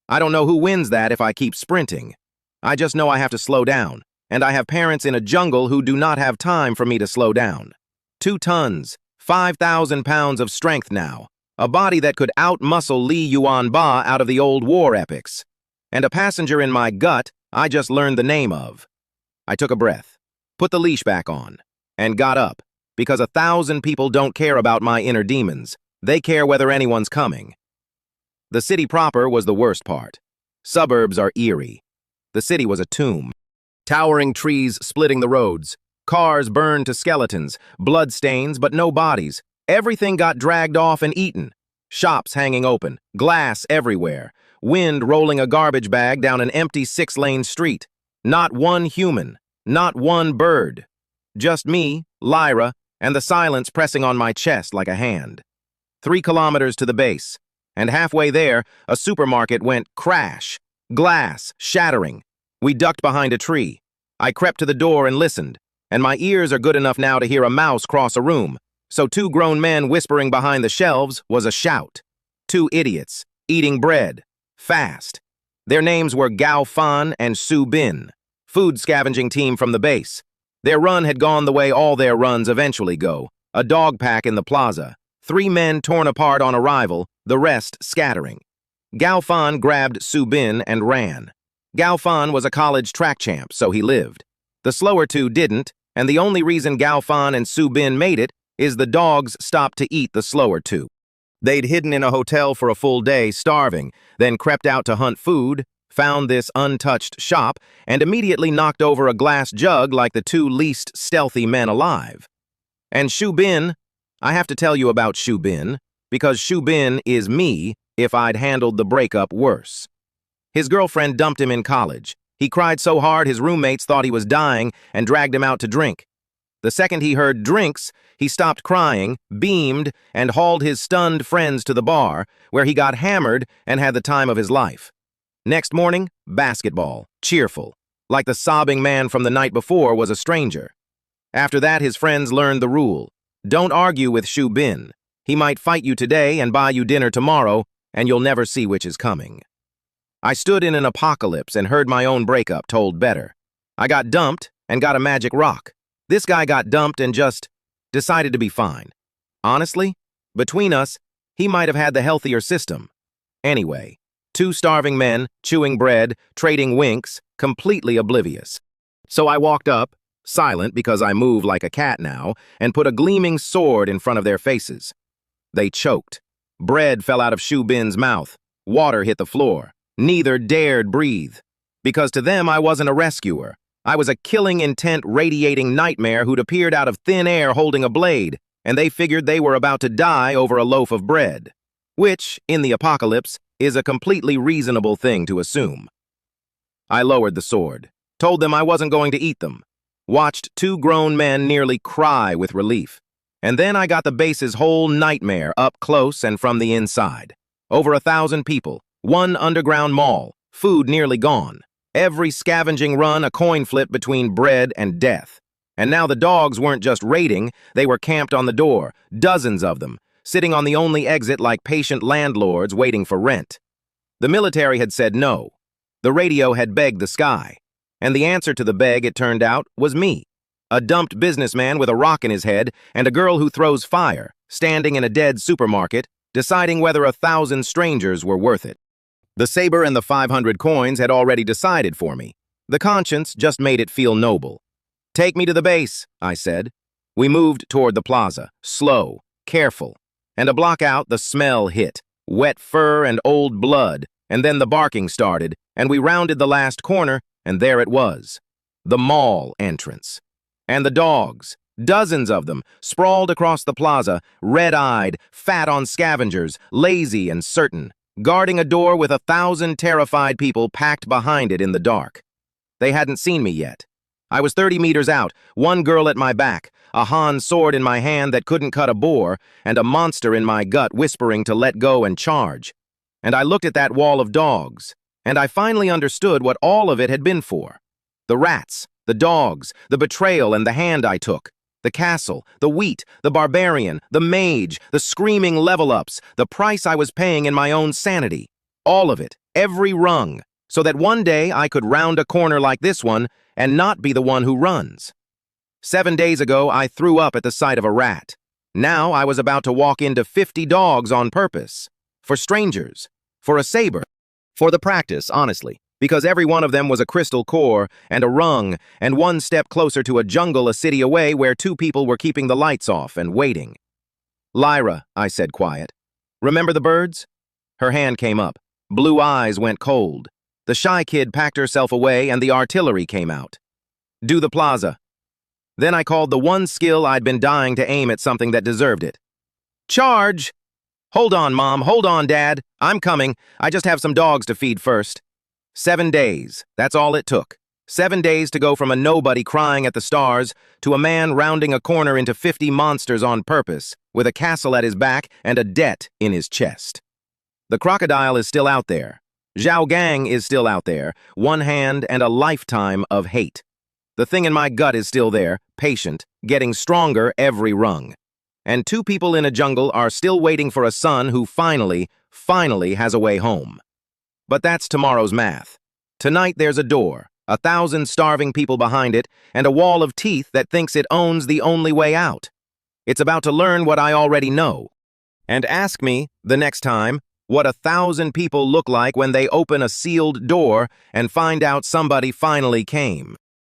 I don't know who wins that if I keep sprinting. I just know I have to slow down, and I have parents in a jungle who do not have time for me to slow down. 2 tons, 5,000 pounds of strength now, a body that could out-muscle Li Yuan Ba out of the old war epics, and a passenger in my gut I just learned the name of. I took a breath, put the leash back on, and got up, because 1,000 people don't care about my inner demons. They care whether anyone's coming. The city proper was the worst part. Suburbs are eerie. The city was a tomb. Towering trees splitting the roads, cars burned to skeletons, bloodstains but no bodies. Everything got dragged off and eaten. Shops hanging open, glass everywhere, wind rolling a garbage bag down an empty 6-lane street. Not one human, not one bird. Just me, Lyra, and the silence pressing on my chest like a hand. 3 kilometers to the base, and halfway there, a supermarket went crash, glass shattering. We ducked behind a tree. I crept to the door and listened, and my ears are good enough now to hear a mouse cross a room, so 2 grown men whispering behind the shelves was a shout. 2 idiots, eating bread, fast. Their names were Gao Fan and Su Bin, food scavenging team from the base. Their run had gone the way all their runs eventually go, a dog pack in the plaza, 3 men torn apart on arrival, the rest scattering. Gao Fan grabbed Su Bin and ran. Gao Fan was a college track champ, so he lived. The slower 2 didn't, and the only reason Gao Fan and Su Bin made it is the dogs stopped to eat the slower 2. They'd hidden in a hotel for a full day, starving, then crept out to hunt food, found this untouched shop, and immediately knocked over a glass jug like the 2 least stealthy men alive. And Su Bin, I have to tell you about Su Bin, because Su Bin is me if I'd handled the breakup worse. His girlfriend dumped him in college. He cried so hard his roommates thought he was dying and dragged him out to drink. The second he heard drinks, he stopped crying, beamed, and hauled his stunned friends to the bar, where he got hammered and had the time of his life. Next morning, basketball, cheerful, like the sobbing man from the night before was a stranger. After that, his friends learned the rule. Don't argue with Su Bin. He might fight you today and buy you dinner tomorrow, and you'll never see which is coming. I stood in an apocalypse and heard my own breakup told better. I got dumped and got a magic rock. This guy got dumped and just decided to be fine. Honestly, between us, he might have had the healthier system. Anyway, 2 starving men, chewing bread, trading winks, completely oblivious. So I walked up, silent because I move like a cat now, and put a gleaming sword in front of their faces. They choked. Bread fell out of Su Bin's mouth. Water hit the floor. Neither dared breathe. Because to them I wasn't a rescuer. I was a killing intent radiating nightmare who'd appeared out of thin air holding a blade, and they figured they were about to die over a loaf of bread. Which, in the apocalypse, is a completely reasonable thing to assume. I lowered the sword, told them I wasn't going to eat them, watched two grown men nearly cry with relief. And then I got the base's whole nightmare up close and from the inside. Over 1,000 people, one underground mall, food nearly gone. Every scavenging run a coin flip between bread and death. And now the dogs weren't just raiding, they were camped on the door, dozens of them, sitting on the only exit like patient landlords waiting for rent. The military had said no. The radio had begged the sky. And the answer to the beg, it turned out, was me. A dumped businessman with a rock in his head and a girl who throws fire, standing in a dead supermarket, deciding whether 1,000 strangers were worth it. The saber and the 500 coins had already decided for me. The conscience just made it feel noble. "Take me to the base," I said. We moved toward the plaza, slow, careful. And a block out, the smell hit. Wet fur and old blood, and then the barking started, and we rounded the last corner, and there it was. The mall entrance. And the dogs, dozens of them, sprawled across the plaza, red-eyed, fat on scavengers, lazy and certain, guarding a door with 1,000 terrified people packed behind it in the dark. They hadn't seen me yet. I was 30 meters out, one girl at my back, a Han sword in my hand that couldn't cut a boar, and a monster in my gut whispering to let go and charge. And I looked at that wall of dogs, and I finally understood what all of it had been for. The rats, the dogs, the betrayal and the hand I took, the castle, the wheat, the barbarian, the mage, the screaming level-ups, the price I was paying in my own sanity. All of it, every rung, so that one day I could round a corner like this one and not be the one who runs. 7 days ago, I threw up at the sight of a rat. Now I was about to walk into 50 dogs on purpose. For strangers. For a saber. For the practice, honestly. Because every one of them was a crystal core and a rung, and one step closer to a jungle a city away where 2 people were keeping the lights off and waiting. "Lyra," I said quiet. "Remember the birds?" Her hand came up. Blue eyes went cold. The shy kid packed herself away and the artillery came out. "Do the plaza." Then I called the one skill I'd been dying to aim at something that deserved it. "Charge!" "Hold on, Mom. Hold on, Dad. I'm coming. I just have some dogs to feed first." 7 days. That's all it took. 7 days to go from a nobody crying at the stars to a man rounding a corner into 50 monsters on purpose, with a castle at his back and a debt in his chest. The crocodile is still out there. Zhao Gang is still out there, one hand and a lifetime of hate. The thing in my gut is still there, patient, getting stronger every rung. And 2 people in a jungle are still waiting for a son who finally has a way home. But that's tomorrow's math. Tonight there's a door, 1,000 starving people behind it, and a wall of teeth that thinks it owns the only way out. It's about to learn what I already know. And ask me, the next time, what 1,000 people look like when they open a sealed door and find out somebody finally came.